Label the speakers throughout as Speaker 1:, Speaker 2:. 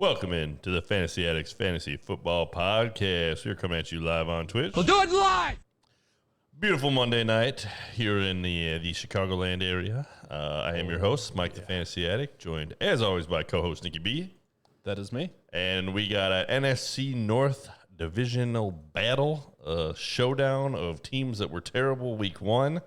Speaker 1: Welcome in to the Fantasy Addicts Fantasy Football Podcast. We're coming at you live on Twitch.
Speaker 2: We'll do it live!
Speaker 1: Beautiful Monday night here in the Chicagoland area. I am your host, Mike the Fantasy Addict, joined as always by co-host Nikki B.
Speaker 3: That is me.
Speaker 1: And we got an NFC North divisional battle, a showdown of teams that were terrible week one.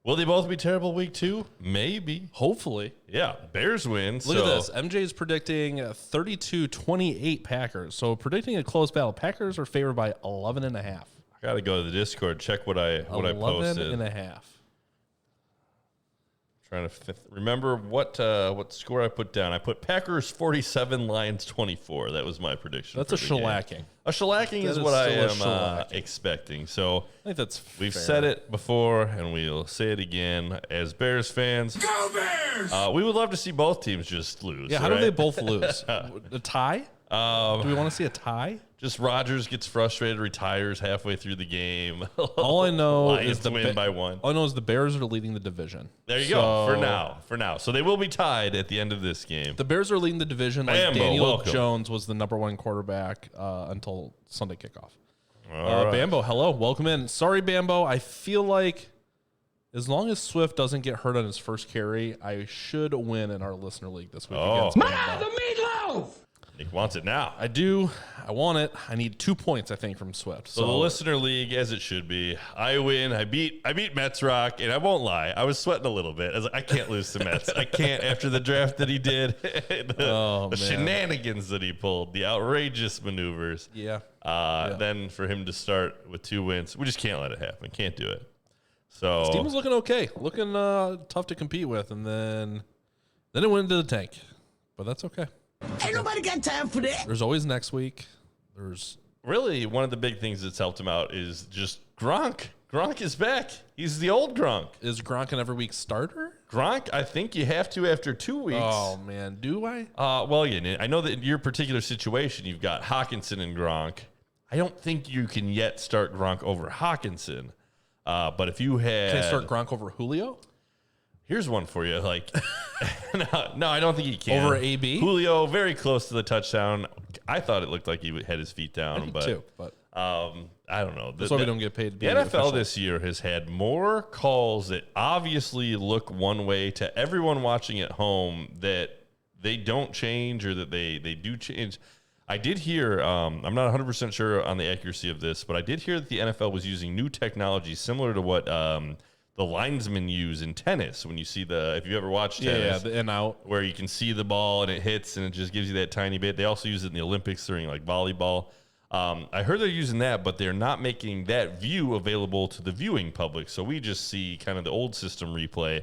Speaker 1: Will they both be terrible week two? Maybe.
Speaker 3: Hopefully.
Speaker 1: Yeah, Bears win.
Speaker 3: Look at this. MJ is predicting 32-28 Packers. So predicting a close battle. Packers are favored by 11.5.
Speaker 1: I got to go to the Discord, check what I posted.
Speaker 3: 11.5.
Speaker 1: Trying to remember what score I put down. I put Packers 47, Lions 24. That was my prediction.
Speaker 3: That's a shellacking.
Speaker 1: A shellacking is what I am expecting. So
Speaker 3: I think that's
Speaker 1: we've
Speaker 3: fair.
Speaker 1: said it before, and we'll say it again. As Bears fans,
Speaker 2: Go Bears!
Speaker 1: We would love to see both teams just lose.
Speaker 3: Yeah, how do they both lose? A tie? Do we want to see a tie?
Speaker 1: Just Rodgers gets frustrated, retires halfway through the game.
Speaker 3: All I know
Speaker 1: Lions
Speaker 3: is the
Speaker 1: win by one.
Speaker 3: All I know is the Bears are leading the division.
Speaker 1: There you go. For now. So they will be tied at the end of this game.
Speaker 3: The Bears are leading the division. Like
Speaker 1: Bambo,
Speaker 3: Daniel
Speaker 1: welcome.
Speaker 3: Jones was the number one quarterback until Sunday kickoff.
Speaker 1: All right.
Speaker 3: Bambo, hello. Welcome in. Sorry, Bambo. I feel like as long as Swift doesn't get hurt on his first carry, I should win in our listener league this week against Bambo.
Speaker 2: The meatloaf!
Speaker 1: Nick wants it now.
Speaker 3: I do. I want it. I need 2 points, I think, from Swift.
Speaker 1: So the listener league, as it should be, I win. I beat Mets Rock, and I won't lie, I was sweating a little bit. I was like, I can't lose to Mets. I can't after the draft that he did, the shenanigans that he pulled, the outrageous maneuvers.
Speaker 3: Yeah.
Speaker 1: Then for him to start with 2 wins, we just can't let it happen. Can't do it. So
Speaker 3: This team was looking okay, looking tough to compete with, and then it went into the tank. But that's okay.
Speaker 2: Ain't nobody got time for that.
Speaker 3: There's always next week. There's
Speaker 1: really one of the big things that's helped him out is just Gronk. Gronk is back. He's the old Gronk.
Speaker 3: Is Gronk an every week starter?
Speaker 1: Gronk, I think you have to after 2 weeks.
Speaker 3: Oh, man. Do I?
Speaker 1: Well, yeah, I know that in your particular situation, you've got Hawkinson and Gronk. I don't think you can yet start Gronk over Hawkinson. But if you had...
Speaker 3: Can I start Gronk over Julio?
Speaker 1: Here's one for you. Like, no, I don't think he can.
Speaker 3: Over AB?
Speaker 1: Julio, very close to the touchdown. I thought it looked like he had his feet down.
Speaker 3: I think but
Speaker 1: I don't know.
Speaker 3: That's why we don't get paid to be
Speaker 1: The NFL
Speaker 3: official.
Speaker 1: this year has had more calls that obviously look one way to everyone watching at home that they don't change or that they do change. I did hear, I'm not 100% sure on the accuracy of this, but I did hear that the NFL was using new technology similar to what the linesmen use in tennis. When you see if you ever watched tennis,
Speaker 3: the in out,
Speaker 1: where you can see the ball and it hits and it just gives you that tiny bit. They also use it in the Olympics during like volleyball. I heard they're using that, but they're not making that view available to the viewing public. So we just see kind of the old system replay.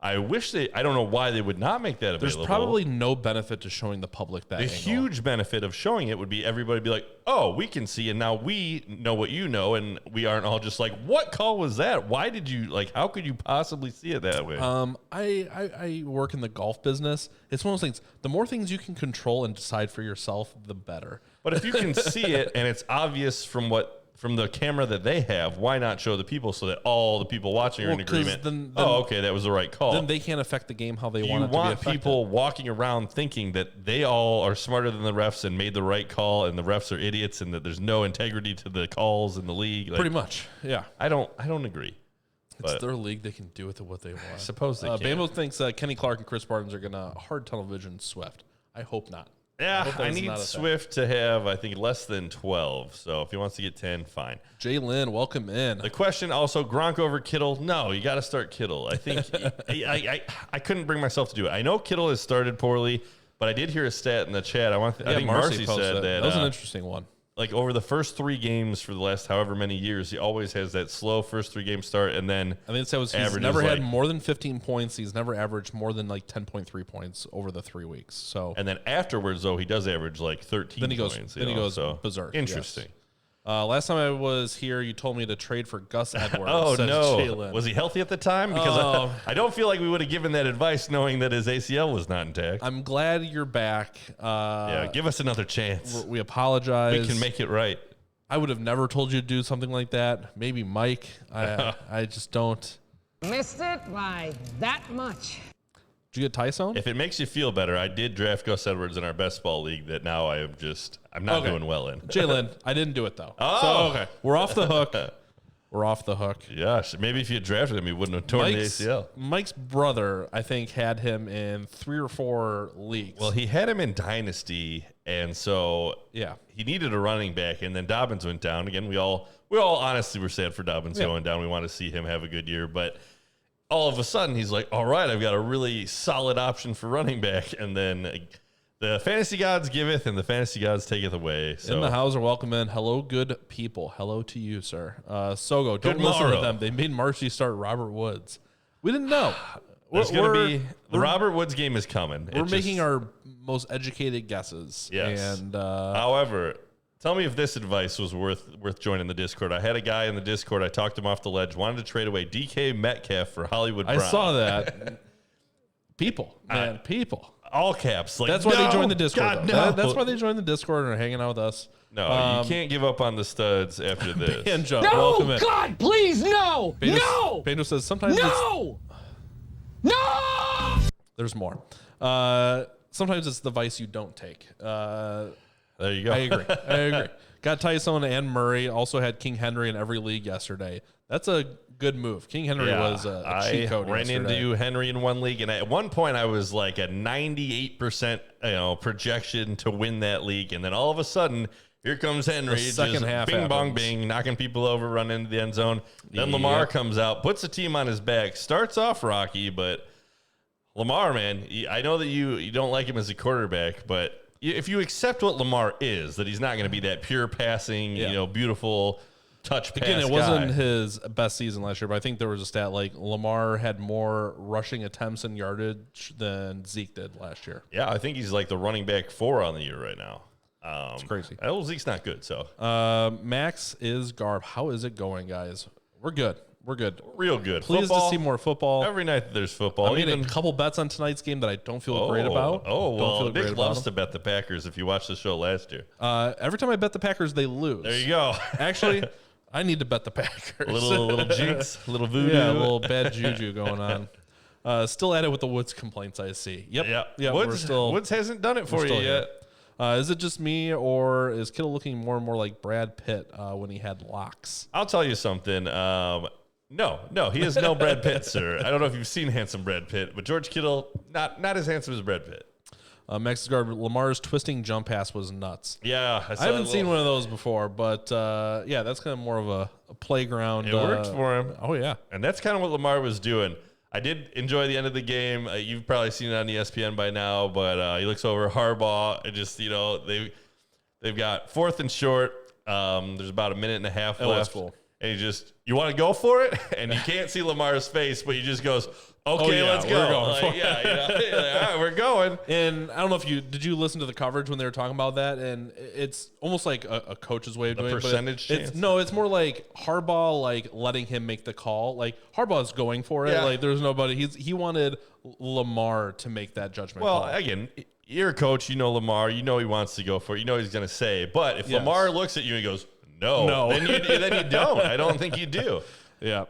Speaker 1: I don't know why they would not make that available.
Speaker 3: There's probably no benefit to showing the public that.
Speaker 1: The huge benefit of showing it would be everybody be like, oh, we can see, and now we know what you know, and we aren't all just like, what call was that? Why did you, how could you possibly see it that way?
Speaker 3: I work in the golf business. It's one of those things. The more things you can control and decide for yourself, the better.
Speaker 1: But if you can see it and it's obvious from the camera that they have, why not show the people so that all the people watching are in agreement?
Speaker 3: Then,
Speaker 1: okay, that was the right call.
Speaker 3: Then they can't affect the game how they want it to be
Speaker 1: You want
Speaker 3: affected.
Speaker 1: people walking around thinking that they all are smarter than the refs and made the right call, and the refs are idiots, and that there's no integrity to the calls in the league.
Speaker 3: Pretty much, yeah.
Speaker 1: I don't agree.
Speaker 3: It's their league; they can do with it what they want.
Speaker 1: I suppose they can.
Speaker 3: Bambo thinks Kenny Clark and Chris Barnes are gonna hard tunnel vision Swift. I hope not.
Speaker 1: Yeah, I need Swift to have, I think, less than 12. So if he wants to get 10, fine.
Speaker 3: Jalen, welcome in.
Speaker 1: The question also, Gronk over Kittle? No, you got to start Kittle. I think I couldn't bring myself to do it. I know Kittle has started poorly, but I did hear a stat in the chat. I think Marcy said that
Speaker 3: was an interesting one.
Speaker 1: Like over the first 3 games for the last however many years, he always has that slow first 3 game start, and then
Speaker 3: I think he's never had more than 15 points. He's never averaged more than 10.3 points over the 3 weeks. So
Speaker 1: and then afterwards, though, he does average 13
Speaker 3: then he goes,
Speaker 1: points.
Speaker 3: Then he goes berserk.
Speaker 1: Interesting.
Speaker 3: Yes. Last time I was here, you told me to trade for Gus Edwards.
Speaker 1: Oh, no.
Speaker 3: Jalen.
Speaker 1: Was he healthy at the time? Because I don't feel like we would have given that advice knowing that his ACL was not intact.
Speaker 3: I'm glad you're back.
Speaker 1: Yeah, give us another chance.
Speaker 3: We apologize.
Speaker 1: We can make it right.
Speaker 3: I would have never told you to do something like that. Maybe Mike. I just don't.
Speaker 4: Missed it by that much.
Speaker 3: Did you get Tyson?
Speaker 1: If it makes you feel better, I did draft Gus Edwards in our best ball league that now I'm not doing well in.
Speaker 3: Jalen, I didn't do it though.
Speaker 1: Oh.
Speaker 3: So, okay. We're off the hook. We're off the hook.
Speaker 1: Gosh, maybe if you had drafted him, he wouldn't have torn the ACL.
Speaker 3: Mike's brother, I think, had him in 3 or 4 leagues.
Speaker 1: Well, he had him in Dynasty, and so he needed a running back, and then Dobbins went down. Again, we all honestly were sad for Dobbins going down. We want to see him have a good year, but all of a sudden he's like, all right, I've got a really solid option for running back, and then the fantasy gods giveth and the fantasy gods taketh away. So.
Speaker 3: In the house are welcome in. Hello, good people. Hello to you, sir. Sogo, don't
Speaker 1: Good
Speaker 3: listen
Speaker 1: morrow.
Speaker 3: to them. They made Marshy start Robert Woods. We didn't know.
Speaker 1: There's going to be the Robert Woods game is coming.
Speaker 3: We're making our most educated guesses.
Speaker 1: Yes.
Speaker 3: And
Speaker 1: however, tell me if this advice was worth joining the Discord. I had a guy in the Discord. I talked him off the ledge. Wanted to trade away DK Metcalf for Hollywood Brown.
Speaker 3: I saw that. People.
Speaker 1: All caps. Like,
Speaker 3: that's why they joined the Discord.
Speaker 1: God, no.
Speaker 3: That's why they joined the Discord and are hanging out with us.
Speaker 1: No, you can't give up on the studs after this.
Speaker 3: Banjo,
Speaker 2: No,
Speaker 3: welcome in.
Speaker 2: God, please, no, no,
Speaker 3: Banjo says sometimes
Speaker 2: no.
Speaker 3: there's more. Sometimes it's the vice you don't take.
Speaker 1: There you go.
Speaker 3: I agree. Got Tyson and Murray. Also had King Henry in every league yesterday. That's a good move. King Henry was a cheat code.
Speaker 1: I ran into Henry in one league, and at one point I was like a 98% projection to win that league, and then all of a sudden here comes Henry,
Speaker 3: second
Speaker 1: just
Speaker 3: half
Speaker 1: bing bong
Speaker 3: happens.
Speaker 1: bing, knocking people over, running into the end zone. Then Lamar comes out, puts the team on his back, starts off rocky, but Lamar, man, I know that you don't like him as a quarterback, but if you accept what Lamar is, that he's not going to be that pure passing, beautiful touch pass
Speaker 3: Again, it
Speaker 1: guy.
Speaker 3: wasn't his best season last year, but I think there was a stat like Lamar had more rushing attempts and yardage than Zeke did last year.
Speaker 1: Yeah, I think he's like the running back 4 on the year right now.
Speaker 3: It's crazy.
Speaker 1: Zeke's not good, so.
Speaker 3: Max is Garb. How is it going, guys? We're good.
Speaker 1: Real good.
Speaker 3: Pleased
Speaker 1: football,
Speaker 3: to see more football.
Speaker 1: Every night that there's football.
Speaker 3: I made a couple bets on tonight's game that I don't feel great about.
Speaker 1: Nick loves to bet the Packers if you watched the show last year.
Speaker 3: Every time I bet the Packers, they lose.
Speaker 1: There you go.
Speaker 3: Actually, I need to bet the Packers.
Speaker 1: a little jinx, a little voodoo.
Speaker 3: Yeah, a little bad juju going on. Still at it with the Woods complaints I see. Yep.
Speaker 1: Woods hasn't done it for you yet.
Speaker 3: Is it just me, or is Kittle looking more and more like Brad Pitt when he had locks?
Speaker 1: I'll tell you something. No, he is no Brad Pitt, sir. I don't know if you've seen handsome Brad Pitt, but George Kittle, not as handsome as Brad Pitt.
Speaker 3: Max Garb, Lamar's twisting jump pass was nuts.
Speaker 1: Yeah.
Speaker 3: I haven't seen one of those before, but that's kind of more of a playground.
Speaker 1: It worked for him.
Speaker 3: Oh, yeah.
Speaker 1: And that's kind of what Lamar was doing. I did enjoy the end of the game. You've probably seen it on ESPN by now, but he looks over Harbaugh and just, they've got 4th and short. There's about a minute and a half left.
Speaker 3: Cool.
Speaker 1: And you want to go for it? And you can't see Lamar's face, but he just goes, okay, let's go.
Speaker 3: We're going for
Speaker 1: it. All right, we're going.
Speaker 3: And I don't know if did you listen to the coverage when they were talking about that? And it's almost like a coach's way of doing it.
Speaker 1: Percentage chance?
Speaker 3: It's more like Harbaugh, like letting him make the call. Like Harbaugh's going for it.
Speaker 1: Yeah.
Speaker 3: Like there's nobody. He wanted Lamar to make that judgment call.
Speaker 1: Well, again, you're a coach. You know Lamar. You know he wants to go for it. You know he's going to say. But if Lamar looks at you and goes, no. Then you don't. I don't think you do.
Speaker 3: Yeah.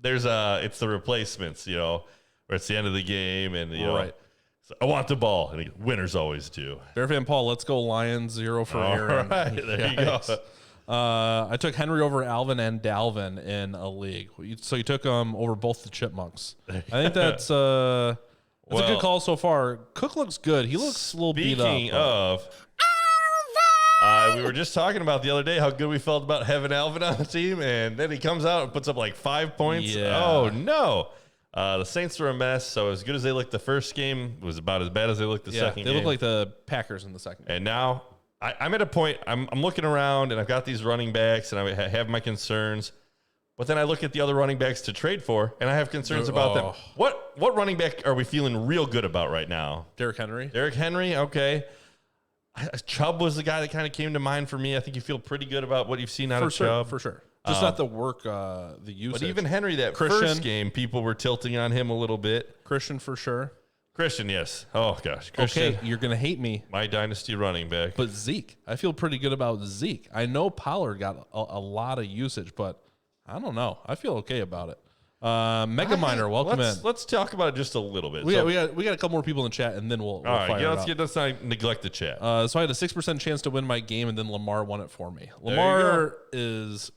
Speaker 1: It's the replacements, where it's the end of the game and
Speaker 3: right.
Speaker 1: So I want the ball, and winners always do.
Speaker 3: Bear fan Paul, let's go Lions 0 for Aaron.
Speaker 1: All right, there you go.
Speaker 3: I took Henry over Alvin and Dalvin in a league. So you took over both the Chipmunks. I think that's a good call so far. Cook looks good. He looks a little beat up.
Speaker 1: Speaking of, we were just talking about the other day how good we felt about having Alvin on the team, and then he comes out and puts up like 5 points.
Speaker 3: Yeah.
Speaker 1: Oh, no. The Saints were a mess, so as good as they looked the first game, it was about as bad as they looked the second game.
Speaker 3: They look like the Packers in the second game.
Speaker 1: And now I'm at a point, I'm looking around, and I've got these running backs, and I have my concerns. But then I look at the other running backs to trade for, and I have concerns about them. What running back are we feeling real good about right now?
Speaker 3: Derrick Henry.
Speaker 1: Derrick Henry, okay. Chubb was the guy that kind of came to mind for me. I think you feel pretty good about what you've seen out of Chubb.
Speaker 3: For sure. Just not the work, the usage.
Speaker 1: But even Henry, that
Speaker 3: Christian.
Speaker 1: first game, people were tilting on him a little bit.
Speaker 3: Christian for sure.
Speaker 1: Christian, yes. Oh, gosh. Christian,
Speaker 3: okay, you're going to hate me.
Speaker 1: My dynasty running back.
Speaker 3: But Zeke, I feel pretty good about Zeke. I know Pollard got a lot of usage, but I don't know. I feel okay about it. Mega Miner, welcome in.
Speaker 1: Let's talk about it just a little bit.
Speaker 3: We got a couple more people in the chat, and then we'll
Speaker 1: all right,
Speaker 3: fire it up.
Speaker 1: let's not neglect the chat.
Speaker 3: So I had a 6% chance to win my game, and then Lamar won it for me. Lamar is...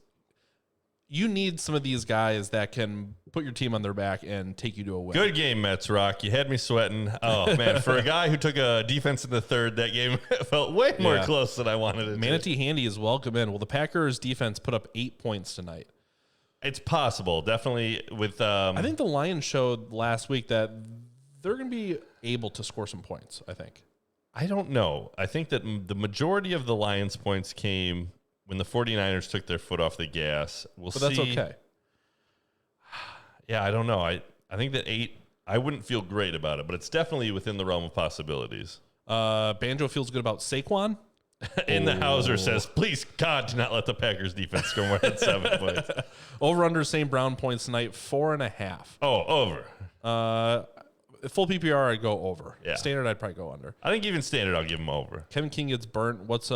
Speaker 3: You need some of these guys that can put your team on their back and take you to a win.
Speaker 1: Good game, Mets Rock. You had me sweating. Oh, man. For a guy who took a defense in the third, that game felt way more close than I wanted it to.
Speaker 3: Manatee Handy is welcome in. Well, the Packers defense put up 8 points tonight.
Speaker 1: It's possible. Definitely with...
Speaker 3: I think the Lions showed last week that they're going to be able to score some points, I think.
Speaker 1: I don't know. I think that the majority of the Lions' points came... when the 49ers took their foot off the gas. But
Speaker 3: that's okay.
Speaker 1: Yeah, I don't know. I think that 8, I wouldn't feel great about it, but it's definitely within the realm of possibilities.
Speaker 3: Banjo feels good about Saquon.
Speaker 1: In the Hauser says, please, God, do not let the Packers defense score more than 7 points.
Speaker 3: Over under St. Brown points tonight, 4.5.
Speaker 1: Oh, over.
Speaker 3: Full PPR, I'd go over.
Speaker 1: Yeah.
Speaker 3: Standard, I'd probably go under.
Speaker 1: I think even standard, I'll give him over.
Speaker 3: Kevin King gets burnt. What's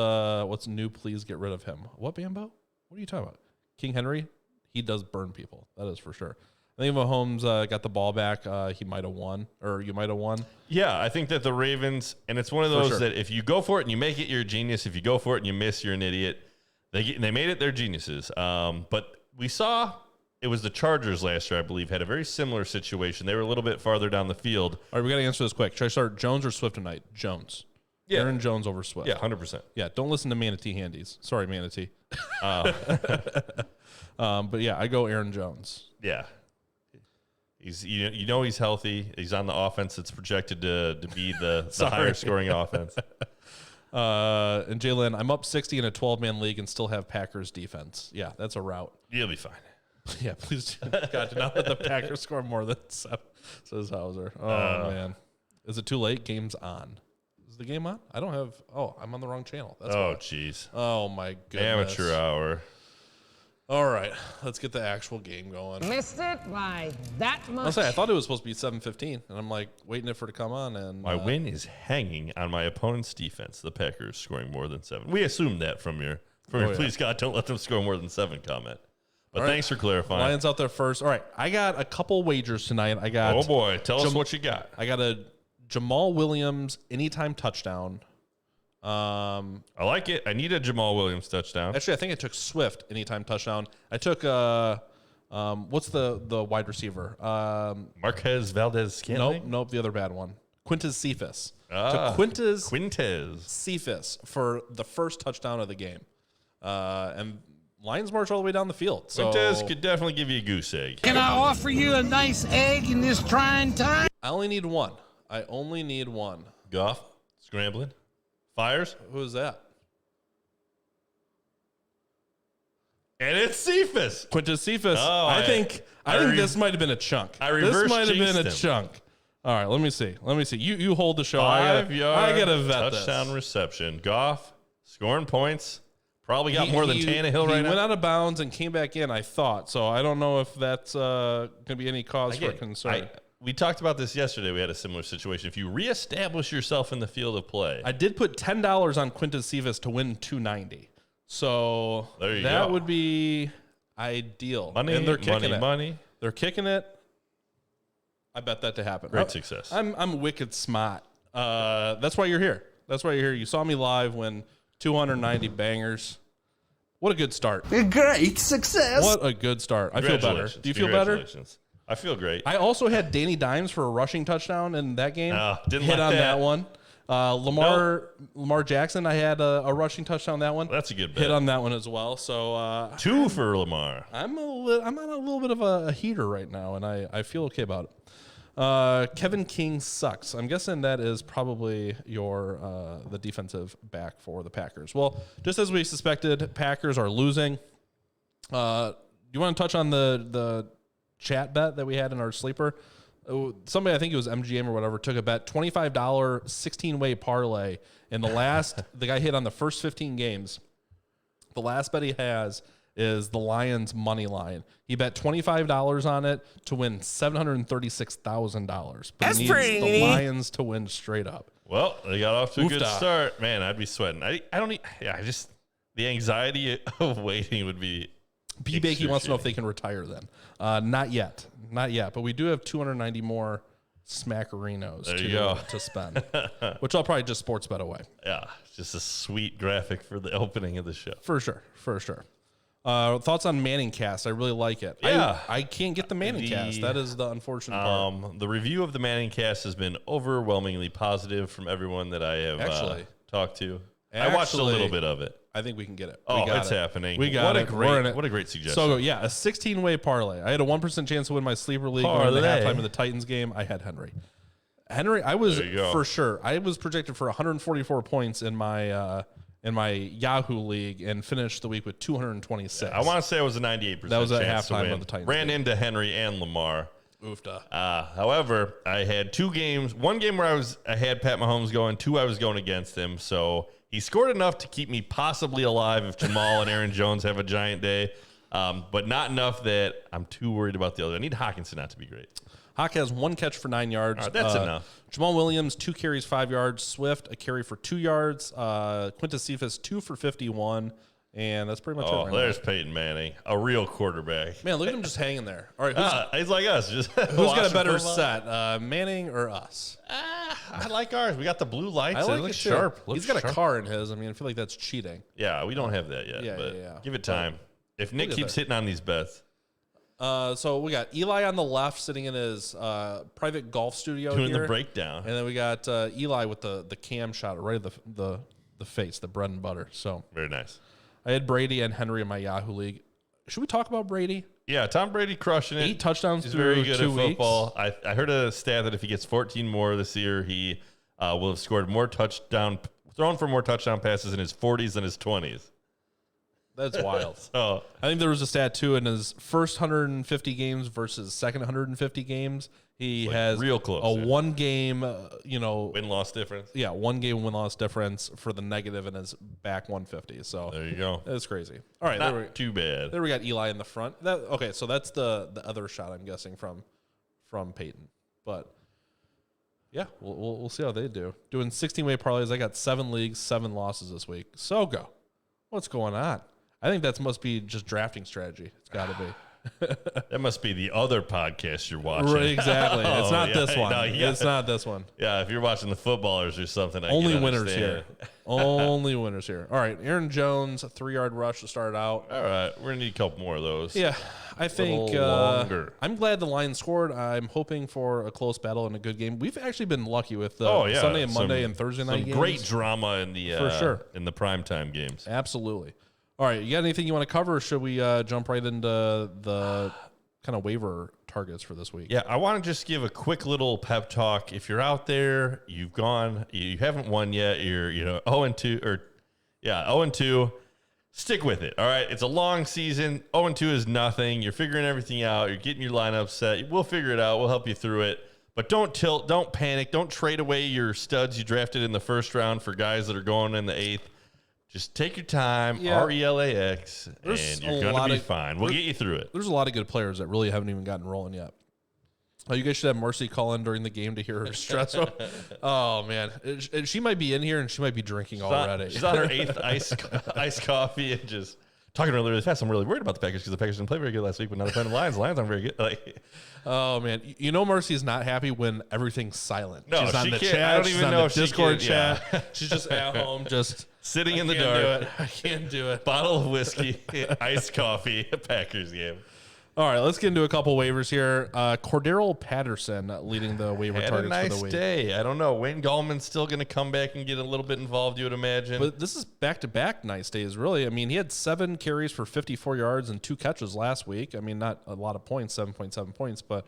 Speaker 3: new? Please get rid of him. What, Bambo? What are you talking about? King Henry? He does burn people. That is for sure. I think if Mahomes got the ball back, he might have won, or you might have won.
Speaker 1: Yeah, I think that the Ravens, and it's one of those that if you go for it and you make it, you're a genius. If you go for it and you miss, you're an idiot. They made it, they're geniuses. But we saw... It was the Chargers last year, I believe, had a very similar situation. They were a little bit farther down the field.
Speaker 3: All right, we got to answer this quick. Should I start Jones or Swift tonight? Jones. Yeah. Aaron Jones over Swift.
Speaker 1: Yeah, 100%.
Speaker 3: Yeah, don't listen to Manatee Handies. Sorry, Manatee. But yeah, I go Aaron Jones.
Speaker 1: Yeah. He's he's healthy. He's on the offense that's projected to be the higher scoring offense.
Speaker 3: And Jalen, I'm up 60 in a 12-man league and still have Packers defense. Yeah, that's a route.
Speaker 1: You'll be fine.
Speaker 3: Yeah, please, God, do not let the Packers score more than 7, says Hauser. Oh, man. Is it too late? Game's on. Is the game on? I don't have... Oh, I'm on the wrong channel. That's
Speaker 1: jeez.
Speaker 3: Oh, my goodness.
Speaker 1: Amateur hour.
Speaker 3: All right, let's get the actual game going.
Speaker 2: Missed it by that much.
Speaker 3: I'll say, I thought it was supposed to be 7:15, and I'm like waiting for it to come on. And
Speaker 1: my win is hanging on my opponent's defense, the Packers scoring more than 7. We assumed that from your please, God, don't let them score more than 7 comment. But thanks for clarifying.
Speaker 3: Lions out there first. All right, I got a couple wagers tonight. I got.
Speaker 1: Oh boy, tell us what you got.
Speaker 3: I got a Jamal Williams anytime touchdown.
Speaker 1: I like it. I need a Jamal Williams touchdown.
Speaker 3: Actually, I think I took Swift anytime touchdown. I took what's the wide receiver?
Speaker 1: Marquez Valdez-Scantling?
Speaker 3: Nope, the other bad one. Quintez Cephas.
Speaker 1: Quintez
Speaker 3: Cephas for the first touchdown of the game. And Lions march all the way down the field. So
Speaker 1: Quintez could definitely give you a goose egg.
Speaker 2: Can I offer you a nice egg in this trying time?
Speaker 3: I only need one.
Speaker 1: Goff scrambling. Fires.
Speaker 3: Who is that?
Speaker 1: And it's Cephas.
Speaker 3: Quintez Cephas.
Speaker 1: Oh,
Speaker 3: I think this might have been a chunk.
Speaker 1: This
Speaker 3: might have been a chunk. All right, let me see. You hold the show. I gotta vet
Speaker 1: touchdown
Speaker 3: this.
Speaker 1: reception. Goff scoring points. Probably got more than Tannehill right now.
Speaker 3: He went out of bounds and came back in, I thought. So I don't know if that's going to be any cause for concern.
Speaker 1: We talked about this yesterday. We had a similar situation. If you reestablish yourself in the field of play.
Speaker 3: I did put $10 on Quintez Cephas to win $290. So that would be ideal.
Speaker 1: Money,
Speaker 3: and they're kicking it.
Speaker 1: Money.
Speaker 3: They're kicking it. I bet that to happen.
Speaker 1: Great success.
Speaker 3: I'm wicked smart. That's why you're here. You saw me live when 290 bangers. What a good start.
Speaker 2: A great success.
Speaker 3: What a good start. I feel better. Do you feel better?
Speaker 1: I feel great.
Speaker 3: I also had Danny Dimes for a rushing touchdown in that game.
Speaker 1: Didn't
Speaker 3: hit
Speaker 1: like
Speaker 3: on that one. Lamar Jackson, I had a rushing touchdown that one.
Speaker 1: That's a good bet.
Speaker 3: Hit on that one as well. So
Speaker 1: 2 for Lamar.
Speaker 3: I'm on a little bit of a heater right now, and I feel okay about it. Kevin King sucks. I'm guessing that is probably the defensive back for the Packers. Well, just as we suspected, Packers are losing. Do you want to touch on the chat bet that we had in our sleeper? Somebody, I think it was MGM or whatever, took a bet, $25 16-way parlay, and the guy hit on the first 15 games. The last bet he has is the Lions money line. He bet $25 on it to win $736,000. But he needs the Lions to win straight up.
Speaker 1: Well, they got off to a good start. Man, I'd be sweating. The anxiety of waiting would be
Speaker 3: B. Bakey wants to know if they can retire then. Not yet. But we do have 290 more Smackerinos to spend, which I'll probably just sports bet away.
Speaker 1: Yeah, just a sweet graphic for the opening of the show.
Speaker 3: For sure. Thoughts on Manning cast? I really like it.
Speaker 1: Yeah.
Speaker 3: I can't get the Manning cast. That is the unfortunate part.
Speaker 1: The review of the Manning cast has been overwhelmingly positive from everyone that I have talked to. I watched a little bit of it.
Speaker 3: I think we can get it.
Speaker 1: It's happening.
Speaker 3: We got it.
Speaker 1: What a great suggestion.
Speaker 3: So, yeah, a 16-way parlay. I had a 1% chance to win my sleeper league going to the halftime of the Titans game. I had Henry, I was for sure. I was projected for 144 points in my Yahoo league and finished the week with 226.
Speaker 1: I want to say I was a 98%.
Speaker 3: That was at halftime of the Titans.
Speaker 1: Ran into Henry and Lamar.
Speaker 3: Oofda.
Speaker 1: However, I had 2 games. One game where I had Pat Mahomes going. 2 I was going against him. So he scored enough to keep me possibly alive if Jamal and Aaron Jones have a giant day, but not enough that I'm too worried about the other. I need Hawkinson not to be great.
Speaker 3: Hawk has 1 catch for 9 yards.
Speaker 1: All right, that's enough.
Speaker 3: Jamal Williams, 2 carries, 5 yards. Swift, a carry for 2 yards. Quintus Cephas, 2 for 51. And that's pretty much it.
Speaker 1: There's Peyton Manning, a real quarterback.
Speaker 3: Man, look at him just hanging there. All right,
Speaker 1: he's like us. Just
Speaker 3: who's got a better set, Manning or us?
Speaker 1: I like ours. We got the blue lights.
Speaker 3: I like
Speaker 1: it looks
Speaker 3: it
Speaker 1: sharp.
Speaker 3: He's got a car in his. I mean, I feel like that's cheating.
Speaker 1: Yeah, we don't have that yet. Yeah. Give it time. If Nick keeps hitting on these bets.
Speaker 3: So we got Eli on the left sitting in his private golf studio
Speaker 1: doing the breakdown.
Speaker 3: And then we got Eli with the cam shot right at the face, the bread and butter. So
Speaker 1: very nice.
Speaker 3: I had Brady and Henry in my Yahoo league. Should we talk about Brady?
Speaker 1: Yeah, Tom Brady crushing it.
Speaker 3: 8 touchdowns.
Speaker 1: He's
Speaker 3: through
Speaker 1: very good
Speaker 3: 2
Speaker 1: at football. I heard a stat that if he gets 14 more this year, he will have scored thrown for more touchdown passes in his 40s than his 20s.
Speaker 3: That's wild.
Speaker 1: So
Speaker 3: I think there was a stat too in his first 150 games versus second 150 games. He has
Speaker 1: real close,
Speaker 3: a 1 game,
Speaker 1: win-loss difference.
Speaker 3: Yeah, 1 game win-loss difference for the negative in his back 150. So
Speaker 1: there you go.
Speaker 3: That's crazy. All right,
Speaker 1: not too bad.
Speaker 3: There we got Eli in the front. So that's the other shot I'm guessing from Peyton. But yeah, we'll see how they do. Doing 16-way parlays. I got 7 leagues, 7 losses this week. So go. What's going on? I think that must be just drafting strategy. It's got to be.
Speaker 1: That must be the other podcast you're watching.
Speaker 3: Right, exactly. It's not this one.
Speaker 1: No,
Speaker 3: It's not this one.
Speaker 1: Yeah, if you're watching the footballers or something,
Speaker 3: only winners here. Only winners here. All right, Aaron Jones, a 3-yard rush to start out.
Speaker 1: All right, we're gonna need a couple more of those.
Speaker 3: Yeah, I think
Speaker 1: longer.
Speaker 3: I'm glad the Lions scored. I'm hoping for a close battle and a good game. We've actually been lucky with Sunday and Monday and Thursday night games.
Speaker 1: Great drama in the
Speaker 3: for sure
Speaker 1: in the primetime games.
Speaker 3: Absolutely. All right, you got anything you want to cover, or should we jump right into the kind of waiver targets for this week?
Speaker 1: Yeah, I want to just give a quick little pep talk. If you're out there, you haven't won yet, you're 0-2 0-2, stick with it. All right, it's a long season. 0-2 is nothing. You're figuring everything out. You're getting your lineup set. We'll figure it out. We'll help you through it. But don't tilt. Don't panic. Don't trade away your studs you drafted in the first round for guys that are going in the 8th. Just take your time, RELAX, and you're going to be fine. We'll get you through it.
Speaker 3: There's a lot of good players that really haven't even gotten rolling yet. Oh, you guys should have Mercy call in during the game to hear her stress. Oh, man. She might be in here, and she might be drinking already.
Speaker 1: She's on her 8th iced coffee and just talking earlier this fast. I'm really worried about the Packers because the Packers didn't play very good last week, but now they're playing the Lions. The Lions aren't very good.
Speaker 3: Oh, man. Mercy is not happy when everything's silent.
Speaker 1: No,
Speaker 3: she's on the chat.
Speaker 1: I don't even know if
Speaker 3: Discord
Speaker 1: chat.
Speaker 3: Yeah. She's just at home, just
Speaker 1: sitting in the dark.
Speaker 3: I can't do it.
Speaker 1: Bottle of whiskey, iced coffee, Packers game.
Speaker 3: All right, let's get into a couple waivers here. Cordero Patterson leading the waiver targets
Speaker 1: for
Speaker 3: the week.
Speaker 1: Day. I don't know. Wayne Gallman's still going to come back and get a little bit involved, you would imagine.
Speaker 3: But this is back-to-back nice days, really. I mean, he had 7 carries for 54 yards and 2 catches last week. I mean, not a lot of points, 7.7 points. But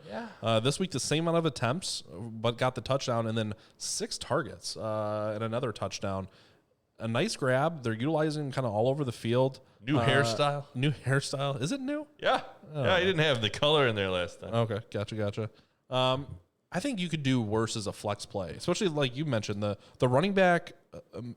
Speaker 3: this week, the same amount of attempts, but got the touchdown, and then 6 targets and another touchdown. A nice grab. They're utilizing kind of all over the field.
Speaker 1: New hairstyle.
Speaker 3: New hairstyle. Is it new?
Speaker 1: Yeah. Yeah, he didn't have the color in there last time.
Speaker 3: Okay, gotcha. I think you could do worse as a flex play, especially like you mentioned, the running back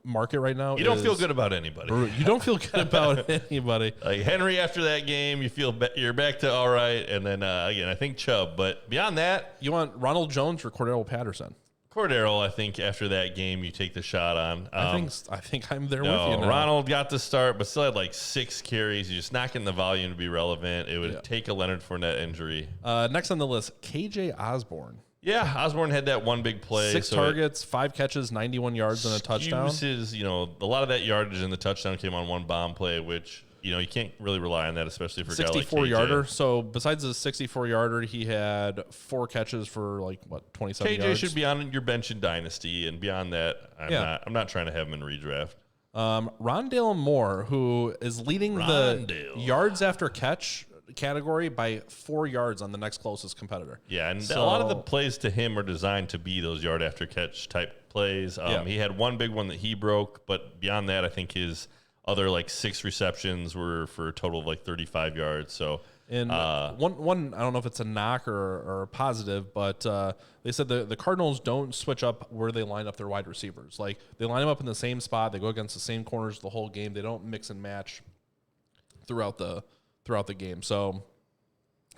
Speaker 3: market right now.
Speaker 1: You don't feel good about anybody.
Speaker 3: You don't feel good about anybody.
Speaker 1: Like Henry after that game, you feel you're back to all right. And then, again, I think Chubb. But beyond that.
Speaker 3: You want Ronald Jones or Cordero Patterson?
Speaker 1: Cordero, I think after that game, you take the shot on.
Speaker 3: I think I'm there with you now.
Speaker 1: Ronald got the start, but still had like 6 carries. You're just not getting the volume to be relevant. It would take a Leonard Fournette injury.
Speaker 3: Next on the list, KJ Osborne.
Speaker 1: Yeah, Osborne had that one big play.
Speaker 3: 6 targets, 5 catches, 91 yards, and a touchdown.
Speaker 1: A lot of that yardage in the touchdown came on one bomb play, which, you can't really rely on that, especially for a guy like KJ.
Speaker 3: 64-yarder. So besides the 64-yarder, he had 4 catches for 27 yards.
Speaker 1: KJ should be on your bench in Dynasty, and beyond that, I'm not trying to have him in redraft.
Speaker 3: Rondale Moore, who is leading the yards after catch category by 4 yards on the next closest competitor.
Speaker 1: Yeah, and a lot of the plays to him are designed to be those yard after catch type plays. He had one big one that he broke, but beyond that, I think his other 6 receptions were for a total of 35 yards. So,
Speaker 3: and one I don't know if it's a knock or a positive, but they said the Cardinals don't switch up where they line up their wide receivers. They line them up in the same spot. They go against the same corners the whole game. They don't mix and match throughout the game. So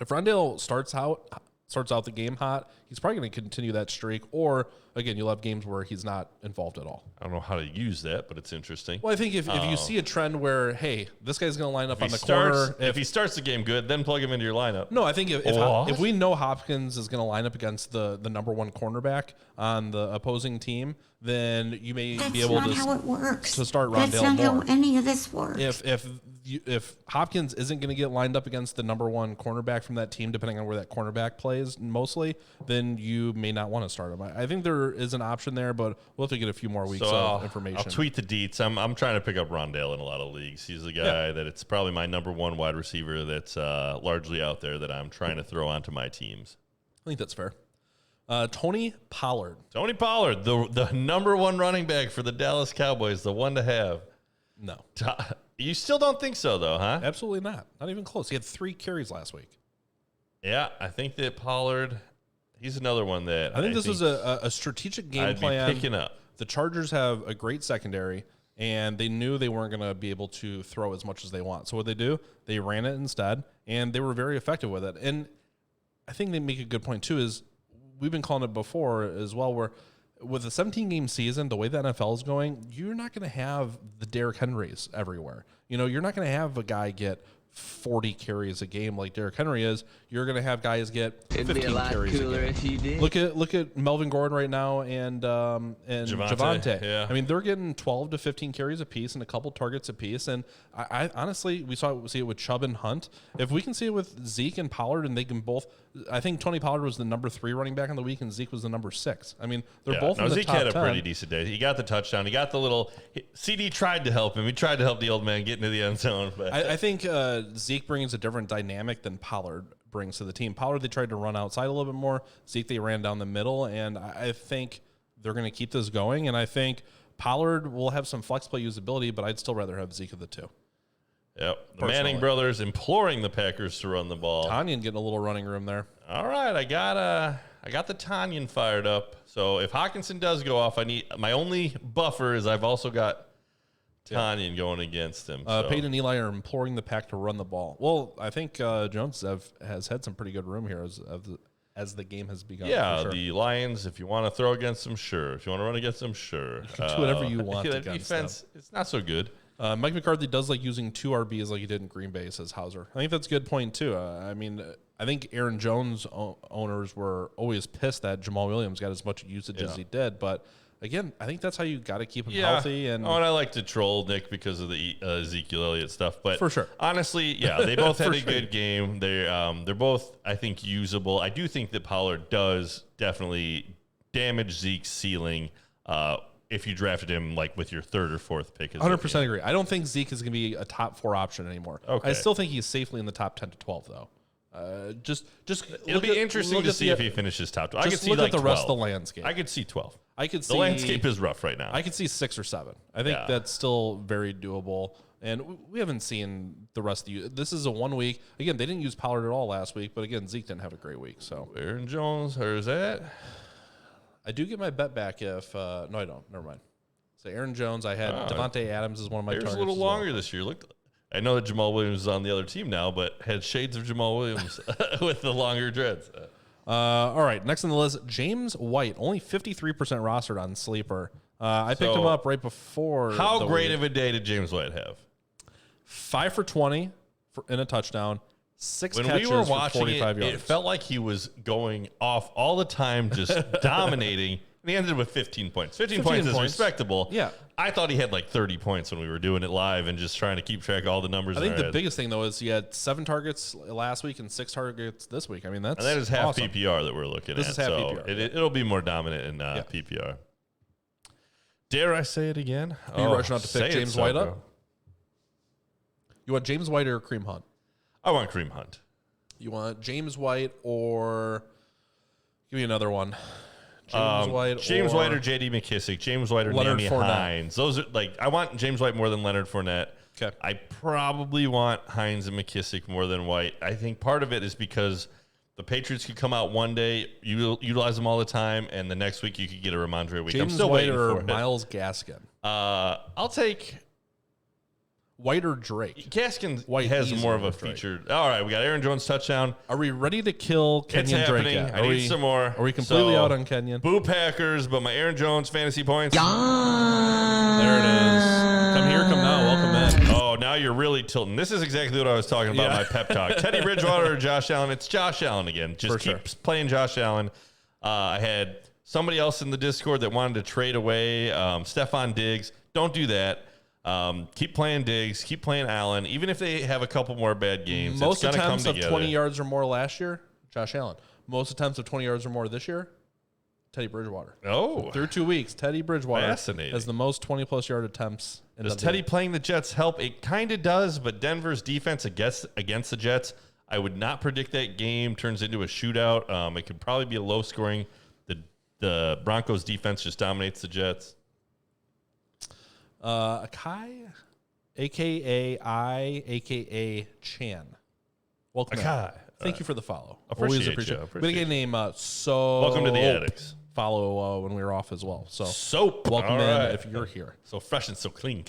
Speaker 3: if Rondale starts out the game hot, he's probably going to continue that streak. Or again, you'll have games where he's not involved at all.
Speaker 1: I don't know how to use that, but it's interesting.
Speaker 3: Well, I think if you see a trend where, hey, this guy's going to line up on the corner.
Speaker 1: If he starts the game good, then plug him into your lineup.
Speaker 3: No, I think if we know Hopkins is going to line up against the number 1 cornerback on the opposing team, then you may be able to start Rondale Moore. That's not how
Speaker 4: any of this works.
Speaker 3: If Hopkins isn't going to get lined up against the number 1 cornerback from that team, depending on where that cornerback plays mostly, then you may not want to start him. I think there is an option there, but we'll have to get a few more weeks of information.
Speaker 1: I'll tweet the deets. I'm trying to pick up Rondale in a lot of leagues. He's the guy that it's probably my number 1 wide receiver that's largely out there that I'm trying to throw onto my teams.
Speaker 3: I think that's fair. Tony Pollard.
Speaker 1: Tony Pollard, the number 1 running back for the Dallas Cowboys, the one to have.
Speaker 3: No.
Speaker 1: You still don't think so, though, huh?
Speaker 3: Absolutely not. Not even close. He had 3 carries last week.
Speaker 1: Yeah, I think that Pollard, he's another one that
Speaker 3: I think this was a strategic game plan.
Speaker 1: Be picking up.
Speaker 3: The Chargers have a great secondary, and they knew they weren't going to be able to throw as much as they want. So what they do, they ran it instead, and they were very effective with it. And I think they make a good point, too, is we've been calling it before as well, where with a 17-game season, the way the NFL is going, you're not going to have the Derrick Henrys everywhere. You're not going to have a guy get 40 carries a game like Derrick Henry is. You're going to have guys get 15 carries a game. If you did. Look at Melvin Gordon right now and Javonte.
Speaker 1: Yeah.
Speaker 3: I mean, they're getting 12 to 15 carries a piece and a couple targets a piece. And I honestly, we see it with Chubb and Hunt. If we can see it with Zeke and Pollard, and they can both, I think Tony Pollard was the number 3 running back on the week, and Zeke was the number 6. I mean, they're both in the
Speaker 1: Zeke
Speaker 3: top
Speaker 1: had a
Speaker 3: 10.
Speaker 1: pretty decent day. He got the touchdown. He got the little CD tried to help him. He tried to help the old man get into the end zone. But
Speaker 3: I think Zeke brings a different dynamic than Pollard brings to the team. Pollard, they tried to run outside a little bit more. Zeke, they ran down the middle, and I think they're going to keep this going. And I think Pollard will have some flex play usability, but I'd still rather have Zeke of the 2.
Speaker 1: Yep. The Manning brothers imploring the Packers to run the ball.
Speaker 3: Tanyan getting a little running room there.
Speaker 1: All right, I got the Tanyan fired up. So if Hawkinson does go off, I need my only buffer is I've also got Tanyan going against him.
Speaker 3: Peyton and Eli are imploring the Pack to run the ball. Well, I think Jones has had some pretty good room here as the game has begun.
Speaker 1: Yeah,
Speaker 3: sure.
Speaker 1: The Lions, if you want to throw against them, sure. If you want to run against them, sure.
Speaker 3: You can do whatever you want
Speaker 1: that
Speaker 3: against
Speaker 1: defense,
Speaker 3: them.
Speaker 1: It's not so good.
Speaker 3: Mike McCarthy does like using 2 RBs like he did in Green Bay, says Hauser. I think that's a good point, too. I think Aaron Jones owners were always pissed that Jamal Williams got as much usage as he did, but again, I think that's how you got to keep him healthy. And
Speaker 1: I like to troll Nick because of the Ezekiel Elliott stuff. But
Speaker 3: for sure,
Speaker 1: honestly, they both had a good game. They're both, I think, usable. I do think that Pollard does definitely damage Zeke's ceiling if you drafted him with your 3rd or 4th pick.
Speaker 3: 100% agree. I don't think Zeke is going to be a top 4 option anymore.
Speaker 1: Okay.
Speaker 3: I still think he's safely in the top 10 to 12, though.
Speaker 1: It'll be interesting to see if he finishes top 12. I could see
Speaker 3: look at the
Speaker 1: 12.
Speaker 3: rest of the landscape.
Speaker 1: I could see 12.
Speaker 3: I could see
Speaker 1: the landscape is rough right now.
Speaker 3: I could see 6 or 7. I think that's still very doable. And we haven't seen the rest of you. This is a 1 week. Again, they didn't use Pollard at all last week, but again, Zeke didn't have a great week. So
Speaker 1: Aaron Jones, where's that?
Speaker 3: I do get my bet back if no, I don't. Never mind. So Aaron Jones, I had Devontae Adams as one of my targets.
Speaker 1: A little longer this year. I know that Jamal Williams is on the other team now, but had shades of Jamal Williams with the longer dreads.
Speaker 3: All right, next on the list, James White, only 53% rostered on Sleeper. I picked him up right before.
Speaker 1: How great of a day did James White have?
Speaker 3: 5 for 20 in a touchdown, 6
Speaker 1: when
Speaker 3: catches
Speaker 1: we were
Speaker 3: for
Speaker 1: watching
Speaker 3: 45 yards.
Speaker 1: It felt like he was going off all the time, just dominating. And he ended with 15 points. 15 points is respectable.
Speaker 3: Yeah.
Speaker 1: I thought he had like 30 points when we were doing it live and just trying to keep track of all the numbers.
Speaker 3: I think the biggest thing, though, is he had 7 targets last week and 6 targets this week. I mean, that is
Speaker 1: half
Speaker 3: awesome.
Speaker 1: PPR that we're looking at.
Speaker 3: This is half PPR.
Speaker 1: It'll be more dominant in PPR. Dare I say it again?
Speaker 3: Are you rushing out to pick James White up? You want James White or Kareem Hunt?
Speaker 1: I want Kareem Hunt.
Speaker 3: You want James White or give me another one. James
Speaker 1: White or J.D. McKissick. James White or Naomi Hines. Those are like I want James White more than Leonard Fournette.
Speaker 3: Okay.
Speaker 1: I probably want Hines and McKissick more than White. I think part of it is because the Patriots could come out one day, you utilize them all the time, and the next week you could get a Ramondre week.
Speaker 3: James
Speaker 1: I'm still
Speaker 3: White
Speaker 1: waiting
Speaker 3: or
Speaker 1: for
Speaker 3: Myles Gaskin.
Speaker 1: I'll take
Speaker 3: White or Drake.
Speaker 1: Gaskin
Speaker 3: White
Speaker 1: has more of a featured. All right, we got Aaron Jones touchdown.
Speaker 3: Are we ready to kill Kenyon Drake yet?
Speaker 1: I need some more.
Speaker 3: Are we completely out on Kenyon?
Speaker 1: Boo Packers, but my Aaron Jones fantasy points.
Speaker 3: There it is. Come here, come now. Welcome in.
Speaker 1: Oh, now you're really tilting. This is exactly what I was talking about, my pep talk. Teddy Bridgewater or Josh Allen? It's Josh Allen again. Just keep playing Josh Allen. I had somebody else in the Discord that wanted to trade away Stephon Diggs. Don't do that. Keep playing Diggs. Keep playing Allen. Even if they have a couple more bad games,
Speaker 3: most
Speaker 1: it's
Speaker 3: attempts
Speaker 1: come
Speaker 3: of 20 yards or more last year, Josh Allen. Most attempts of 20 yards or more this year, Teddy Bridgewater.
Speaker 1: Oh.
Speaker 3: Through 2 weeks, Teddy Bridgewater has the most 20-plus yard attempts.
Speaker 1: Does Teddy playing the Jets help? It kind of does, but Denver's defense against the Jets, I would not predict that game turns into a shootout. It could probably be a low scoring. The Broncos defense just dominates the Jets.
Speaker 3: Akai, a.k.a. Chan. Welcome
Speaker 1: Akai.
Speaker 3: Thank you for the follow.
Speaker 1: Always
Speaker 3: appreciate
Speaker 1: you.
Speaker 3: it. We're going to get a name,
Speaker 1: welcome to the Addicts.
Speaker 3: Follow when we were off as well. So
Speaker 1: Soap.
Speaker 3: Welcome in if you're here.
Speaker 1: So fresh and so clean.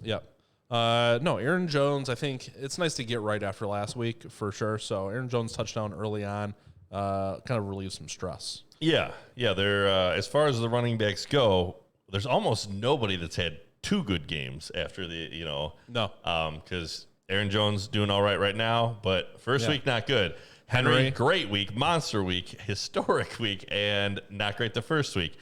Speaker 3: Yep. No, Aaron Jones, I think it's nice to get right after last week for sure. So Aaron Jones touchdown early on kind of relieves some stress.
Speaker 1: Yeah. They're as far as the running backs go, there's almost nobody that's had 2 good games after because Aaron Jones doing all right now, but first week not good. Henry, great week, monster week, historic week, and not great the first week.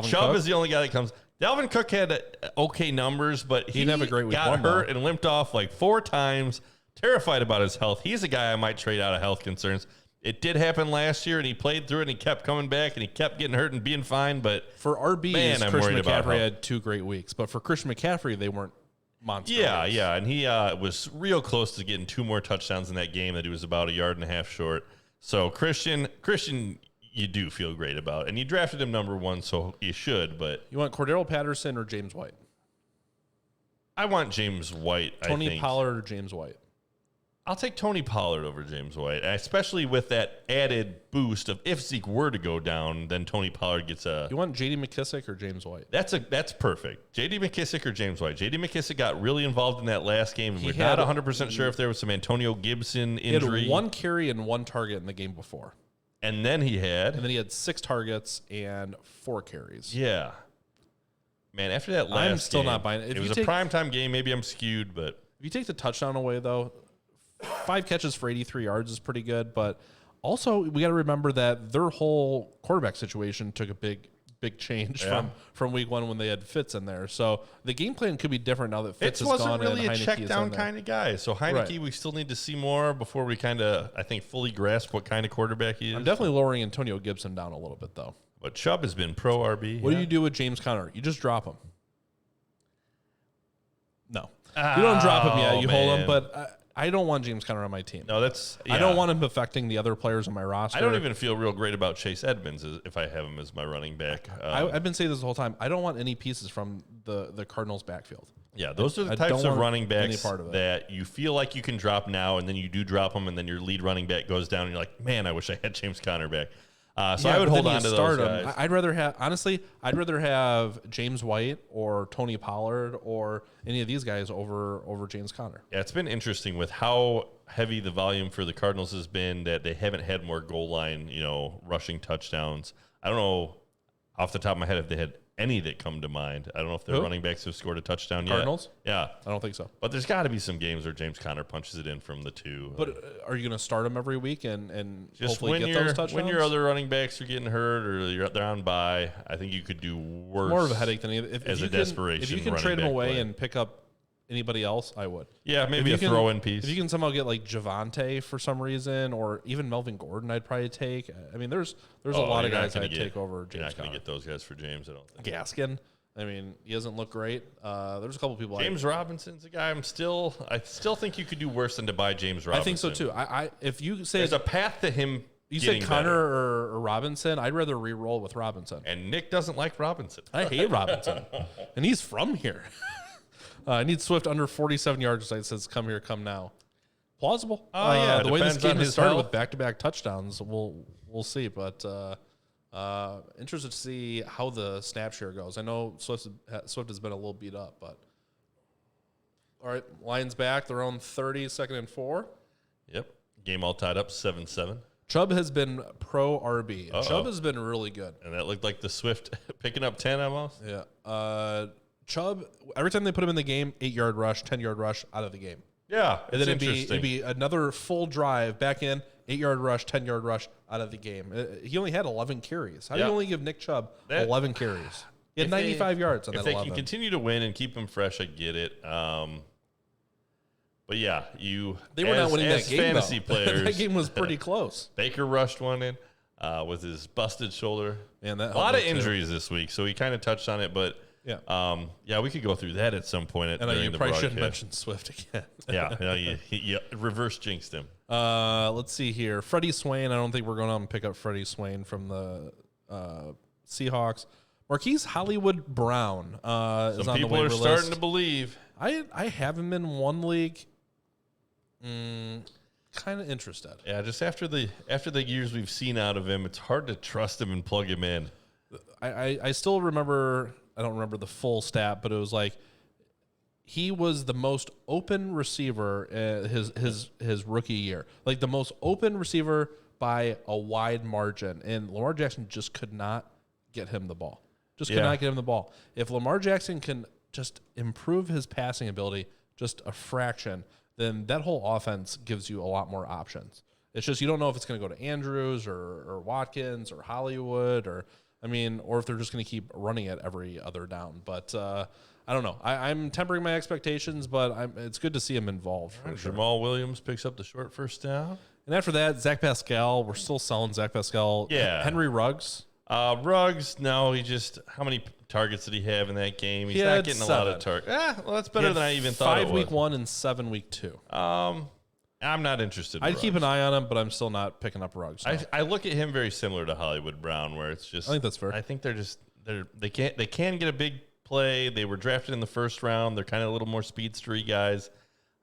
Speaker 1: Chubb is the only guy that comes. Dalvin Cook had okay numbers, but he
Speaker 3: didn't have a great week.
Speaker 1: Got hurt and limped off like 4 times. Terrified about his health. He's a guy I might trade out of health concerns. It did happen last year, and he played through it, and he kept coming back, and he kept getting hurt and being fine. But
Speaker 3: for RBs,
Speaker 1: I'm
Speaker 3: Christian
Speaker 1: worried about
Speaker 3: McCaffrey had 2 great weeks. But for Christian McCaffrey, they weren't monster.
Speaker 1: Yeah, and he was real close to getting 2 more touchdowns in that game that he was about 1.5 yards short. So Christian, you do feel great about, and you drafted him number 1, so you should. But
Speaker 3: you want Cordero Patterson or James White?
Speaker 1: I want James White.
Speaker 3: Tony Pollard or James White?
Speaker 1: I'll take Tony Pollard over James White, especially with that added boost of if Zeke were to go down, then Tony Pollard gets a.
Speaker 3: You want J.D. McKissick or James White?
Speaker 1: That's perfect. J.D. McKissick or James White. J.D. McKissick got really involved in that last game, and we're not 100% sure if there was some Antonio Gibson injury.
Speaker 3: He had 1 carry and 1 target in the game before.
Speaker 1: And then he had
Speaker 3: 6 targets and 4 carries.
Speaker 1: Yeah. Man, after that last
Speaker 3: I'm still
Speaker 1: game,
Speaker 3: not buying it.
Speaker 1: It was a primetime game. Maybe I'm skewed, but.
Speaker 3: If you take the touchdown away, though, 5 catches for 83 yards is pretty good. But also, we got to remember that their whole quarterback situation took a big change from week 1 when they had Fitz in there. So the game plan could be different now that Fitz is gone.
Speaker 1: Wasn't really
Speaker 3: and
Speaker 1: a check down kind of guy. So Heineke, we still need to see more before we kind of, I think, fully grasp what kind of quarterback he is.
Speaker 3: I'm definitely lowering Antonio Gibson down a little bit, though.
Speaker 1: But Chubb has been pro RB.
Speaker 3: What do you do with James Conner? You just drop him. No. You don't drop him yet. You hold him, but I don't want James Conner on my team.
Speaker 1: No, that's. Yeah.
Speaker 3: I don't want him affecting the other players on my roster.
Speaker 1: I don't even feel real great about Chase Edmonds if I have him as my running back.
Speaker 3: I've been saying this the whole time. I don't want any pieces from the Cardinals' backfield.
Speaker 1: Yeah, those are the types of running backs that you feel like you can drop now, and then you do drop them, and then your lead running back goes down, and you're like, man, I wish I had James Conner back. So I would hold on to those guys.
Speaker 3: I'd rather have James White or Tony Pollard or any of these guys over James Conner.
Speaker 1: Yeah, it's been interesting with how heavy the volume for the Cardinals has been that they haven't had more goal line, rushing touchdowns. I don't know off the top of my head if they had any that come to mind. I don't know if their running backs have scored a touchdown
Speaker 3: Cardinals?
Speaker 1: yet. Yeah.
Speaker 3: I don't think so.
Speaker 1: But there's got to be some games where James Conner punches it in from the 2.
Speaker 3: But are you going to start him every week and
Speaker 1: just
Speaker 3: hopefully get those touchdowns?
Speaker 1: When your other running backs are getting hurt or they're on bye, I think you could do worse.
Speaker 3: More of a headache than
Speaker 1: as a desperation.
Speaker 3: If you can trade him away and pick up anybody else, I would.
Speaker 1: Yeah, maybe a throw-in piece.
Speaker 3: If you can somehow get like Javonte for some reason, or even Melvin Gordon, I'd probably take. I mean, there's a lot of guys I'd take over James.
Speaker 1: You're not going to get those guys for James, I don't think.
Speaker 3: Gaskin. I mean, he doesn't look great. There's a couple people.
Speaker 1: James Robinson's a guy I still think you could do worse than to buy James Robinson.
Speaker 3: I think so too. If you say
Speaker 1: there's a path to him.
Speaker 3: You said Connor or Robinson. I'd rather re-roll with Robinson.
Speaker 1: And Nick doesn't like Robinson.
Speaker 3: I hate Robinson, and he's from here. I need Swift under 47 yards. It says, "Come here, come now." Plausible.
Speaker 1: Yeah.
Speaker 3: The way this game has started with back-to-back touchdowns, we'll see. But interested to see how the snap share goes. I know Swift has been a little beat up, but all right. Lions back. Their own 30, 2nd and 4.
Speaker 1: Yep. Game all tied up 7-7.
Speaker 3: Chubb has been pro RB. Chubb has been really good.
Speaker 1: And that looked like the Swift picking up 10 almost.
Speaker 3: Yeah. Chubb, every time they put him in the game, 8-yard rush, 10-yard rush out of the game.
Speaker 1: Yeah,
Speaker 3: and then it'd be another full drive back in, 8-yard rush, 10-yard rush out of the game. He only had 11 carries. How do you only give Nick Chubb 11 carries? He had 95 yards on that 11.
Speaker 1: If they can continue to win and keep him fresh, I get it. But yeah,
Speaker 3: they were not winning that game.
Speaker 1: Fantasy players,
Speaker 3: that game was pretty close.
Speaker 1: Baker rushed one in with his busted shoulder.
Speaker 3: And
Speaker 1: a lot of injuries this week, so he kind of touched on it. But
Speaker 3: yeah,
Speaker 1: we could go through that at some point.
Speaker 3: You probably shouldn't mention Swift again.
Speaker 1: you reverse jinxed him.
Speaker 3: Let's see here. Freddy Swain. I don't think we're going to pick up Freddy Swain from the Seahawks. Marquise Hollywood Brown is on the waiver list.
Speaker 1: Some people are starting to believe.
Speaker 3: I have him in one league. Kind of interested.
Speaker 1: Yeah, just after the years we've seen out of him, it's hard to trust him and plug him in.
Speaker 3: I still remember. I don't remember the full stat, but it was like he was the most open receiver his rookie year, like the most open receiver by a wide margin, and Lamar Jackson just could not get him the ball. Could not get him the ball. If Lamar Jackson can just improve his passing ability just a fraction, then that whole offense gives you a lot more options. It's just you don't know if it's going to go to Andrews or Watkins or Hollywood or if they're just going to keep running it every other down. But I don't know. I'm tempering my expectations, but it's good to see him involved.
Speaker 1: Right, Jamal Williams picks up the short first down.
Speaker 3: And after that, Zach Pascal. We're still selling Zach Pascal.
Speaker 1: Yeah.
Speaker 3: Henry Ruggs.
Speaker 1: Ruggs, no, how many targets did he have in that game? He's not getting 7. A lot of targets. Well, that's better than I even thought it was.
Speaker 3: 5 week 1 and 7 week 2.
Speaker 1: I'm not interested in
Speaker 3: I'd keep an eye on him, but I'm still not picking up Ruggs. No.
Speaker 1: I look at him very similar to Hollywood Brown, where it's just...
Speaker 3: I think that's fair.
Speaker 1: I think they can get a big play. They were drafted in the first round. They're kind of a little more speedstery guys.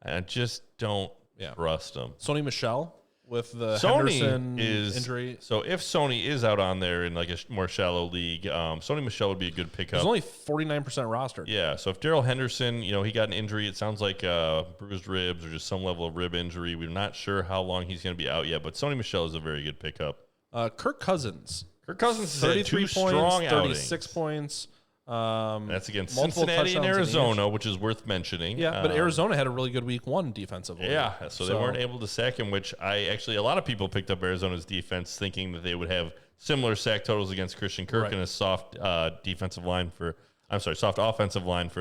Speaker 1: I just don't trust them.
Speaker 3: Sony Michelle with the Henderson injury.
Speaker 1: So if Sony is out on there in like a more shallow league, Sony Michelle would be a good pickup.
Speaker 3: He's only 49% rostered.
Speaker 1: Yeah, so if Darrell Henderson, he got an injury, it sounds like bruised ribs or just some level of rib injury. We're not sure how long he's going to be out yet, but Sony Michelle is a very good pickup.
Speaker 3: Kirk Cousins.
Speaker 1: Has had 2 strong
Speaker 3: 36 points.
Speaker 1: That's against Cincinnati and Arizona, which is worth mentioning.
Speaker 3: Yeah, but Arizona had a really good week 1 defensively.
Speaker 1: Yeah, so they weren't able to sack him, which a lot of people picked up Arizona's defense thinking that they would have similar sack totals against Christian Kirk and a soft offensive line for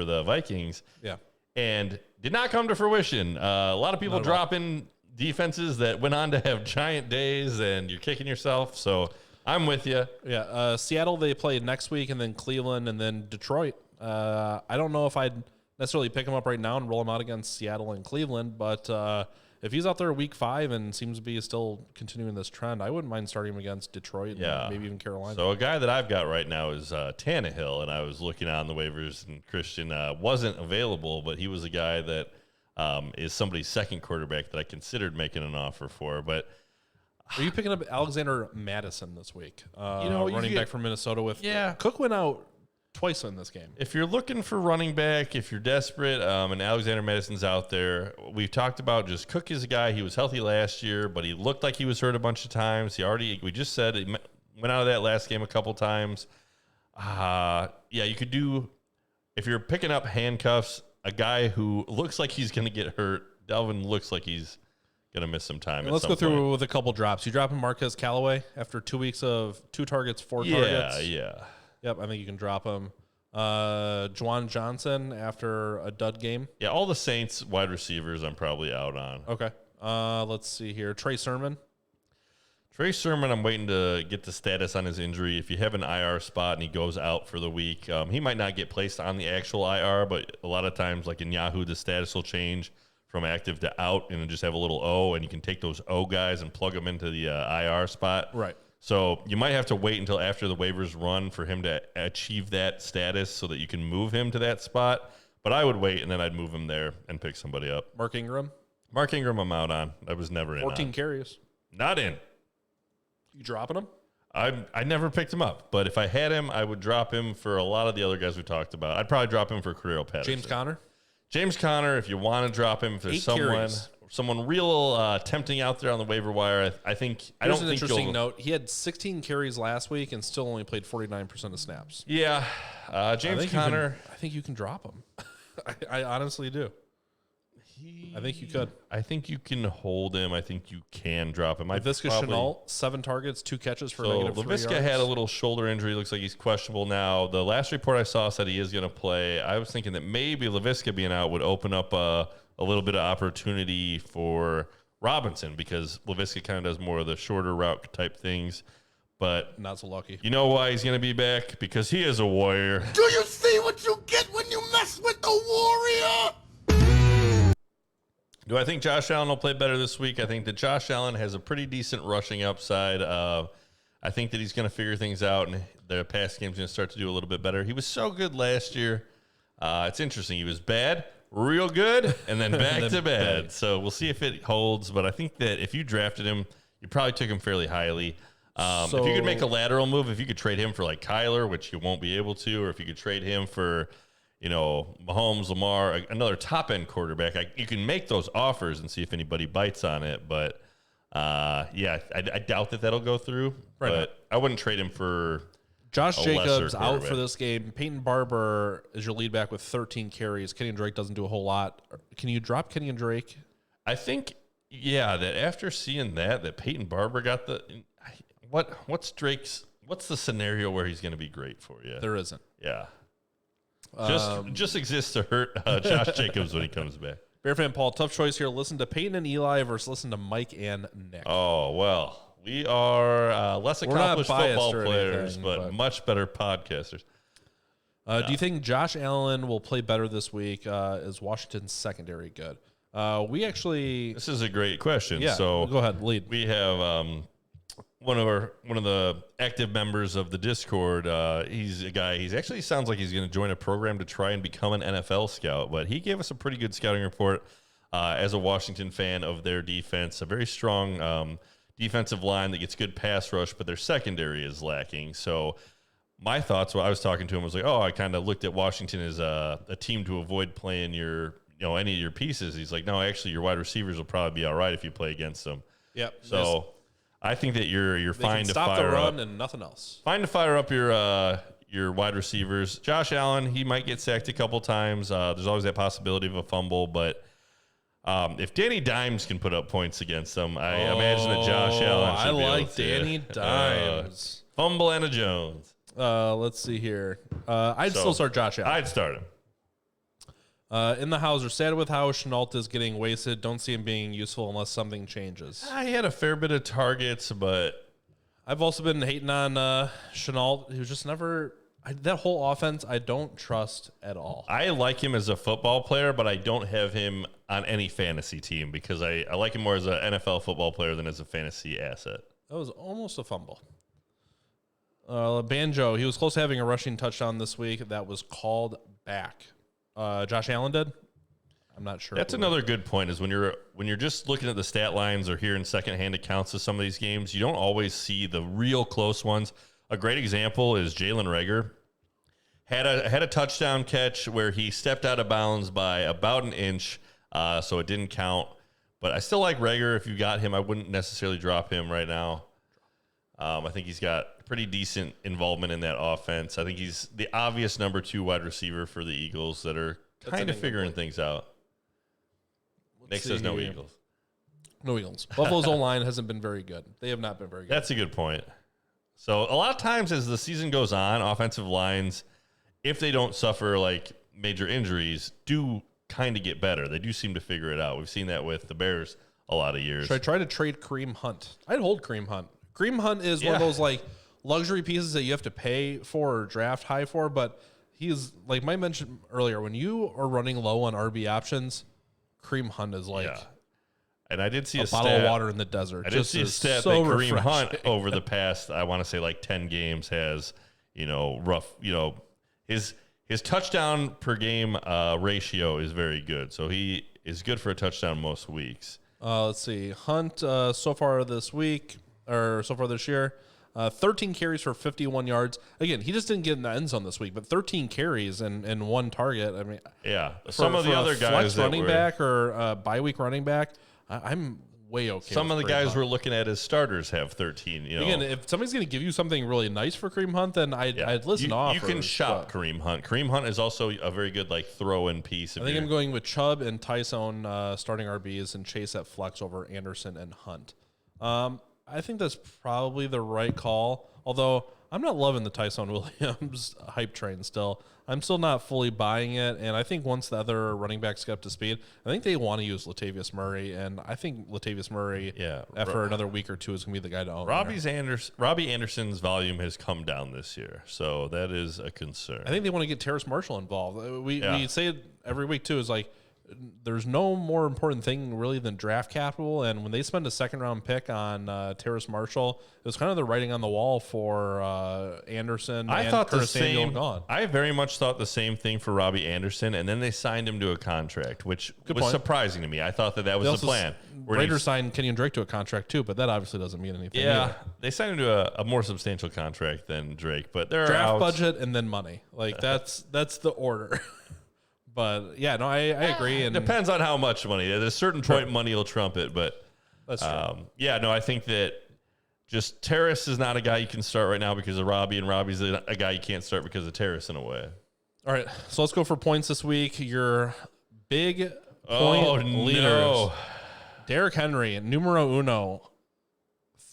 Speaker 1: the Vikings.
Speaker 3: Yeah.
Speaker 1: And did not come to fruition. A lot of people dropping defenses that went on to have giant days, and you're kicking yourself, so... I'm with you.
Speaker 3: Yeah, Seattle, they play next week, and then Cleveland, and then Detroit. I don't know if I'd necessarily pick him up right now and roll him out against Seattle and Cleveland, but if he's out there week 5 and seems to be still continuing this trend, I wouldn't mind starting him against Detroit and maybe even Carolina.
Speaker 1: So a guy that I've got right now is Tannehill, and I was looking on the waivers, and Christian wasn't available, but he was a guy that is somebody's second quarterback that I considered making an offer for, but...
Speaker 3: Are you picking up Alexander Madison this week? Running back from Minnesota with Cook went out twice in this game.
Speaker 1: If you're looking for running back, if you're desperate, and Alexander Madison's out there, we've talked about just Cook is a guy. He was healthy last year, but he looked like he was hurt a bunch of times. We just said he went out of that last game a couple times. You could do, if you're picking up handcuffs, a guy who looks like he's going to get hurt. Dalvin looks like he's going to miss some time.
Speaker 3: Let's go through with a couple drops. You dropping Marquez Callaway after 2 weeks of 2 targets, 4 targets?
Speaker 1: Yeah.
Speaker 3: Yep, I think you can drop him. Juwan Johnson after a dud game.
Speaker 1: Yeah, all the Saints wide receivers I'm probably out on.
Speaker 3: Okay. Let's see here. Trey Sermon.
Speaker 1: Trey Sermon, I'm waiting to get the status on his injury. If you have an IR spot and he goes out for the week, he might not get placed on the actual IR, but a lot of times, like in Yahoo, the status will change from active to out and just have a little O, and you can take those O guys and plug them into the IR spot.
Speaker 3: Right.
Speaker 1: So you might have to wait until after the waivers run for him to achieve that status so that you can move him to that spot. But I would wait, and then I'd move him there and pick somebody up.
Speaker 3: Mark Ingram.
Speaker 1: Mark Ingram, I'm out on. I was never in
Speaker 3: 14 carries.
Speaker 1: Not in.
Speaker 3: You dropping him?
Speaker 1: I never picked him up, but if I had him, I would drop him for a lot of the other guys we talked about. I'd probably drop him for Cordero Patterson.
Speaker 3: James Conner,
Speaker 1: if you want to drop him, if there's
Speaker 3: 8 carries.
Speaker 1: someone real tempting out there on the waiver wire, I think.
Speaker 3: Here's
Speaker 1: I don't
Speaker 3: an
Speaker 1: think
Speaker 3: interesting note. He had 16 carries last week and still only played 49% of snaps.
Speaker 1: Yeah, James Conner.
Speaker 3: I think you can drop him. I honestly do. I think you could.
Speaker 1: I think you can hold him. I think you can drop him.
Speaker 3: Laviska Shenault, 7 targets, 2 catches for negative 3 yards.
Speaker 1: Laviska had a little shoulder injury. Looks like he's questionable now. The last report I saw said he is going to play. I was thinking that maybe Laviska being out would open up a little bit of opportunity for Robinson, because Laviska kind of does more of the shorter route type things. But
Speaker 3: not so lucky.
Speaker 1: You know why he's going to be back? Because he is a warrior.
Speaker 2: Do you see what you get when you mess with the warrior?
Speaker 1: Do I think Josh Allen will play better this week? I think that Josh Allen has a pretty decent rushing upside. I think that he's going to figure things out, and the pass game's going to start to do a little bit better. He was so good last year. It's interesting. He was bad, real good, and then back to bad. So we'll see if it holds. But I think that if you drafted him, you probably took him fairly highly. If you could make a lateral move, if you could trade him for like Kyler, which you won't be able to, or if you could trade him for, Mahomes, Lamar, another top-end quarterback, you can make those offers and see if anybody bites on it. But, I doubt that that'll go through.
Speaker 3: Right.
Speaker 1: But I wouldn't trade him for
Speaker 3: Josh Jacobs out for this game. Peyton Barber is your lead back with 13 carries. Kenyon Drake doesn't do a whole lot. Can you drop Kenyon Drake?
Speaker 1: I think, that after seeing that Peyton Barber got what's the scenario where he's going to be great for you?
Speaker 3: There isn't.
Speaker 1: Yeah. Just exists to hurt Josh Jacobs when he comes back.
Speaker 3: Bear fan Paul, tough choice here. Listen to Peyton and Eli versus listen to Mike and Nick.
Speaker 1: Oh, well, we are less accomplished football players, but much better podcasters.
Speaker 3: Do you think Josh Allen will play better this week? Is Washington's secondary good? This
Speaker 1: is a great question.
Speaker 3: Yeah,
Speaker 1: so
Speaker 3: go ahead, lead.
Speaker 1: We have one of the active members of the Discord. He's a guy. He actually sounds like he's going to join a program to try and become an NFL scout. But he gave us a pretty good scouting report as a Washington fan of their defense. A very strong defensive line that gets good pass rush, but their secondary is lacking. So my thoughts while I was talking to him was like, I kind of looked at Washington as a team to avoid playing any of your pieces. He's like, no, actually, your wide receivers will probably be all right if you play against them.
Speaker 3: Yep.
Speaker 1: So I think that you're fine to
Speaker 3: stop
Speaker 1: fire
Speaker 3: the run
Speaker 1: up.
Speaker 3: And nothing else.
Speaker 1: Fine to fire up your wide receivers. Josh Allen, he might get sacked a couple times. There's always that possibility of a fumble, but if Danny Dimes can put up points against them, I imagine that Josh Allen should be able to.
Speaker 3: Danny Dimes.
Speaker 1: Fumble Anna Jones.
Speaker 3: Let's see here. I'd still start Josh Allen.
Speaker 1: I'd start him.
Speaker 3: In the Hauser, sad with how Shenault is getting wasted. Don't see him being useful unless something changes.
Speaker 1: He had a fair bit of targets, but
Speaker 3: I've also been hating on Shenault. He was just never that whole offense. I don't trust at all.
Speaker 1: I like him as a football player, but I don't have him on any fantasy team because I like him more as an NFL football player than as a fantasy asset.
Speaker 3: That was almost a fumble. Banjo, he was close to having a rushing touchdown this week. That was called back. Josh Allen did. I'm not sure.
Speaker 1: That's another good point. Is when you're just looking at the stat lines or hearing secondhand accounts of some of these games, you don't always see the real close ones. A great example is Jalen Rager had a touchdown catch where he stepped out of bounds by about an inch, so it didn't count. But I still like Rager. If you got him, I wouldn't necessarily drop him right now. I think he's got pretty decent involvement in that offense. I think he's the obvious number 2 wide receiver for the Eagles that are kind of figuring things out. Nick says no Eagles.
Speaker 3: No Eagles. Buffalo's O-line hasn't been very good. They have not been very good.
Speaker 1: That's a good point. So a lot of times as the season goes on, offensive lines, if they don't suffer like major injuries, do kind of get better. They do seem to figure it out. We've seen that with the Bears a lot of years.
Speaker 3: Should I try to trade Kareem Hunt? I'd hold Kareem Hunt. Kareem Hunt is one of those like luxury pieces that you have to pay for or draft high for, but he's like Mike mentioned earlier, when you are running low on RB options, Kareem Hunt is like
Speaker 1: and I did see a
Speaker 3: bottle of water in the desert.
Speaker 1: I did see a stat that Kareem Hunt over the past, I want to say like 10 games has, his touchdown per game ratio is very good. So he is good for a touchdown most weeks.
Speaker 3: Let's see. Hunt so far this year, 13 carries for 51 yards. Again, he just didn't get in the end zone this week, but 13 carries and 1 target. I mean,
Speaker 1: some of the other guys
Speaker 3: flex running back or bye week running back, I'm way okay.
Speaker 1: Some of the guys we're looking at as starters have 13.
Speaker 3: Again, if somebody's going to give you something really nice for Kareem Hunt, then I'd listen off.
Speaker 1: You can shop Kareem Hunt. Kareem Hunt is also a very good like throw-in piece.
Speaker 3: I think I'm going with Chubb and Tyson starting RBs and Chase at flex over Anderson and Hunt. I think that's probably the right call, although I'm not loving the Tyson Williams hype train still. I'm still not fully buying it, and I think once the other running backs get up to speed, I think they want to use Latavius Murray, and I think Latavius Murray, after another week or two, is going to be the guy to own.
Speaker 1: Robbie Anderson's volume has come down this year, so that is a concern.
Speaker 3: I think they want to get Terrace Marshall involved. We say it every week, too, is like, there's no more important thing really than draft capital, and when they spend a second-round pick on Terrace Marshall, it was kind of the writing on the wall for Anderson.
Speaker 1: I thought the same. I very much thought the same thing for Robbie Anderson, and then they signed him to a contract, which was surprising to me. I thought that was the plan.
Speaker 3: Raiders signed Kenyon Drake to a contract too, but that obviously doesn't mean anything.
Speaker 1: Yeah,
Speaker 3: either.
Speaker 1: They signed him to a more substantial contract than Drake, but there are
Speaker 3: draft budget and then money. Like that's the order. But yeah, no, I agree. And
Speaker 1: depends on how much money. At a certain point, money will trump it. But
Speaker 3: that's true.
Speaker 1: I think that just Terrace is not a guy you can start right now because of Robbie, and Robbie's a guy you can't start because of Terrace in a way.
Speaker 3: All right, so let's go for points this week. Your big point leaders. No. Derrick Henry, numero uno,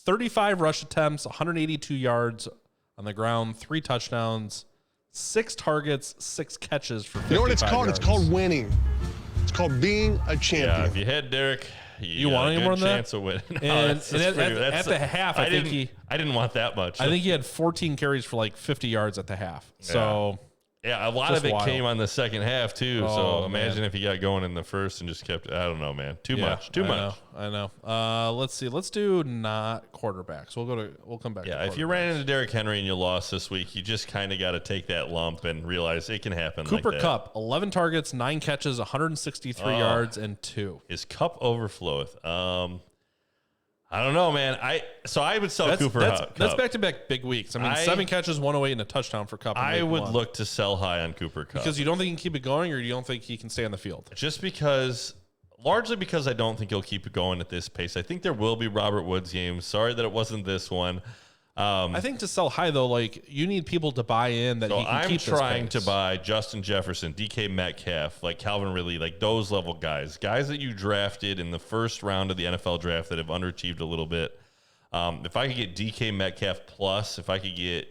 Speaker 3: 35 rush attempts, 182 yards on the ground, 3 touchdowns. 6 targets, 6 catches for 55
Speaker 4: You know what it's called?
Speaker 3: yards.
Speaker 4: It's called winning. It's called being a champion.
Speaker 1: Yeah, if you had Derrick,
Speaker 3: you want any more than that?
Speaker 1: Chance of winning. No,
Speaker 3: and at the half, I
Speaker 1: didn't want that much.
Speaker 3: I think he had 14 carries for like 50 yards at the half. So
Speaker 1: a lot of it came on the second half too. So imagine if he got going in the first and just kept. I don't know, man. Too much.
Speaker 3: I know. Let's see. Let's do not quarterbacks. We'll come back.
Speaker 1: Yeah, if you ran into Derrick Henry and you lost this week, you just kind of got to take that lump and realize it can happen.
Speaker 3: Cooper
Speaker 1: like that.
Speaker 3: Kupp, 11 targets, 9 catches, 163 yards, and 2.
Speaker 1: His cup overfloweth. I don't know, man. I would sell Cooper Kupp.
Speaker 3: That's back-to-back big weeks. I mean, 7 catches, 108, and a touchdown for Kupp.
Speaker 1: I would look to sell high on Cooper Kupp.
Speaker 3: Because you don't think he can keep it going, or you don't think he can stay on the field?
Speaker 1: Largely because I don't think he'll keep it going at this pace. I think there will be Robert Woods games. Sorry that it wasn't this one.
Speaker 3: I think to sell high, though, like you need people to buy in that he can keep this pace.
Speaker 1: I'm trying to buy Justin Jefferson, DK Metcalf, like Calvin Ridley, like those level guys that you drafted in the first round of the NFL draft that have underachieved a little bit. If I could get DK Metcalf plus, if I could get,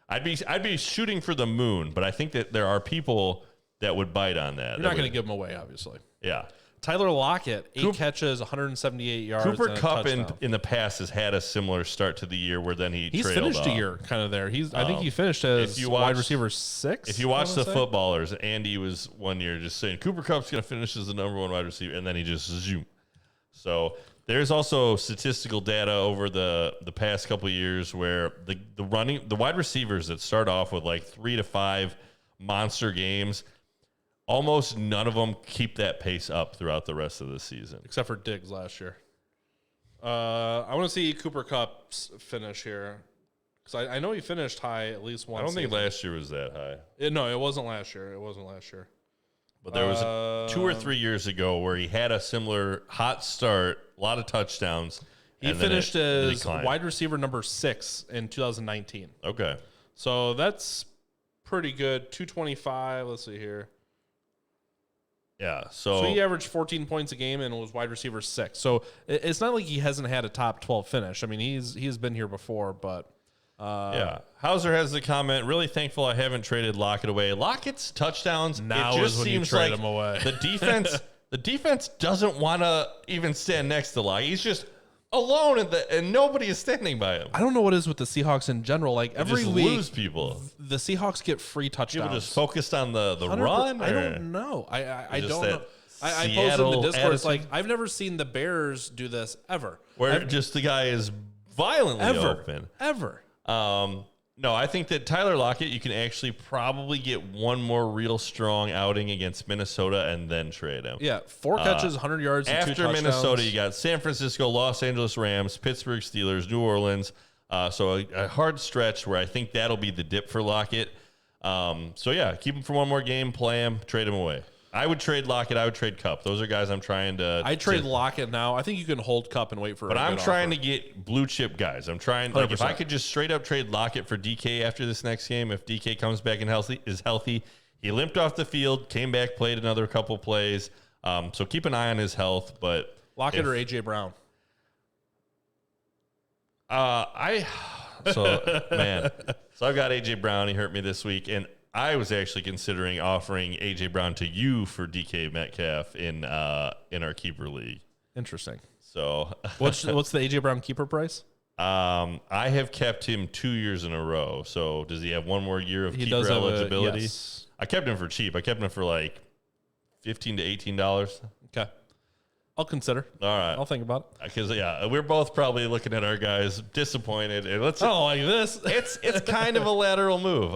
Speaker 1: I'd be shooting for the moon, but I think that there are people that would bite on that.
Speaker 3: You're not going to give him away, obviously.
Speaker 1: Yeah.
Speaker 3: Tyler Lockett, 8 catches, 178 yards.
Speaker 1: Cooper Kupp in the past has had a similar start to the year where then he's
Speaker 3: finished
Speaker 1: off.
Speaker 3: A year kind of there. I think he finished as wide receiver 6.
Speaker 1: If you watch the footballers, Andy was one year just saying Cooper Kupp's going to finish as the number 1 wide receiver, and then he just zoom. So there's also statistical data over the past couple of years where the wide receivers that start off with like 3 to 5 monster games, almost none of them keep that pace up throughout the rest of the season.
Speaker 3: Except for Diggs last year. I want to see Cooper Kupp's finish here. Because I know he finished high at least once.
Speaker 1: I don't think last year was that high.
Speaker 3: No, it wasn't last year.
Speaker 1: But there was 2 or 3 years ago where he had a similar hot start, a lot of touchdowns.
Speaker 3: He finished as wide receiver number 6 in 2019.
Speaker 1: Okay.
Speaker 3: So that's pretty good. 225. Let's see here.
Speaker 1: Yeah.
Speaker 3: So he averaged 14 points a game and was wide receiver 6. So it's not like he hasn't had a top 12 finish. I mean, he's been here before, but.
Speaker 1: Yeah. Hauser has the comment, really thankful I haven't traded Lockett away. Lockett's touchdowns,
Speaker 3: now
Speaker 1: it just
Speaker 3: is when
Speaker 1: seems
Speaker 3: you trade
Speaker 1: like
Speaker 3: him away.
Speaker 1: the defense doesn't want to even stand next to Lockett. He's just alone and nobody is standing by him.
Speaker 3: I don't know what it is with the Seahawks in general. Like every week,
Speaker 1: lose people.
Speaker 3: The Seahawks get free touchdowns.
Speaker 1: People just focused on the run?
Speaker 3: I don't know. I don't know. I posted in
Speaker 1: Seattle
Speaker 3: the Discord, it's like,
Speaker 1: attitude?
Speaker 3: I've never seen the Bears do this ever.
Speaker 1: Where just the guy is violently open.
Speaker 3: Ever.
Speaker 1: No, I think that Tyler Lockett, you can actually probably get one more real strong outing against Minnesota and then trade him.
Speaker 3: Yeah, 4 catches, 100 yards, and 2
Speaker 1: After
Speaker 3: touchdowns.
Speaker 1: Minnesota, you got San Francisco, Los Angeles Rams, Pittsburgh Steelers, New Orleans. So a hard stretch where I think that'll be the dip for Lockett. So yeah, keep him for one more game, play him, trade him away. I would trade Lockett. I would trade Kupp. Those are guys I'm trying to.
Speaker 3: I trade Lockett now. I think you can hold Kupp and wait for.
Speaker 1: But I'm trying
Speaker 3: offer.
Speaker 1: to get blue chip guys. I'm trying. Like, if
Speaker 3: 100%.
Speaker 1: I could just straight up trade Lockett for DK after this next game, if DK comes back and is healthy, he limped off the field, came back, played another couple plays. So keep an eye on his health. But
Speaker 3: Lockett or AJ Brown.
Speaker 1: So I've got AJ Brown. He hurt me this week, and I was actually considering offering AJ Brown to you for DK Metcalf in our keeper league.
Speaker 3: Interesting.
Speaker 1: So
Speaker 3: what's the AJ Brown keeper price?
Speaker 1: I have kept him 2 years in a row. So does he have one more year of keeper eligibility?
Speaker 3: Yes.
Speaker 1: I kept him for cheap. I kept him for like $15 to $18.
Speaker 3: Okay. I'll consider.
Speaker 1: All right.
Speaker 3: I'll think about it.
Speaker 1: Because we're both probably looking at our guys disappointed, and let's.
Speaker 3: Oh, like this.
Speaker 1: It's kind of a lateral move.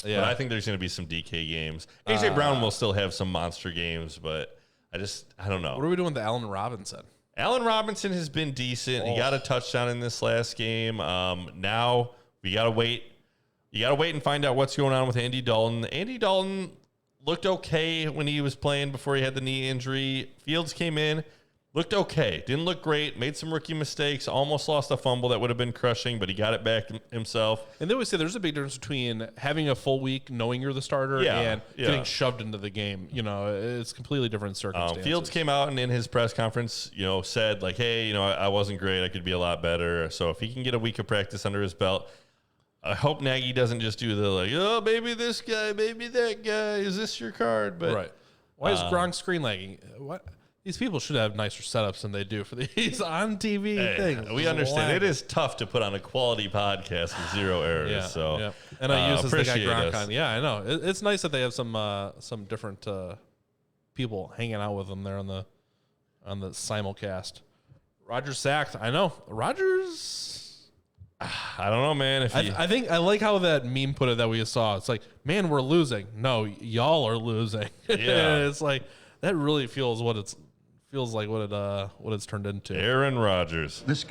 Speaker 3: Yeah.
Speaker 1: But I think there's going to be some DK games. AJ Brown will still have some monster games, but I don't know.
Speaker 3: What are we doing with Allen Robinson?
Speaker 1: Allen Robinson has been decent. He got a touchdown in this last game. Now we got to wait. You got to wait and find out what's going on with Andy Dalton. Andy Dalton looked okay when he was playing before he had the knee injury. Fields came in, looked okay. Didn't look great. Made some rookie mistakes. Almost lost a fumble that would have been crushing, but he got it back himself.
Speaker 3: And they always say there's a big difference between having a full week, knowing you're the starter, and getting shoved into the game. You know, it's completely different circumstances.
Speaker 1: Fields came out and in his press conference, said like, hey, I wasn't great. I could be a lot better. So if he can get a week of practice under his belt, I hope Nagy doesn't just do the like, oh, maybe this guy, maybe that guy. Is this your card? But
Speaker 3: right. Why is Gronk screen lagging? What? These people should have nicer setups than they do for these on TV things.
Speaker 1: We understand. It is tough to put on a quality podcast with 0 errors.
Speaker 3: Yeah,
Speaker 1: so,
Speaker 3: yeah. And I use this guy Gronk
Speaker 1: us.
Speaker 3: on. Yeah, I know. It's nice that they have some different people hanging out with them there on the simulcast. Rodgers sacked. I know. Rodgers.
Speaker 1: I don't know, man.
Speaker 3: I think I like how that meme put it that we saw. It's like, man, we're losing. No, y'all are losing.
Speaker 1: Yeah.
Speaker 3: It's like that really feels like what it's turned into.
Speaker 1: Aaron Rodgers.
Speaker 5: This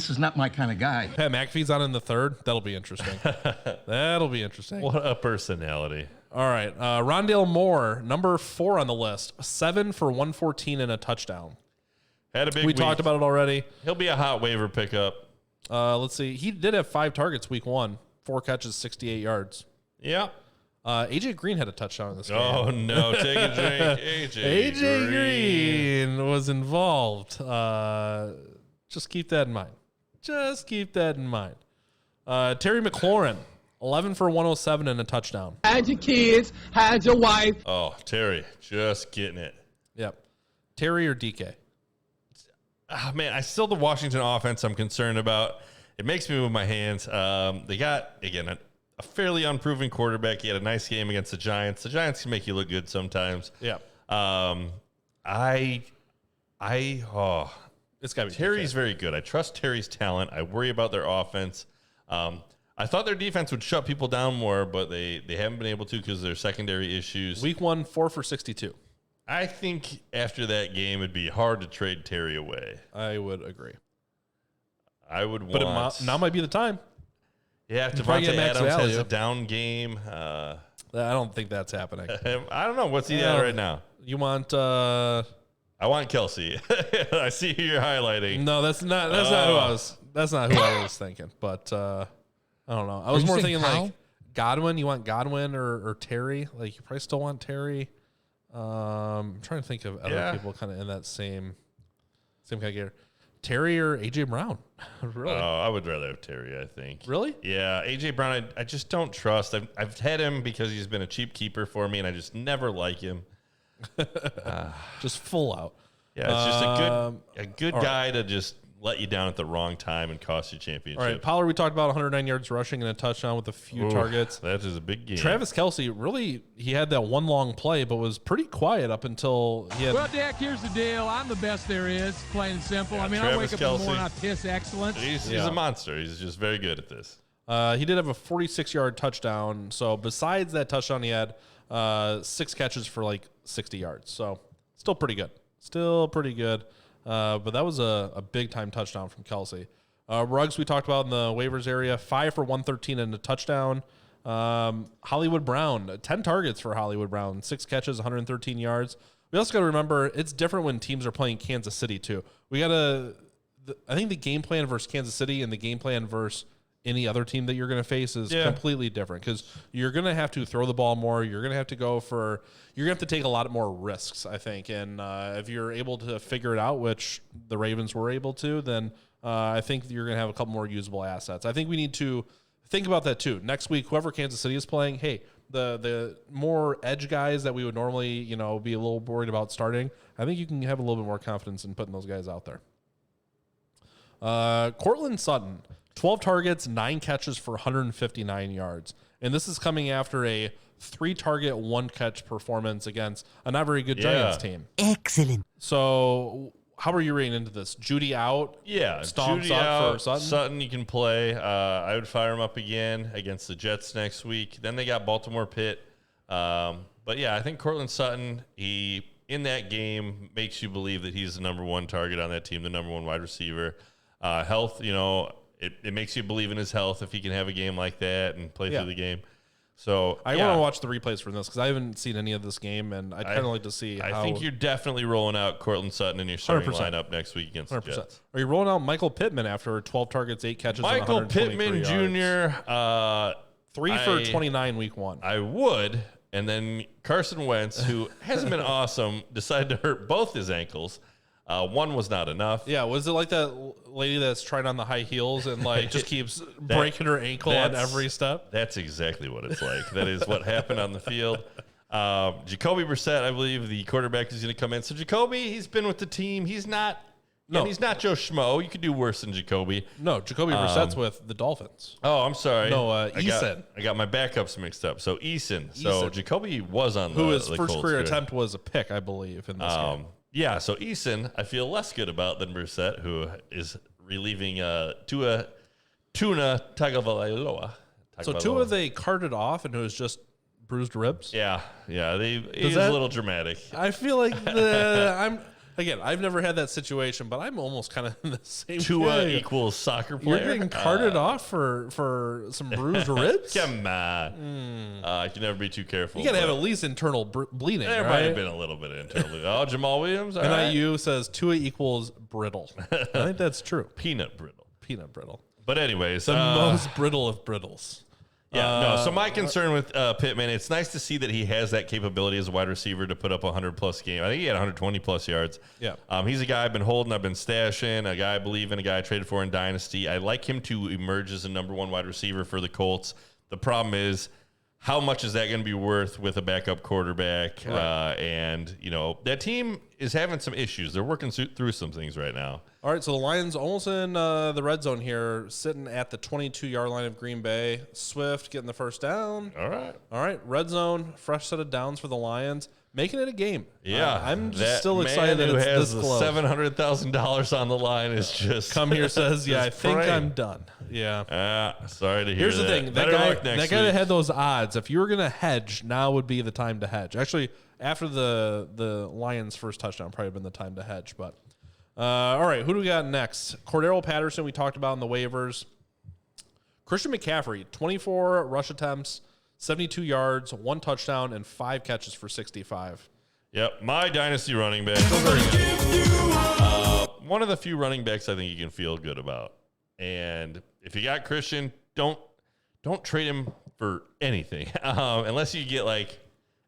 Speaker 5: is not my kind of guy.
Speaker 3: Pat McAfee's on in the third. That'll be interesting. That'll be interesting.
Speaker 1: What a personality.
Speaker 3: All right. Rondale Moore, number 4 on the list, 7 for 114 and a touchdown.
Speaker 1: Had a big
Speaker 3: We
Speaker 1: week.
Speaker 3: talked about it already.
Speaker 1: He'll be a hot waiver pickup.
Speaker 3: Let's see. He did have 5 targets week 1, 4 catches, 68 yards.
Speaker 1: Yeah.
Speaker 3: AJ Green had a touchdown in this game.
Speaker 1: Oh, no. Take a drink.
Speaker 3: AJ Green was involved. Just keep that in mind. Terry McLaurin, 11 for 107 and a touchdown.
Speaker 2: Had your kids, had your wife.
Speaker 1: Oh, Terry, just getting it.
Speaker 3: Yep. Terry or DK?
Speaker 1: Man, I still the Washington offense I'm concerned about. It makes me move my hands. They got, again, a fairly unproven quarterback. He had a nice game against the Giants. The Giants can make you look good sometimes.
Speaker 3: Yeah.
Speaker 1: It's
Speaker 3: got to be
Speaker 1: Terry's
Speaker 3: DK.
Speaker 1: very good. I trust Terry's talent. I worry about their offense. I thought their defense would shut people down more, but they haven't been able to because of their secondary issues.
Speaker 3: Week 1, 4 for 62.
Speaker 1: I think after that game, it'd be hard to trade Terry away.
Speaker 3: I would agree.
Speaker 1: I would
Speaker 3: But
Speaker 1: want.
Speaker 3: now might be the time.
Speaker 1: Yeah, if
Speaker 3: probably
Speaker 1: Devontae
Speaker 3: get Max
Speaker 1: Adams has
Speaker 3: value.
Speaker 1: a down game.
Speaker 3: I don't think that's happening.
Speaker 1: I don't know. What's he at right now?
Speaker 3: You want?
Speaker 1: I want Kelsey. I see who you're highlighting.
Speaker 3: No, that's not who I was. That's not who I was thinking. But I don't know. I was more thinking like Godwin. You want Godwin or Terry? Like you probably still want Terry. I'm trying to think of other people kind of in that same kind of gear. Terry or AJ Brown? Really?
Speaker 1: Oh, I would rather have Terry, I think.
Speaker 3: Really?
Speaker 1: Yeah, AJ Brown, I just don't trust. I've had him because he's been a cheap keeper for me, and I just never like him.
Speaker 3: Just full out.
Speaker 1: Yeah, it's just a good guy to just let you down at the wrong time and cost you championship.
Speaker 3: All right, Pollard, we talked about 109 yards rushing and a touchdown with a few targets.
Speaker 1: That is a big game.
Speaker 3: Travis Kelce, really, he had that one long play, but was pretty quiet up until he had...
Speaker 5: Well, Dak, here's the deal. I'm the best there is, plain and simple.
Speaker 1: Yeah,
Speaker 5: I mean,
Speaker 1: Travis
Speaker 5: I wake up in the morning, I piss excellence.
Speaker 1: He's a monster. He's just very good at this.
Speaker 3: He did have a 46-yard touchdown. So besides that touchdown, he had 6 catches for like 60 yards. So still pretty good. But that was a big-time touchdown from Kelce. Ruggs, we talked about in the waivers area, 5 for 113 and a touchdown. Hollywood Brown, 10 targets for Hollywood Brown, 6 catches, 113 yards. We also got to remember it's different when teams are playing Kansas City too. I think the game plan versus Kansas City and the game plan versus any other team that you're going to face is completely different because you're going to have to throw the ball more. You're going to have to you're going to have to take a lot more risks, I think. And if you're able to figure it out, which the Ravens were able to, then I think you're going to have a couple more usable assets. I think we need to think about that too. Next week, whoever Kansas City is playing, hey, the more edge guys that we would normally, be a little worried about starting, I think you can have a little bit more confidence in putting those guys out there. Cortland Sutton, 12 targets, 9 catches for 159 yards. And this is coming after a 3-target, 1-catch performance against a not very good Giants team.
Speaker 6: Excellent.
Speaker 3: So how are you reading into this? Judy out?
Speaker 1: Yeah,
Speaker 3: Stomps
Speaker 1: Judy
Speaker 3: up
Speaker 1: out,
Speaker 3: for Sutton?
Speaker 1: Sutton you can play. I would fire him up again against the Jets next week. Then they got Baltimore Pitt. But yeah, I think Cortland Sutton, he in that game makes you believe that he's the number 1 target on that team, the number 1 wide receiver. Health, it makes you believe in his health if he can have a game like that and play through the game. So
Speaker 3: I want to watch the replays from this because I haven't seen any of this game, and I'd kind of like to see
Speaker 1: I think you're definitely rolling out Cortland Sutton in your starting
Speaker 3: 100%.
Speaker 1: lineup next week against the Jets.
Speaker 3: Are you rolling out Michael Pittman after 12 targets, 8 catches,
Speaker 1: Michael
Speaker 3: and 123
Speaker 1: Pittman
Speaker 3: yards?
Speaker 1: Jr.
Speaker 3: 3 for 29 week 1.
Speaker 1: I would, and then Carson Wentz, who hasn't been awesome, decided to hurt both his ankles. One was not enough.
Speaker 3: Yeah, was it like that lady that's trying on the high heels and like just keeps breaking her ankle on every step?
Speaker 1: That's exactly what it's like. That is what happened on the field. Jacoby Brissett, I believe the quarterback is going to come in. So Jacoby, he's been with the team. He's not he's not Joe Schmo. You could do worse than Jacoby.
Speaker 3: No, Jacoby Brissett's with the Dolphins.
Speaker 1: Oh, I'm sorry.
Speaker 3: No, Eason.
Speaker 1: I got my backups mixed up. So Eason. So Jacoby was on
Speaker 3: who his first
Speaker 1: Colts
Speaker 3: career attempt was a pick, I believe, in this game.
Speaker 1: Yeah, so Eason, I feel less good about than Brissett, who is relieving Tua Tagovailoa.
Speaker 3: So Tua they carted off, and it was just bruised ribs.
Speaker 1: Yeah, he's a little dramatic.
Speaker 3: I feel like I've never had that situation, but I'm almost kind of in the same.
Speaker 1: Tua equals soccer player.
Speaker 3: You're getting carted off for some bruised ribs.
Speaker 1: Come on, I can never be too careful.
Speaker 3: You gotta have at least internal bleeding.
Speaker 1: There
Speaker 3: right?
Speaker 1: might have been a little bit of internal. Oh, Jamal Williams.
Speaker 3: NIU says Tua equals brittle. I think that's true.
Speaker 1: Peanut brittle.
Speaker 3: But
Speaker 1: anyways,
Speaker 3: the most brittle of brittles.
Speaker 1: Yeah, so my concern with Pittman, it's nice to see that he has that capability as a wide receiver to put up a 100-plus game. I think he had 120-plus yards.
Speaker 3: Yeah.
Speaker 1: He's a guy I've been holding, I've been stashing, a guy I believe in, a guy I traded for in Dynasty. I like him to emerge as a number 1 wide receiver for the Colts. The problem is, how much is that going to be worth with a backup quarterback?
Speaker 3: Right.
Speaker 1: And, that team is having some issues. They're working through some things right now.
Speaker 3: All right, so the Lions almost in the red zone here, sitting at the 22-yard line of Green Bay. Swift getting the first down.
Speaker 1: All right.
Speaker 3: Red zone, fresh set of downs for the Lions, making it a game.
Speaker 1: Yeah,
Speaker 3: I'm just still excited that
Speaker 1: who
Speaker 3: it's
Speaker 1: has
Speaker 3: this
Speaker 1: the
Speaker 3: close.
Speaker 1: $700,000 on the line is just
Speaker 3: Come here says, yeah, I think
Speaker 1: praying.
Speaker 3: I'm done. Yeah.
Speaker 1: Sorry to hear
Speaker 3: Here's
Speaker 1: that.
Speaker 3: the thing.
Speaker 1: Better luck next
Speaker 3: that guy that
Speaker 1: week.
Speaker 3: had those odds, if you were going to hedge, now would be the time to hedge. Actually, after the Lions' first touchdown, probably been the time to hedge. But All right, who do we got next? Cordero Patterson, we talked about in the waivers. Christian McCaffrey, 24 rush attempts, 72 yards, 1 touchdown, and 5 catches for 65.
Speaker 1: Yep, my dynasty running back. One of the few running backs I think you can feel good about. And if you got Christian, don't trade him for anything unless you get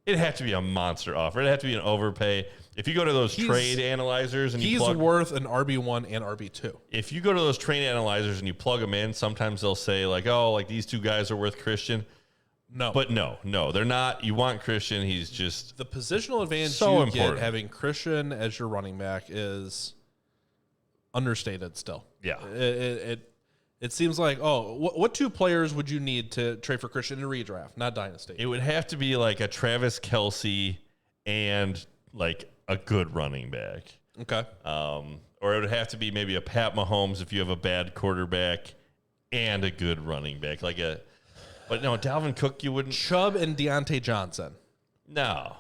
Speaker 1: it'd have to be a monster offer. It'd have to be an overpay. If you go to those trade analyzers and
Speaker 3: he's worth an RB1 and RB2.
Speaker 1: If you go to those trade analyzers and you plug them in, sometimes they'll say these two guys are worth Christian.
Speaker 3: No,
Speaker 1: but no, they're not. You want Christian. He's just
Speaker 3: the positional advantage
Speaker 1: so
Speaker 3: you get having Christian as your running back is understated still.
Speaker 1: Yeah.
Speaker 3: It seems like, what 2 players would you need to trade for Christian in a redraft, not dynasty?
Speaker 1: It would have to be like a Travis Kelce and a good running back.
Speaker 3: Okay.
Speaker 1: Or it would have to be maybe a Pat Mahomes if you have a bad quarterback and a good running back. But no, Dalvin Cook, you wouldn't.
Speaker 3: Chubb and Deontay Johnson.
Speaker 1: No,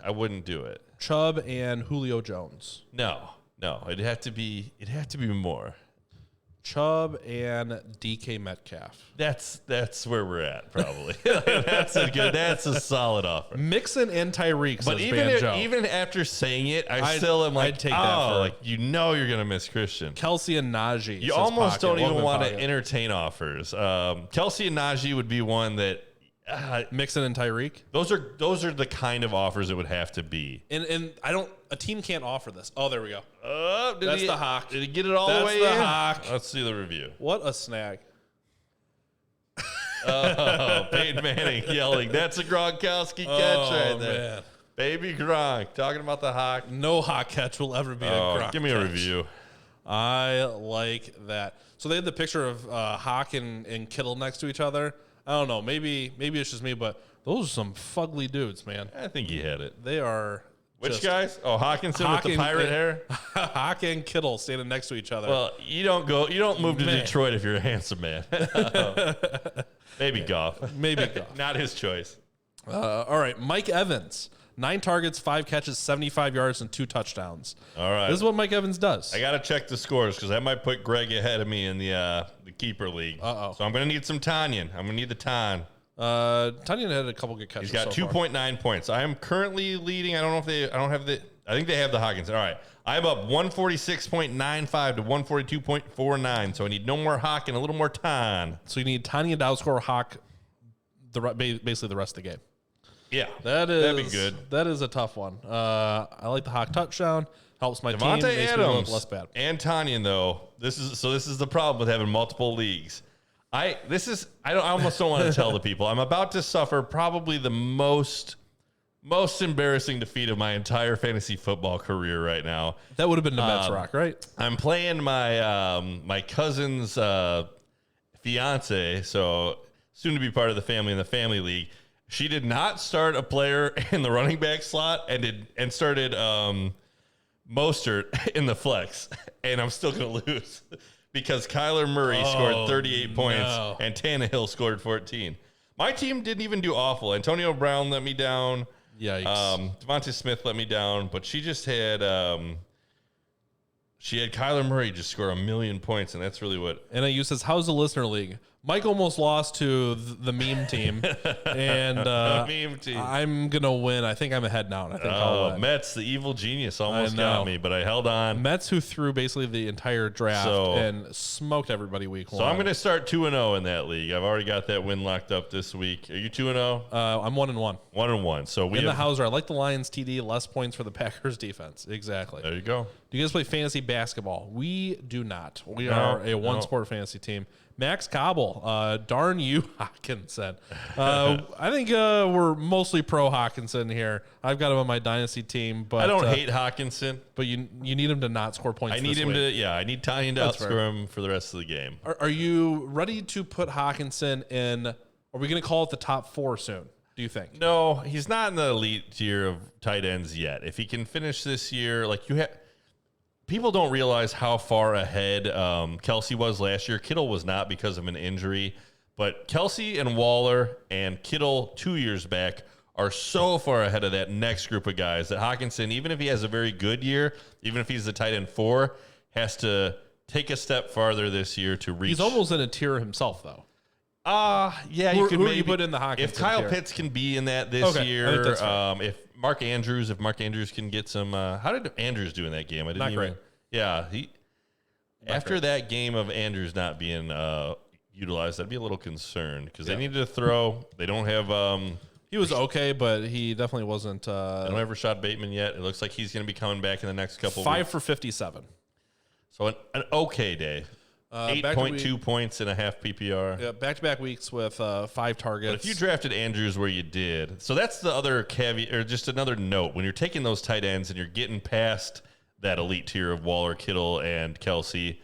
Speaker 1: I wouldn't do it.
Speaker 3: Chubb and Julio Jones.
Speaker 1: No, it'd have to be more.
Speaker 3: Chubb and DK Metcalf.
Speaker 1: That's where we're at, probably. That's a solid offer.
Speaker 3: Mixon and Tyreek.
Speaker 1: But even after saying it, I still am
Speaker 3: I'd take that
Speaker 1: you're gonna miss Christian.
Speaker 3: Kelsey and Najee.
Speaker 1: You almost don't even want to entertain offers. Kelsey and Najee would be one that
Speaker 3: Mixon and Tyreek.
Speaker 1: Those are the kind of offers it would have to be.
Speaker 3: And a team can't offer this. Oh, there we go.
Speaker 1: That's
Speaker 3: the hawk.
Speaker 1: Did he get it all the way in?
Speaker 3: That's the hawk.
Speaker 1: Let's see the review.
Speaker 3: What a snag.
Speaker 1: Peyton Manning yelling. That's a Gronkowski catch right there. Man. Baby Gronk. Talking about the hawk.
Speaker 3: No hawk catch will ever be a Gronk
Speaker 1: Give me a review.
Speaker 3: I like that. So they had the picture of Hawk and Kittle next to each other. I don't know. Maybe it's just me, but those are some fugly dudes, man.
Speaker 1: I think he had it.
Speaker 3: They are.
Speaker 1: Which guys? Oh, Hawkinson with the pirate hair?
Speaker 3: Hawk and Kittle standing next to each other.
Speaker 1: Well, you don't move to Detroit if you're a handsome man. Maybe Goff. Not his choice.
Speaker 3: All right. Mike Evans. 9 targets, 5 catches, 75 yards, and 2 touchdowns.
Speaker 1: All right.
Speaker 3: This is what Mike Evans does.
Speaker 1: I got to check the scores because that might put Greg ahead of me in the keeper league.
Speaker 3: Uh-oh.
Speaker 1: So I'm going to need some Tanyan. I'm going to need the Tan.
Speaker 3: Tanyan had a couple good catches.
Speaker 1: He's got 2.9 points. I am currently leading. I think they have the Hawkins. All right. I'm up 146.95 to 142.49. So I need no more Hawk and a little more Tan.
Speaker 3: So you need Tanyan to outscore Hawk basically the rest of the game.
Speaker 1: Yeah,
Speaker 3: that'd
Speaker 1: be good.
Speaker 3: That is a tough one. I like the Hawk touchdown. Helps my
Speaker 1: Devontae
Speaker 3: team. Makes
Speaker 1: Adams
Speaker 3: me look less bad.
Speaker 1: And Tanyan though. This is the problem with having multiple leagues. I almost don't want to tell the people. I'm about to suffer probably the most embarrassing defeat of my entire fantasy football career right now.
Speaker 3: That would have been the Mets rock, right?
Speaker 1: I'm playing my cousin's fiance, so soon to be part of the family in the family league. She did not start a player in the running back slot and started Mostert in the flex, and I'm still going to lose because Kyler Murray scored 38 points and Tannehill scored 14. My team didn't even do awful. Antonio Brown let me down.
Speaker 3: Yikes.
Speaker 1: Devontae Smith let me down, but she just had Kyler Murray just score 1 million points, and that's really what.
Speaker 3: NIU says, "How's the listener league?" Mike almost lost to the meme team, and
Speaker 1: meme team.
Speaker 3: I'm gonna win. I think I'm ahead now. And I think I'll win.
Speaker 1: Mets, the evil genius, almost got me, but I held on.
Speaker 3: Mets, who threw basically the entire draft and smoked everybody week 1.
Speaker 1: So I'm gonna start 2-0 in that league. I've already got that win locked up this week. Are you 2-0?
Speaker 3: I'm 1-1.
Speaker 1: 1-1. So we
Speaker 3: in the Hauser. I like the Lions TD. Less points for the Packers defense. Exactly.
Speaker 1: There you go.
Speaker 3: Do you guys play fantasy basketball? We do not. We are a one-sport fantasy team. Max Cobble, darn you, Hawkinson. I think we're mostly pro Hawkinson here. I've got him on my dynasty team, but
Speaker 1: I don't hate Hawkinson,
Speaker 3: but you need him to not score points.
Speaker 1: I need him to. Yeah, I need Tanyan to outscore him for the rest of the game.
Speaker 3: Are you ready to put Hawkinson in? Are we going to call it the top 4 soon? Do you think?
Speaker 1: No, he's not in the elite tier of tight ends yet. If he can finish this year, people don't realize how far ahead Kelce was last year. Kittle was not because of an injury, but Kelce and Waller and Kittle 2 years back are so far ahead of that next group of guys that Hawkinson, even if he has a very good year, even if he's the tight end 4, has to take a step farther this year to reach.
Speaker 3: He's almost in a tier himself, though.
Speaker 1: Yeah,
Speaker 3: Who
Speaker 1: could
Speaker 3: do
Speaker 1: maybe
Speaker 3: you put in the Hawkinson
Speaker 1: if Kyle
Speaker 3: tier?
Speaker 1: Pitts can be in that this year.
Speaker 3: I think that's fair.
Speaker 1: If Mark Andrews can get some. How did Andrews do in that game? I didn't
Speaker 3: Not
Speaker 1: even.
Speaker 3: great.
Speaker 1: Yeah, after that game of Andrews not being utilized, I'd be a little concerned because they needed to throw. They don't have.
Speaker 3: He was okay, but he definitely wasn't.
Speaker 1: They don't have Rashad Bateman yet. It looks like he's going to be coming back in the next couple.
Speaker 3: 5
Speaker 1: weeks.
Speaker 3: for 57.
Speaker 1: So an okay day. 8.2 points and a half PPR.
Speaker 3: Yeah, back-to-back weeks with 5 targets.
Speaker 1: But if you drafted Andrews where you did, so that's the other caveat, or just another note. When you're taking those tight ends and you're getting past that elite tier of Waller, Kittle, and Kelsey,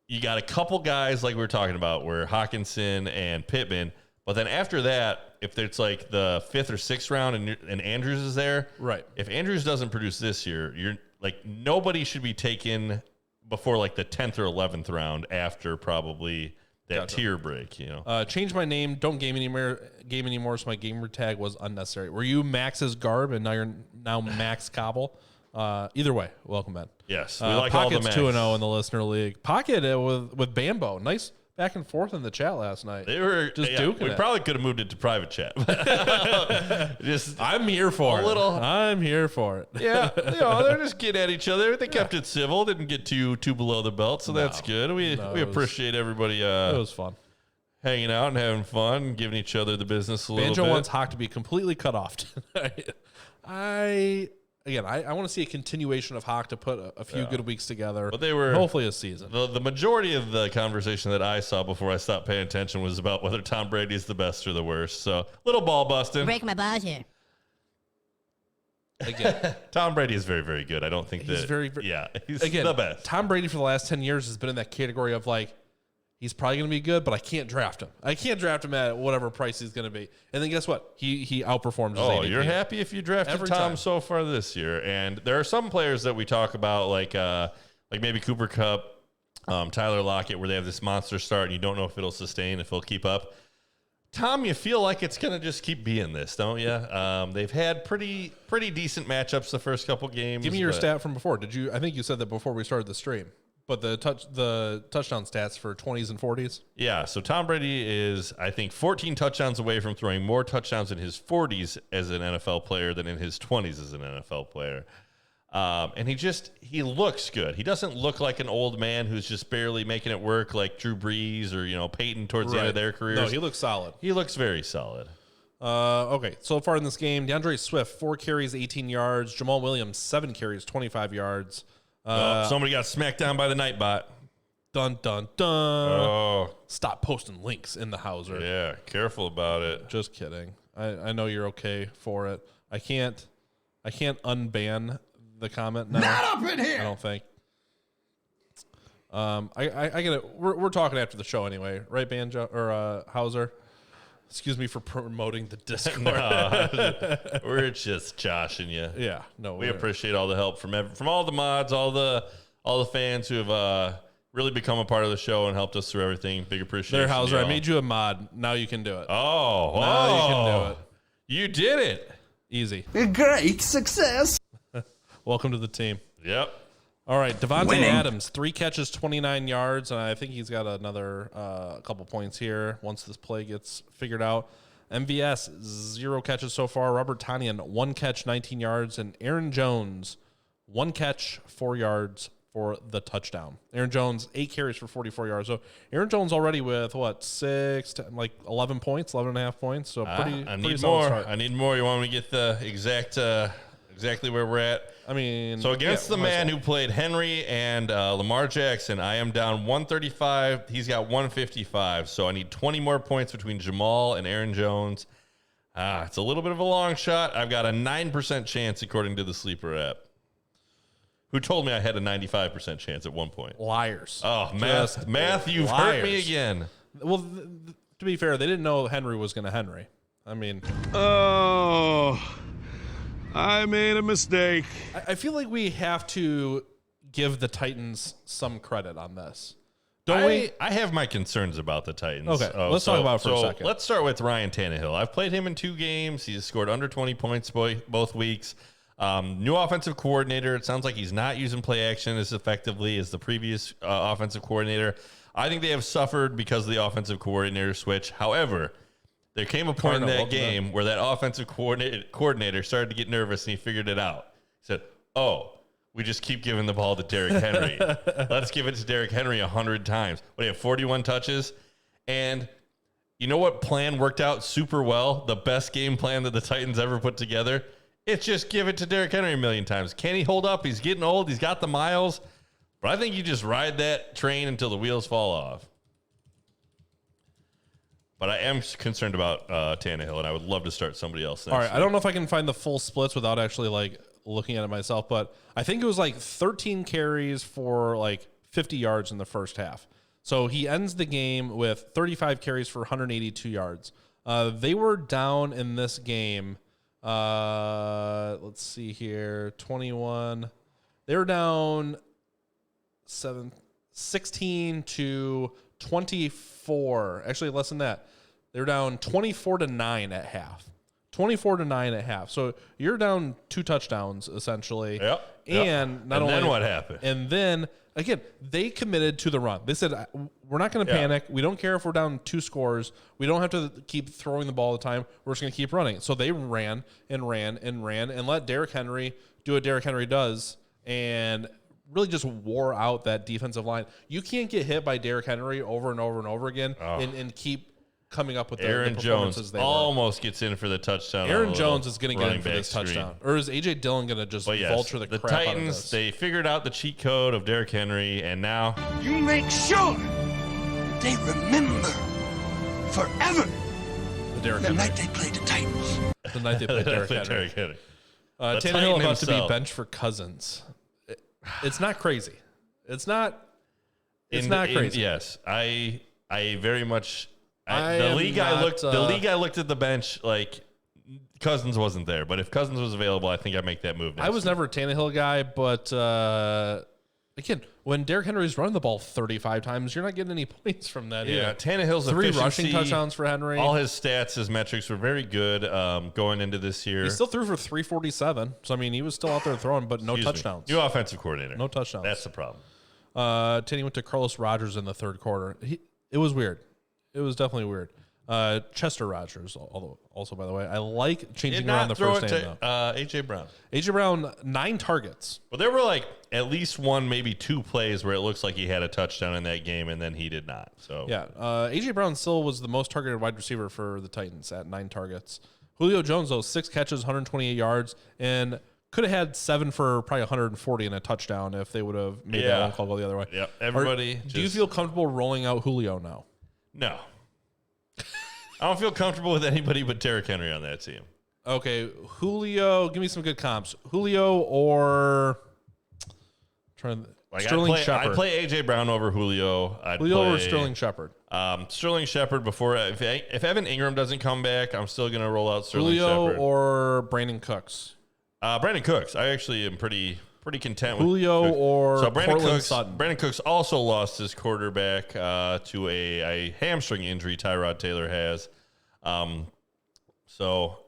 Speaker 1: you got a couple guys like we were talking about, where Hawkinson and Pittman. But then after that, if it's like the 5th or 6th round and Andrews is there,
Speaker 3: right?
Speaker 1: If Andrews doesn't produce this year, you're like nobody should be taken before like the 10th or 11th round after probably that tier break, you know.
Speaker 3: Change my name, don't game anymore, so my gamer tag was unnecessary. Were you Max's Garb and now you're Max Cobble? Either way, welcome, Ben.
Speaker 1: Yes, we like all the
Speaker 3: Pocket's 2-0 in the listener league. Pocket with Bambo, nice back and forth in the chat last night.
Speaker 1: They were just duking. We probably could have moved it to private chat.
Speaker 3: I'm here for it. I'm here for it.
Speaker 1: Yeah, they're just getting at each other. They kept it civil, didn't get too below the belt, so that's good. We appreciate everybody. It
Speaker 3: was fun,
Speaker 1: hanging out and having fun, and giving each other the business a little bit.
Speaker 3: Banjo wants Hawk to be completely cut off tonight. I want to see a continuation of Hawk to put a few good weeks together.
Speaker 1: But they were
Speaker 3: hopefully a season.
Speaker 1: The majority of the conversation that I saw before I stopped paying attention was about whether Tom Brady is the best or the worst. So little ball busting.
Speaker 6: Break my balls here.
Speaker 3: Again,
Speaker 1: Tom Brady is very, very good. I don't think
Speaker 3: he's
Speaker 1: he's the best.
Speaker 3: Tom Brady for the last 10 years has been in that category of like, he's probably going to be good, but I can't draft him. I can't draft him at whatever price he's going to be. And then guess what? He outperforms his ADP.
Speaker 1: You're happy if you drafted
Speaker 3: Every
Speaker 1: Tom
Speaker 3: time.
Speaker 1: so far this year. And there are some players that we talk about, like maybe Cooper Kupp, Tyler Lockett, where they have this monster start and you don't know if it'll sustain, if he'll keep up. Tom, you feel like it's going to just keep being this, don't you? They've had pretty decent matchups the first couple games.
Speaker 3: Give me your stat from before. I think you said that before we started the stream. But the touchdown stats for 20s and 40s?
Speaker 1: Yeah, so Tom Brady is, I think, 14 touchdowns away from throwing more touchdowns in his 40s as an NFL player than in his 20s as an NFL player. And he looks good. He doesn't look like an old man who's just barely making it work like Drew Brees or, Peyton towards the end of their careers.
Speaker 3: No, he looks solid.
Speaker 1: He looks very solid.
Speaker 3: Okay, so far in this game, DeAndre Swift, 4 carries, 18 yards. Jamal Williams, 7 carries, 25 yards.
Speaker 1: Somebody got smacked down by the Nightbot.
Speaker 3: Dun, dun, dun.
Speaker 1: Oh.
Speaker 3: Stop posting links in the Hauser.
Speaker 1: Yeah, careful about it.
Speaker 3: Just kidding. I know you're okay for it. I can't unban the comment now.
Speaker 2: Not up in here.
Speaker 3: I don't think. I get it. We're talking after the show anyway, right, Banjo or Hauser? Excuse me for promoting the Discord.
Speaker 1: No, we're just joshing you.
Speaker 3: Yeah, no,
Speaker 1: we appreciate all the help from all the mods, all the fans who have really become a part of the show and helped us through everything. Big appreciation.
Speaker 3: There, Hauser, I made you a mod. Now you can do it.
Speaker 1: Now
Speaker 3: you can do it.
Speaker 1: You did it.
Speaker 3: Easy.
Speaker 2: A great success.
Speaker 3: Welcome to the team.
Speaker 1: Yep.
Speaker 3: All right, Devontae Adams, 3 catches, 29 yards, and I think he's got another couple points here once this play gets figured out. MVS, 0 catches so far. Robert Tonyan, 1 catch, 19 yards, and Aaron Jones, 1 catch, 4 yards for the touchdown. Aaron Jones, 8 carries for 44 yards. So Aaron Jones already with, 11 points, 11 and a half points. So pretty
Speaker 1: need
Speaker 3: solid
Speaker 1: more.
Speaker 3: start.
Speaker 1: I need more. You want me to get the exactly where we're at?
Speaker 3: I mean,
Speaker 1: so against the man who played Henry and Lamar Jackson, I am down 135. He's got 155. So I need 20 more points between Jamal and Aaron Jones. It's a little bit of a long shot. I've got a 9% chance according to the Sleeper app, who told me I had a 95% chance at one point.
Speaker 3: Liars.
Speaker 1: Oh, math, you've hurt me again.
Speaker 3: Well, to be fair, they didn't know Henry was going to Henry. I mean,
Speaker 4: I made a mistake.
Speaker 3: I feel like we have to give the Titans some credit on this. Don't we?
Speaker 1: I have my concerns about the Titans.
Speaker 3: Okay, let's talk about it for a second.
Speaker 1: Let's start with Ryan Tannehill. I've played him in 2 games. He's scored under 20 points both weeks. New offensive coordinator. It sounds like he's not using play action as effectively as the previous offensive coordinator. I think they have suffered because of the offensive coordinator switch. However, there came a point in that game where that offensive coordinator started to get nervous and he figured it out. He said, we just keep giving the ball to Derrick Henry. Let's give it to Derrick Henry 100 times. What do you have, 41 touches? And you know what plan worked out super well? The best game plan that the Titans ever put together? It's just give it to Derrick Henry a million times. Can he hold up? He's getting old. He's got the miles. But I think you just ride that train until the wheels fall off. But I am concerned about Tannehill, and I would love to start somebody else next
Speaker 3: All right,
Speaker 1: week.
Speaker 3: I don't know if I can find the full splits without actually looking at it myself, but I think it was 13 carries for 50 yards in the first half. So he ends the game with 35 carries for 182 yards. They were down in this game. Let's see here, 21. They were down 16 to 24. Actually, less than that. They were down 24-9 at half. 24-9 at half. So you're down 2 touchdowns essentially.
Speaker 1: Yep.
Speaker 3: And not only
Speaker 1: then what happened?
Speaker 3: And then again, they committed to the run. They said, we're not going to panic. We don't care if we're down 2 scores. We don't have to keep throwing the ball all the time. We're just going to keep running. So they ran and let Derrick Henry do what Derrick Henry does and really just wore out that defensive line. You can't get hit by Derrick Henry over and over and over again and keep coming up with
Speaker 1: Aaron
Speaker 3: the
Speaker 1: Jones
Speaker 3: performances they
Speaker 1: almost gets in for the touchdown.
Speaker 3: Aaron Jones is going to get in for this
Speaker 1: screen.
Speaker 3: touchdown. Or is A.J. Dillon going to just vulture the crap
Speaker 1: Titans,
Speaker 3: out of this?
Speaker 1: they figured out the cheat code of Derrick Henry, and now
Speaker 2: You make sure they remember forever
Speaker 3: The Derrick
Speaker 2: the
Speaker 3: Henry.
Speaker 2: night they played the Titans.
Speaker 3: The night they played Derrick Henry.
Speaker 1: Derrick Henry.
Speaker 3: Tannehill
Speaker 1: Titan
Speaker 3: about to be
Speaker 1: himself.
Speaker 3: benched for Cousins. It's not crazy. It's not crazy.
Speaker 1: Yes, I very much.
Speaker 3: I
Speaker 1: the
Speaker 3: am
Speaker 1: league
Speaker 3: not,
Speaker 1: I looked at the bench like Cousins wasn't there, but if Cousins was available, I think I'd make that move.
Speaker 3: I was never a Tannehill guy, but again, when Derrick Henry's running the ball 35 times, you're not getting any points from that.
Speaker 1: Yeah,
Speaker 3: either.
Speaker 1: Tannehill's
Speaker 3: 3
Speaker 1: efficiency,
Speaker 3: rushing touchdowns for Henry.
Speaker 1: All his stats, his metrics were very good going into this year.
Speaker 3: He still threw for 347. So I mean, he was still out there throwing, but no touchdowns.
Speaker 1: New offensive coordinator.
Speaker 3: No touchdowns.
Speaker 1: That's the problem.
Speaker 3: Tanny went to Carlos Rogers in the third quarter. It was weird. It was definitely weird. Chester Rogers, also by the way, I like changing around the first name though.
Speaker 1: A.J. Brown.
Speaker 3: A.J. Brown, 9 targets.
Speaker 1: Well, there were at least 1, maybe 2 plays where it looks like he had a touchdown in that game, and then he did not. So
Speaker 3: Yeah, A.J. Brown still was the most targeted wide receiver for the Titans at 9 targets. Julio Jones, though, 6 catches, 128 yards, and could have had 7 for probably 140 and a touchdown if they would have made that one call go the other way.
Speaker 1: Yep, everybody.
Speaker 3: Do you feel comfortable rolling out Julio now?
Speaker 1: No. I don't feel comfortable with anybody but Derrick Henry on that team.
Speaker 3: Okay, Julio, give me some good comps. Julio or Sterling Shepard.
Speaker 1: I'd play A.J. Brown over Julio.
Speaker 3: Julio or Sterling Shepard?
Speaker 1: Sterling Shepard before. If Evan Ingram doesn't come back, I'm still going to roll out Sterling
Speaker 3: Julio
Speaker 1: Shepard.
Speaker 3: or Brandon Cooks?
Speaker 1: Brandon Cooks. I actually am pretty content with
Speaker 3: Julio
Speaker 1: Cooks.
Speaker 3: or
Speaker 1: So Brandon
Speaker 3: Cortland
Speaker 1: Cooks,
Speaker 3: Sutton?
Speaker 1: Brandon Cooks also lost his quarterback to a hamstring injury Tyrod Taylor has. So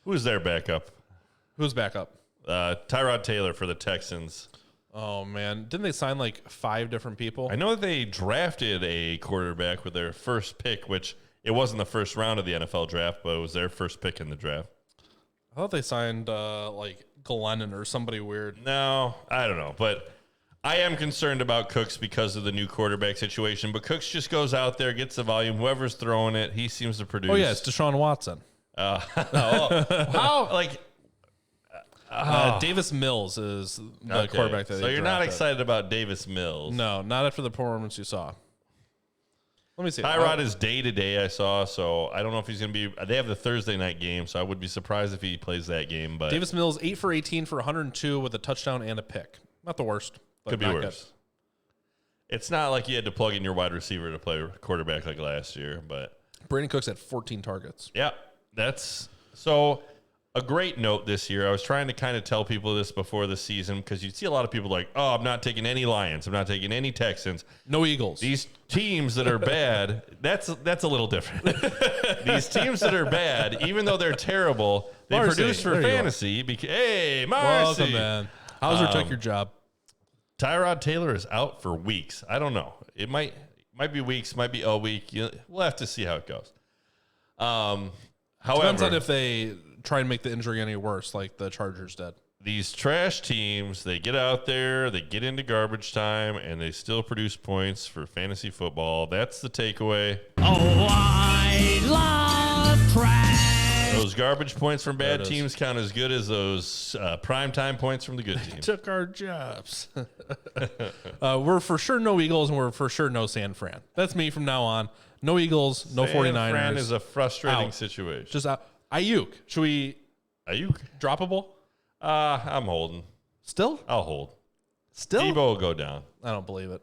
Speaker 1: who's their backup?
Speaker 3: Who's backup?
Speaker 1: Tyrod Taylor for the Texans.
Speaker 3: Oh, man. Didn't they sign 5 different people?
Speaker 1: I know that they drafted a quarterback with their first pick, which it wasn't the first round of the NFL draft, but it was their first pick in the draft.
Speaker 3: I thought they signed Glennon or somebody weird.
Speaker 1: No, I don't know. But I am concerned about Cooks because of the new quarterback situation. But Cooks just goes out there, gets the volume. Whoever's throwing it, he seems to produce.
Speaker 3: Oh, yeah, it's Deshaun Watson.
Speaker 1: How?
Speaker 3: Davis Mills is the quarterback that they
Speaker 1: So you're not
Speaker 3: drafted.
Speaker 1: excited about Davis Mills.
Speaker 3: No, not after the performance you saw. Let me see.
Speaker 1: Tyrod is day-to-day, I saw, so I don't know if he's going to be – they have the Thursday night game, so I would be surprised if he plays that game. But
Speaker 3: Davis Mills, 8 for 18 for 102 with a touchdown and a pick. Not the worst. But
Speaker 1: could be
Speaker 3: not
Speaker 1: worse. It's not like you had to plug in your wide receiver to play quarterback like last year, but
Speaker 3: good. Brandon Cooks had 14 targets.
Speaker 1: yeah, that's – so a great note this year. I was trying to kind of tell people this before the season because you'd see a lot of people like, oh, I'm not taking any Lions. I'm not taking any Texans.
Speaker 3: No Eagles.
Speaker 1: These teams that are bad, that's a little different. These teams that are bad, even though they're terrible, they produce for fantasy. Hey, Marcy.
Speaker 3: Welcome, man. Hauser took your job.
Speaker 1: Tyrod Taylor is out for weeks. I don't know. It might be weeks, might be a week. We'll have to see how it goes. However,
Speaker 3: depends on if they try and make the injury any worse, like the Chargers did.
Speaker 1: These trash teams, they get out there, they get into garbage time, and they still produce points for fantasy football. That's the takeaway.
Speaker 2: Oh, I love trash.
Speaker 1: Those garbage points from bad teams count as good as those primetime points from the good teams.
Speaker 3: Took our jobs. We're for sure no Eagles, and we're for sure no San Fran. That's me from now on. No Eagles, no 49ers.
Speaker 1: San Fran is a frustrating situation.
Speaker 3: Just out. Ayuk. Should we?
Speaker 1: Ayuk?
Speaker 3: Droppable?
Speaker 1: I'm holding.
Speaker 3: Still?
Speaker 1: I'll hold.
Speaker 3: Still?
Speaker 1: Debo will go down.
Speaker 3: I don't believe it.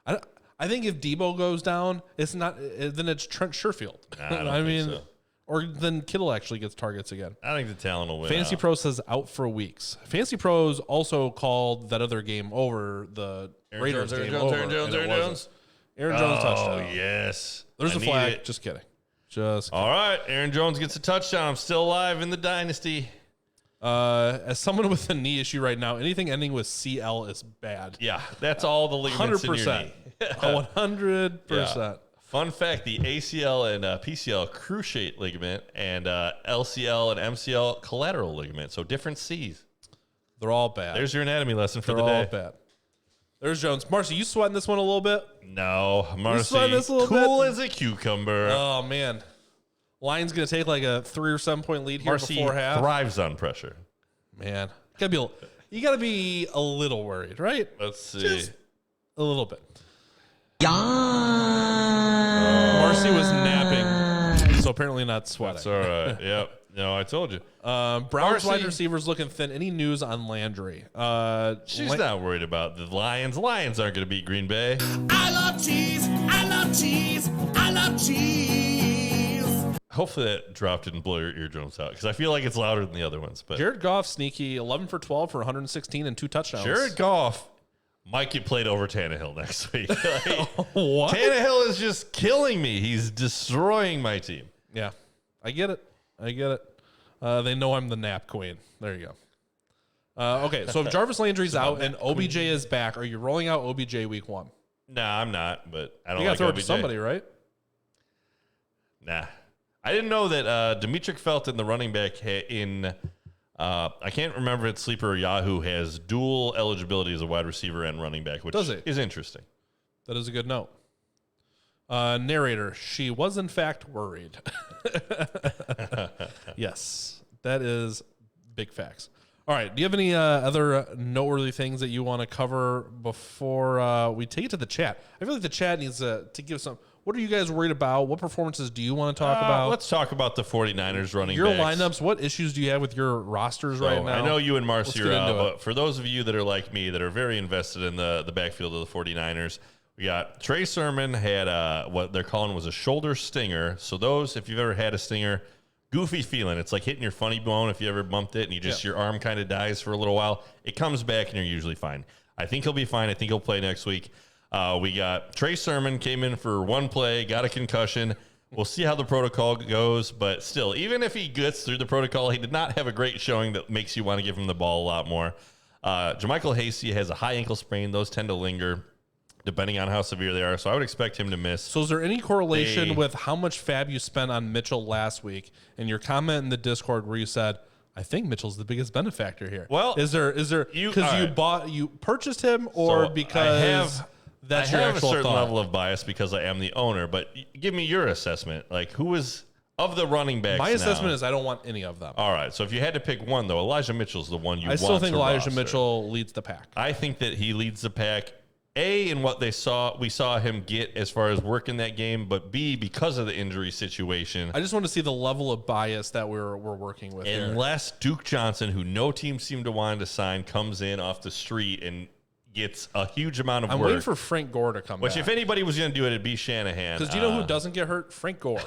Speaker 3: I think if Debo goes down, it's not. Then it's Trent Sherfield.
Speaker 1: Nah, I mean, so.
Speaker 3: Or then Kittle actually gets targets again.
Speaker 1: I think the talent will win.
Speaker 3: Fantasy Pro says out for weeks. Fantasy Pros also called that other game over, the Raiders game over. Aaron Jones touchdown.
Speaker 1: Oh, yes.
Speaker 3: There's a flag. Just kidding.
Speaker 1: All right. Aaron Jones gets a touchdown. I'm still alive in the dynasty.
Speaker 3: As someone with a knee issue right now, anything ending with CL is bad.
Speaker 1: Yeah, that's all the ligaments 100%. In your knee.
Speaker 3: 100%.
Speaker 1: Yeah. Fun fact, the ACL and PCL cruciate ligament and LCL and MCL collateral ligament. So different C's.
Speaker 3: They're all bad.
Speaker 1: There's your anatomy lesson for the day.
Speaker 3: They're all bad. There's Jones. Marcy, you sweating this one a little bit?
Speaker 1: No. Marcy,
Speaker 3: this a little
Speaker 1: cool
Speaker 3: bit?
Speaker 1: As a cucumber.
Speaker 3: Oh, man. Lions going to take like a 3 or 7 point lead here
Speaker 1: Marcy
Speaker 3: before half.
Speaker 1: Thrives on pressure.
Speaker 3: Man. You got to be a little worried, right?
Speaker 1: Let's see.
Speaker 3: Just a little bit. Marcy was napping, so apparently not sweating.
Speaker 1: That's all right. Yep. No, I told you.
Speaker 3: Browns wide receivers looking thin. Any news on Landry?
Speaker 1: She's not worried about the Lions. Lions aren't going to beat Green Bay.
Speaker 2: I love cheese. I love cheese. I love cheese.
Speaker 1: Hopefully that drop didn't blow your eardrums out because I feel like it's louder than the other ones. But
Speaker 3: Jared Goff, sneaky, 11 for 12 for 116 and 2 touchdowns.
Speaker 1: Jared Goff might get played over Tannehill next week.
Speaker 3: What?
Speaker 1: Tannehill is just killing me. He's destroying my team.
Speaker 3: Yeah, I get it. They know I'm the nap queen. There you go. Okay, so if Jarvis Landry's out and OBJ is back, are you rolling out OBJ week 1?
Speaker 1: Nah, I'm not, but I don't
Speaker 3: you
Speaker 1: like
Speaker 3: throw
Speaker 1: OBJ.
Speaker 3: It to somebody, right?
Speaker 1: Nah. I didn't know that Demetric Felton, the running back I can't remember if it's Sleeper or Yahoo, has dual eligibility as a wide receiver and running back, which is interesting.
Speaker 3: That is a good note. Narrator, she was in fact worried. Yes, that is big facts. All right. Do you have any other noteworthy things that you want to cover before we take it to the chat? I feel like the chat needs to give some. What are you guys worried about? What performances do you want to talk about?
Speaker 1: Let's talk about the 49ers running
Speaker 3: your
Speaker 1: backs.
Speaker 3: Lineups. What issues do you have with your rosters right now?
Speaker 1: I know you and Marcy are out, but for those of you that are like me that are very invested in the backfield of the 49ers, we got Trey Sermon had what they're calling was a shoulder stinger. So those, if you've ever had a stinger, goofy feeling. It's like hitting your funny bone if you ever bumped it and your arm kind of dies for a little while. It comes back and you're usually fine. I think he'll be fine. I think he'll play next week. We got Trey Sermon came in for one play, got a concussion. We'll see how the protocol goes, but still, even if he gets through the protocol, he did not have a great showing that makes you want to give him the ball a lot more. Jermichael Hasty has a high ankle sprain. Those tend to linger depending on how severe they are, so I would expect him to miss.
Speaker 3: So is there any correlation with how much fab you spent on Mitchell last week and your comment in the Discord where you said, I think Mitchell's the biggest benefactor here?
Speaker 1: Well,
Speaker 3: is there because you purchased him or because that's your actual
Speaker 1: I have a certain
Speaker 3: thought?
Speaker 1: level of bias because I am the owner, but give me your assessment. Like, who is of the running backs?
Speaker 3: My assessment is I don't want any of them.
Speaker 1: All right, so if you had to pick one, though, Elijah Mitchell's the one you want to
Speaker 3: I still think Elijah
Speaker 1: roster.
Speaker 3: Mitchell leads the pack.
Speaker 1: I think that he leads the pack, A, in what we saw him get as far as work in that game, but B, because of the injury situation.
Speaker 3: I just want to see the level of bias that we're working with
Speaker 1: Unless Duke Johnson, who no team seemed to want to sign, comes in off the street and gets a huge amount of
Speaker 3: I'm
Speaker 1: work.
Speaker 3: waiting for Frank Gore to come
Speaker 1: Which,
Speaker 3: back.
Speaker 1: if anybody was going to do it, it'd be Shanahan.
Speaker 3: Because do you know who doesn't get hurt? Frank Gore.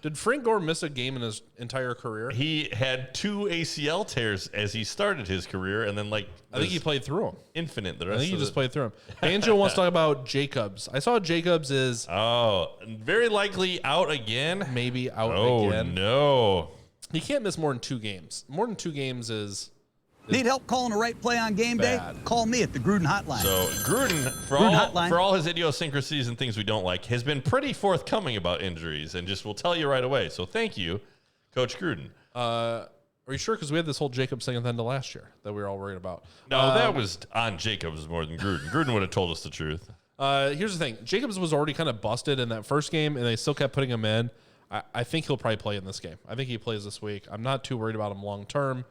Speaker 3: Did Frank Gore miss a game in his entire career?
Speaker 1: He had 2 ACL tears as he started his career, and then I
Speaker 3: think he played through them.
Speaker 1: Infinite. The
Speaker 3: I
Speaker 1: rest
Speaker 3: think he
Speaker 1: of
Speaker 3: just played through them. Banjo wants to talk about Jacobs. I saw Jacobs is
Speaker 1: very likely out again.
Speaker 3: maybe out
Speaker 1: Oh
Speaker 3: again.
Speaker 1: no!
Speaker 3: He can't miss more than 2 games. More than 2 games is
Speaker 6: Need help calling the right play on game day?
Speaker 3: bad.
Speaker 6: Call me at the Gruden hotline.
Speaker 1: So Gruden, for all his idiosyncrasies and things we don't like, has been pretty forthcoming about injuries and just will tell you right away. So thank you, Coach Gruden.
Speaker 3: Are you sure? Because we had this whole Jacobs thing at the end of last year that we were all worried about.
Speaker 1: No, that was on Jacobs more than Gruden. Gruden would have told us the truth.
Speaker 3: Here's the thing. Jacobs was already kind of busted in that first game, and they still kept putting him in. I think he'll probably play in this game. I think he plays this week. I'm not too worried about him long term,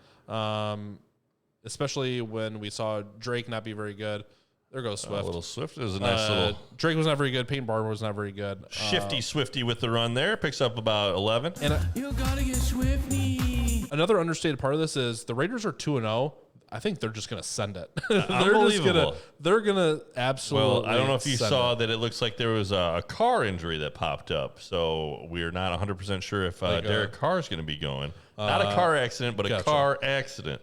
Speaker 3: especially when we saw Drake not be very good. There goes Swift.
Speaker 1: A little Swift is a nice little
Speaker 3: Drake was not very good. Peyton Barber was not very good.
Speaker 1: shifty Swifty with the run there. Picks up about 11.
Speaker 3: And
Speaker 2: You gotta get Swifty.
Speaker 3: another understated part of this is the Raiders are 2-0. I think they're just going to send it.
Speaker 1: Unbelievable.
Speaker 3: They're going to absolutely
Speaker 1: Well, I don't know if you
Speaker 3: send
Speaker 1: saw
Speaker 3: it.
Speaker 1: that it looks like there was a car injury that popped up. So we're not 100% sure if Derek Carr is going to be going. Not a car accident, but a car accident.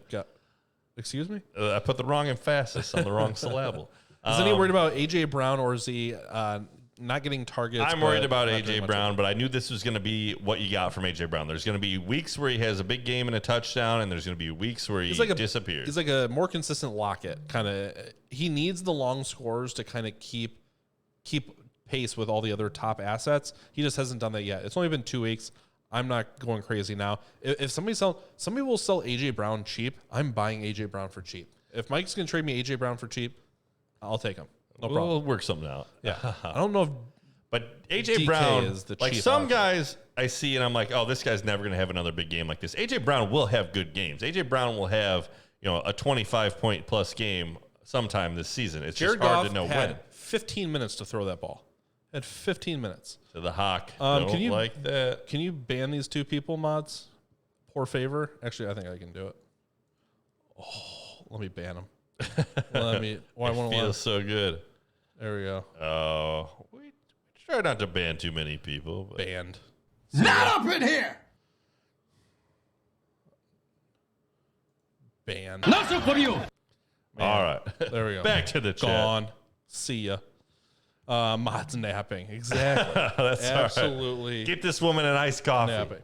Speaker 3: Excuse me?
Speaker 1: I put the wrong emphasis on the wrong syllable.
Speaker 3: Is any worried about A.J. Brown, or is he not getting targets?
Speaker 1: I'm worried about A.J. Brown, but I knew this was going to be what you got from A.J. Brown. There's going to be weeks where he has a big game and a touchdown, and there's going to be weeks where he disappears.
Speaker 3: He's like a more consistent Lockett. Kind of. He needs the long scores to kind of keep pace with all the other top assets. He just hasn't done that yet. It's only been 2 weeks. I'm not going crazy now. If somebody will sell A.J. Brown cheap, I'm buying A.J. Brown for cheap. If Mike's going to trade me A.J. Brown for cheap, I'll take him. No problem.
Speaker 1: We'll work something out.
Speaker 3: Yeah. I don't know if
Speaker 1: But A.J.
Speaker 3: DK
Speaker 1: Brown,
Speaker 3: is the
Speaker 1: like
Speaker 3: chief
Speaker 1: some
Speaker 3: option.
Speaker 1: guys I see and I'm like, oh, this guy's never going to have another big game like this. A.J. Brown will have good games. A.J. Brown will have, a 25-point plus game sometime this season. It's
Speaker 3: Jared
Speaker 1: just hard
Speaker 3: Goff
Speaker 1: to know
Speaker 3: had
Speaker 1: when.
Speaker 3: 15 minutes to throw that ball. Had 15 minutes.
Speaker 1: To the Hawk.
Speaker 3: Can you
Speaker 1: like that.
Speaker 3: Can you ban these 2 people, mods? Poor favor. Actually, I think I can do it. Oh, let me ban them.
Speaker 1: Feels so good.
Speaker 3: There we go.
Speaker 1: Oh, we try not to ban too many people. But.
Speaker 3: Banned.
Speaker 2: Not up in here.
Speaker 3: Banned.
Speaker 2: Nothing for you.
Speaker 1: All right.
Speaker 3: There we go.
Speaker 1: Back to the chat.
Speaker 3: Gone. See ya. Mods napping. Exactly.
Speaker 1: That's
Speaker 3: Absolutely.
Speaker 1: all right. Get this woman an iced coffee.
Speaker 3: napping.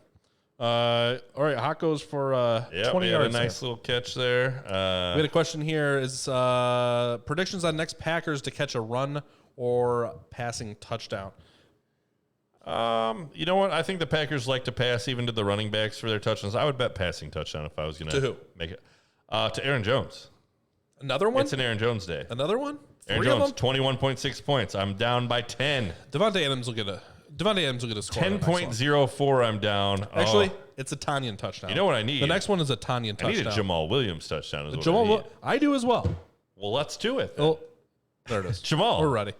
Speaker 3: All right. Hot goes for 20
Speaker 1: we had
Speaker 3: yards.
Speaker 1: a nice little catch there.
Speaker 3: We had a question here. Is predictions on next Packers to catch a run or passing touchdown?
Speaker 1: You know what? I think the Packers like to pass even to the running backs for their touchdowns. I would bet passing touchdown if I was going
Speaker 3: To who?
Speaker 1: make it. To Aaron Jones.
Speaker 3: Another one?
Speaker 1: It's an Aaron Jones day.
Speaker 3: Another one?
Speaker 1: Aaron
Speaker 3: 3 of
Speaker 1: Jones,
Speaker 3: them?
Speaker 1: 21.6 points. I'm down by 10.
Speaker 3: Devontae Adams will get a score. on the next one.
Speaker 1: 10.04, I'm down.
Speaker 3: Actually, it's a Tanyan touchdown.
Speaker 1: You know what I need?
Speaker 3: The next one is a Tanyan
Speaker 1: I
Speaker 3: touchdown.
Speaker 1: need a Jamal Williams touchdown. Is what I need.
Speaker 3: I do as well.
Speaker 1: Well, let's do it. Then.
Speaker 3: Oh, there it is.
Speaker 1: Jamal.
Speaker 3: We're ready.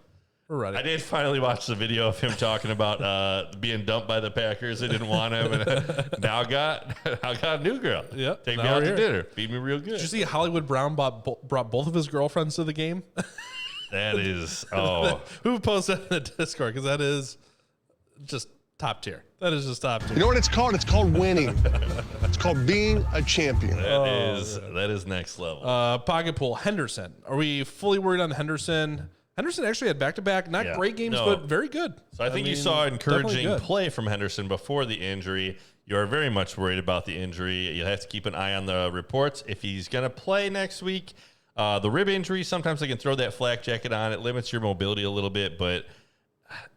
Speaker 1: I did finally watch the video of him talking about being dumped by the Packers. They didn't want him, and now got a new girl.
Speaker 3: Yep,
Speaker 1: Take me
Speaker 3: now
Speaker 1: out
Speaker 3: we're
Speaker 1: to
Speaker 3: here.
Speaker 1: dinner. Feed me real good.
Speaker 3: Did you see Hollywood Brown brought both of his girlfriends to the game?
Speaker 1: That is
Speaker 3: Who posted in the Discord? Because that is just top tier. That is just top tier.
Speaker 7: You know what it's called? It's called winning. It's called being a champion.
Speaker 1: that is next level.
Speaker 3: Pocket pool. Henderson. Are we fully worried on Henderson? Henderson actually had back-to-back, not great games, but very good.
Speaker 1: So I think you saw encouraging play from Henderson before the injury. You are very much worried about the injury. You have to keep an eye on the reports. If he's going to play next week, the rib injury, sometimes they can throw that flak jacket on. It limits your mobility a little bit, but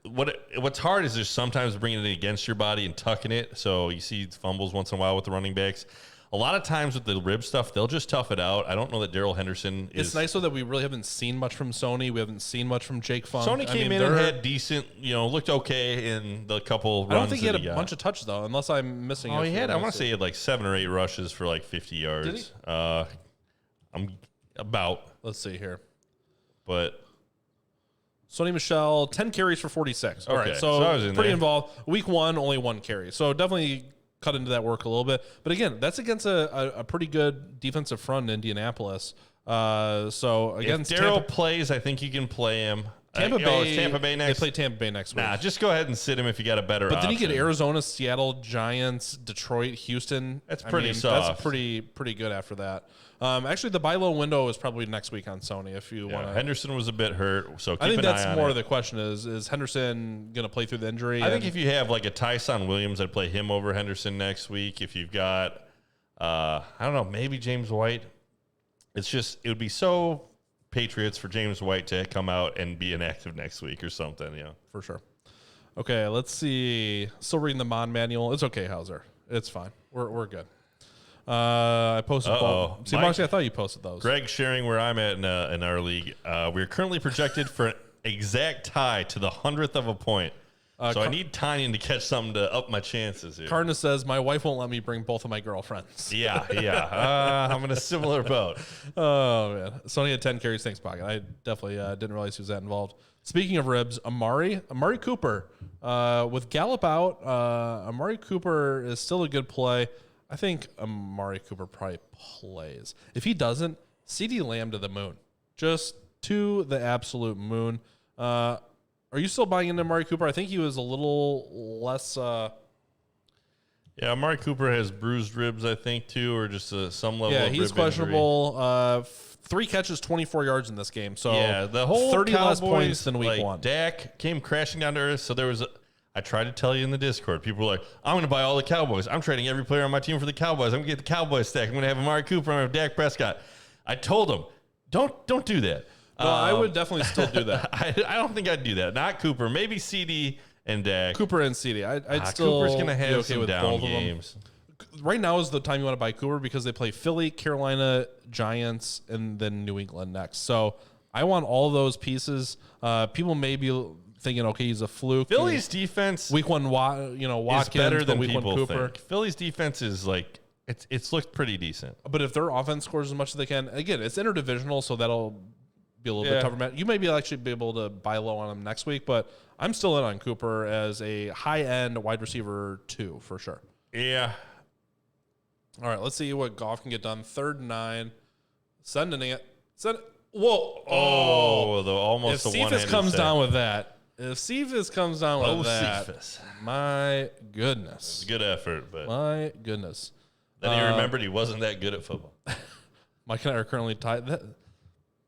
Speaker 1: what's hard is just sometimes bringing it against your body and tucking it. So you see fumbles once in a while with the running backs. A lot of times with the rib stuff, they'll just tough it out. I don't know that Darrell Henderson is...
Speaker 3: It's nice though that we really haven't seen much from Sony. We haven't seen much from Jake Funk.
Speaker 1: Sony came in and had decent, looked okay in the couple runs.
Speaker 3: I don't think he had a bunch of touches though, unless I'm missing.
Speaker 1: Oh, he had. I want to say he had like 7 or 8 rushes for like 50 yards.
Speaker 3: Did he?
Speaker 1: I'm about.
Speaker 3: Let's see here.
Speaker 1: But
Speaker 3: Sony Michelle, 10 carries for 46. All right,
Speaker 1: so I was in
Speaker 3: pretty
Speaker 1: there.
Speaker 3: involved. Week 1, only 1 carry. So definitely cut into that work a little bit. But again, that's against a pretty good defensive front in Indianapolis. So against
Speaker 1: if Darryl
Speaker 3: Tampa,
Speaker 1: plays, I think you can play him.
Speaker 3: It's
Speaker 1: Tampa Bay next.
Speaker 3: They play Tampa Bay next week.
Speaker 1: Nah, just go ahead and sit him if you got a better.
Speaker 3: But then you
Speaker 1: option.
Speaker 3: get Arizona, Seattle, Giants, Detroit, Houston.
Speaker 1: That's pretty soft.
Speaker 3: That's pretty good after that. Actually, the buy low window is probably next week on Sony. If you want,
Speaker 1: Henderson was a bit hurt, so keep
Speaker 3: I think
Speaker 1: an eye
Speaker 3: that's
Speaker 1: on
Speaker 3: more
Speaker 1: it.
Speaker 3: of the question: is Henderson going to play through the injury?
Speaker 1: I think if you have like a Tyson Williams, I'd play him over Henderson next week. If you've got, I don't know, maybe James White. It's just it would be so Patriots for James White to come out and be inactive next week or something. Yeah,
Speaker 3: for sure. Okay, let's see. Still reading the Mon manual. It's okay, Hauser. It's fine. We're good. I posted. See, Marcy, I thought you posted those.
Speaker 1: Greg sharing where I'm at in our league. We're currently projected for an exact tie to the 100th of a point. So I need Tanyan to catch something to up my chances here.
Speaker 3: Cardinus says, my wife won't let me bring both of my girlfriends.
Speaker 1: Yeah. I'm in a similar boat.
Speaker 3: Oh, man. Sony had 10 carries. Thanks, Pocket. I definitely didn't realize he was that involved. Speaking of ribs, Amari Cooper. With Gallup out, Amari Cooper is still a good play. I think Amari Cooper probably plays. If he doesn't, CeeDee Lamb to the moon. Just to the absolute moon. Are you still buying into Amari Cooper? I think he was a little less.
Speaker 1: Yeah, Amari Cooper has bruised ribs, I think, too, or just some level of rib
Speaker 3: he's questionable. 3 catches, 24 yards in this game. So
Speaker 1: yeah, the whole
Speaker 3: 30
Speaker 1: Cowboys,
Speaker 3: less points than week 1.
Speaker 1: Dak came crashing down to earth, so there was I tried to tell you in the Discord. People were like, I'm going to buy all the Cowboys. I'm trading every player on my team for the Cowboys. I'm going to get the Cowboys stack. I'm going to have Amari Cooper. I'm going to have Dak Prescott. I told them, don't do that.
Speaker 3: No, I would definitely still do that.
Speaker 1: I don't think I'd do that. Not Cooper. Maybe CD and Dak.
Speaker 3: Cooper and CeeDee. I'd still
Speaker 1: Cooper's going to have
Speaker 3: be okay
Speaker 1: some
Speaker 3: with
Speaker 1: down
Speaker 3: both
Speaker 1: games.
Speaker 3: of them. Right now is the time you want to buy Cooper because they play Philly, Carolina, Giants, and then New England next. So I want all those pieces. People may be thinking, okay, he's a fluke.
Speaker 1: Philly's defense
Speaker 3: week 1, Watkins,
Speaker 1: is better than
Speaker 3: week
Speaker 1: people
Speaker 3: 1 Cooper.
Speaker 1: think. Philly's defense is like it's looked pretty decent.
Speaker 3: But if their offense scores as much as they can, again, it's interdivisional, so that'll be a little bit tougher. You may actually be able to buy low on him next week, but I'm still in on Cooper as a high-end wide receiver 2 for sure.
Speaker 1: Yeah.
Speaker 3: All right, let's see what Goff can get done. 3rd and 9. Sending it. Whoa.
Speaker 1: Almost
Speaker 3: if
Speaker 1: the one-handed
Speaker 3: Cephas comes
Speaker 1: sack.
Speaker 3: down with that,
Speaker 1: Cephas.
Speaker 3: My goodness.
Speaker 1: It's a good effort, but
Speaker 3: My goodness.
Speaker 1: then he remembered he wasn't that good at football.
Speaker 3: Mike and I are currently tied.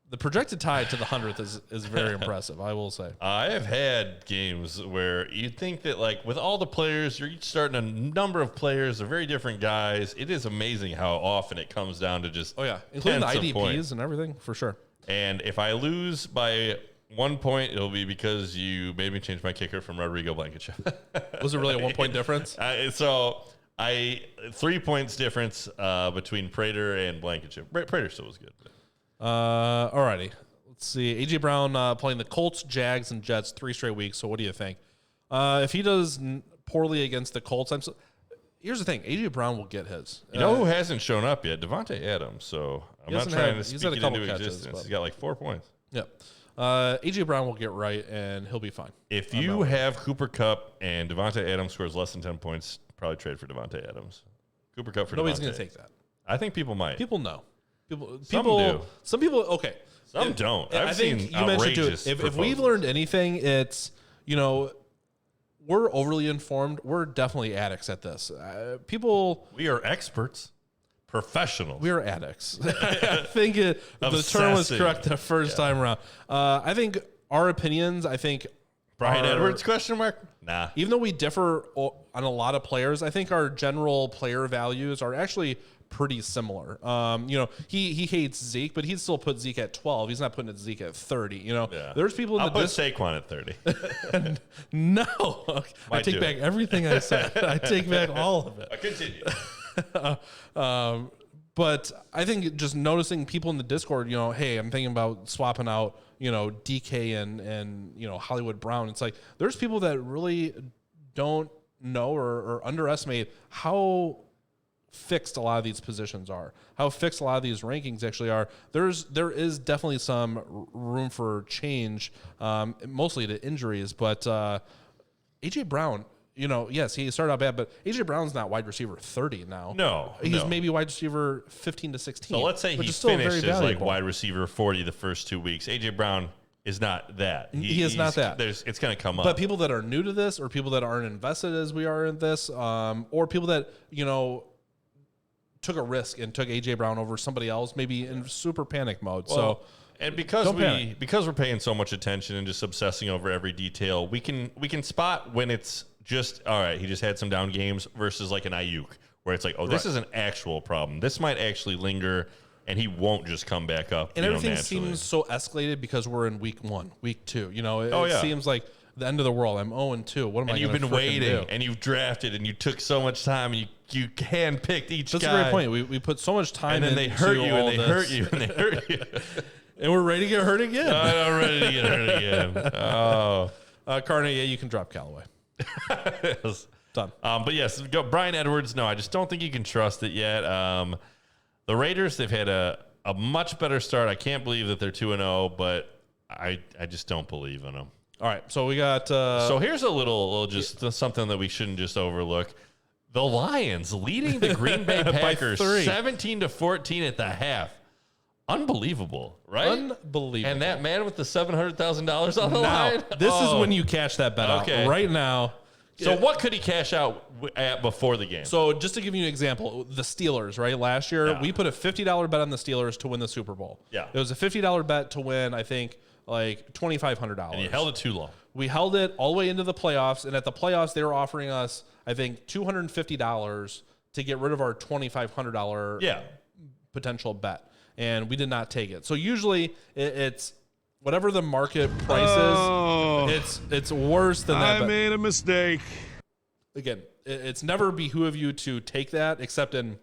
Speaker 3: The projected tie to the 100th is very impressive, I will say.
Speaker 1: I have had games where you'd think that, like, with all the players, you're each starting a number of players. They're very different guys. It is amazing how often it comes down to just
Speaker 3: including the
Speaker 1: tenths of
Speaker 3: IDPs
Speaker 1: points.
Speaker 3: and everything, for sure.
Speaker 1: And if I lose by 1 point, it'll be because you made me change my kicker from Rodrigo Blankenship.
Speaker 3: Was it really a 1 point difference?
Speaker 1: 3 points difference between Prater and Blankenship. Prater still was good.
Speaker 3: Alrighty. Let's see. A.J. Brown playing the Colts, Jags, and Jets 3 straight weeks. So what do you think? If he does poorly against the Colts, here's the thing. A.J. Brown will get his.
Speaker 1: You know who hasn't shown up yet? Devontae Adams. So I'm not trying to speak it into existence. He's got like 4 points.
Speaker 3: Yep. A.J. Brown will get right, and he'll be fine.
Speaker 1: If you have Cooper Kupp and Devontae Adams scores less than 10 points, probably trade for Devontae Adams. Cooper Kupp for
Speaker 3: Nobody's
Speaker 1: Devontae.
Speaker 3: going to take that.
Speaker 1: I think people might.
Speaker 3: People know.
Speaker 1: Some do.
Speaker 3: Some people, okay.
Speaker 1: Some don't.
Speaker 3: I think you mentioned too, if we've learned anything, it's, we're overly informed. We're definitely addicts at this.
Speaker 1: We are experts. Professionals.
Speaker 3: We are addicts. I think the term was correct the first time around. I think our opinions,
Speaker 1: Brian Edwards, question mark? Nah.
Speaker 3: Even though we differ on a lot of players, I think our general player values are actually pretty similar. He hates Zeke, but he'd still put Zeke at 12. He's not putting Zeke at 30. There's people in
Speaker 1: I'll put Saquon at 30.
Speaker 3: No. I take back everything I said. I take back all of it.
Speaker 1: Continue.
Speaker 3: But I think just noticing people in the Discord, hey, I'm thinking about swapping out, DK and Hollywood Brown. It's like there's people that really don't know or underestimate how fixed a lot of these positions are, how fixed a lot of these rankings actually are. There is definitely some room for change, mostly to injuries, but AJ Brown, yes, he started out bad, but A.J. Brown's not wide receiver 30 now.
Speaker 1: No.
Speaker 3: He's maybe wide receiver 15 to 16.
Speaker 1: So let's say he finished as like wide receiver 40 the first 2 weeks. A.J. Brown is not that.
Speaker 3: He is not that.
Speaker 1: It's going to come up.
Speaker 3: But people that are new to this, or people that aren't invested as we are in this, or people that, took a risk and took A.J. Brown over somebody else, maybe in super panic mode.
Speaker 1: And because we're paying so much attention and just obsessing over every detail, we can spot when it's just, all right, he just had some down games versus like an Ayuk, where it's like, this is an actual problem. This might actually linger, and he won't just come back up.
Speaker 3: And everything seems so escalated because we're in week 1, week 2. It seems like the end of the world. I'm 0-2. What am I going to do? And you've been waiting,
Speaker 1: and you've drafted, and you took so much time, and you handpicked each guy.
Speaker 3: That's a great point. We put so much time,
Speaker 1: and then they hurt you, and they hurt you, and they hurt you.
Speaker 3: And we're ready to get hurt again.
Speaker 1: I'm ready to get hurt again. Oh.
Speaker 3: Carney, you can drop Callaway. Done.
Speaker 1: But yes, Brian Edwards. No, I just don't think you can trust it yet. The Raiders, they've had a much better start. I can't believe that they're 2-0, but I just don't believe in them.
Speaker 3: All right, so we got.
Speaker 1: So here's a little something that we shouldn't just overlook. The Lions leading the Green Bay Packers 17-14 at the half. Unbelievable, right?
Speaker 3: Unbelievable.
Speaker 1: And that man with the $700,000 on the line.
Speaker 3: This is when you cash that bet out. Right now.
Speaker 1: So what could he cash out at before the game?
Speaker 3: So just to give you an example, the Steelers, right? Last year, we put a $50 bet on the Steelers to win the Super Bowl.
Speaker 1: Yeah.
Speaker 3: It was a $50 bet to win, I think, like $2,500.
Speaker 1: And you held it too long.
Speaker 3: We held it all the way into the playoffs, and at the playoffs, they were offering us, I think, $250 to get rid of our $2,500 potential bet. And we did not take it. So usually it's whatever the market price is, it's worse than that.
Speaker 4: I made a mistake.
Speaker 3: Again, it's never behoove you to take that except in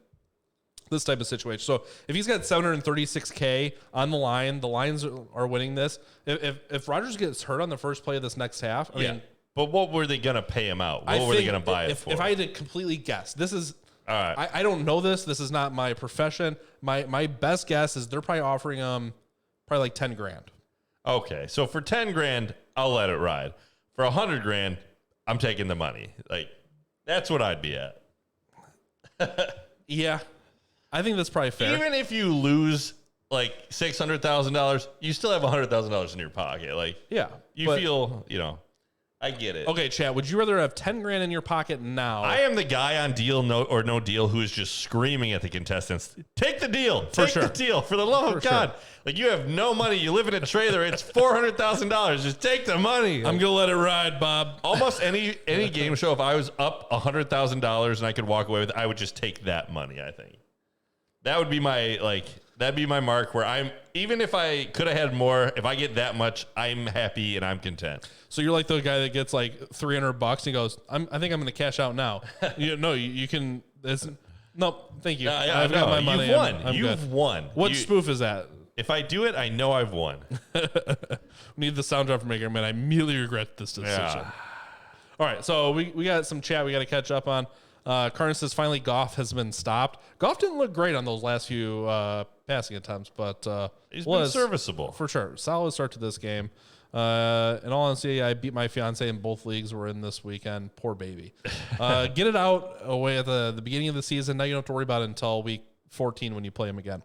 Speaker 3: this type of situation. So if he's got $736K on the line, the Lions are winning this. If Rodgers gets hurt on the first play of this next half, I mean,
Speaker 1: but what were they going to pay him out? What were they going to buy it for?
Speaker 3: If I had to completely guess, this is.
Speaker 1: All right.
Speaker 3: I don't know this. This is not my profession. My best guess is they're probably offering him probably like $10,000.
Speaker 1: Okay, so for $10,000, I'll let it ride. For $100,000, I'm taking the money. Like that's what I'd be at.
Speaker 3: Yeah, I think that's probably fair.
Speaker 1: Even if you lose like $600,000, you still have $100,000 in your pocket. Like you feel I get it.
Speaker 3: Okay, Chad, would you rather have $10,000 in your pocket now?
Speaker 1: I am the guy on Deal or No Deal who is just screaming at the contestants, take the deal. Take the deal. For the love of God. Like, you have no money. You live in a trailer. It's $400,000. Just take the money.
Speaker 3: I'm going to let it ride, Bob.
Speaker 1: Almost any game show, if I was up $100,000 and I could walk away with it, I would just take that money, I think. That would be that'd be my mark where even if I could have had more, if I get that much, I'm happy and I'm content.
Speaker 3: So you're like the guy that gets like $300 and he goes, I think I'm going to cash out now. You can. No, thank you. I've got my money.
Speaker 1: You've won. You've won.
Speaker 3: What spoof is that?
Speaker 1: If I do it, I know I've won.
Speaker 3: We need the sound drop from Maker, man. I immediately regret this decision.
Speaker 1: Yeah.
Speaker 3: All right, so we got some chat we got to catch up on. Carson says finally Goff has been stopped. Goff didn't look great on those last few passing attempts, but
Speaker 1: he's been serviceable
Speaker 3: for sure. Solid start to this game. In all honesty, I beat my fiance in both leagues we're in this weekend. Poor baby. Get it out away at the beginning of the season. Now you don't have to worry about it until week 14 when you play him again.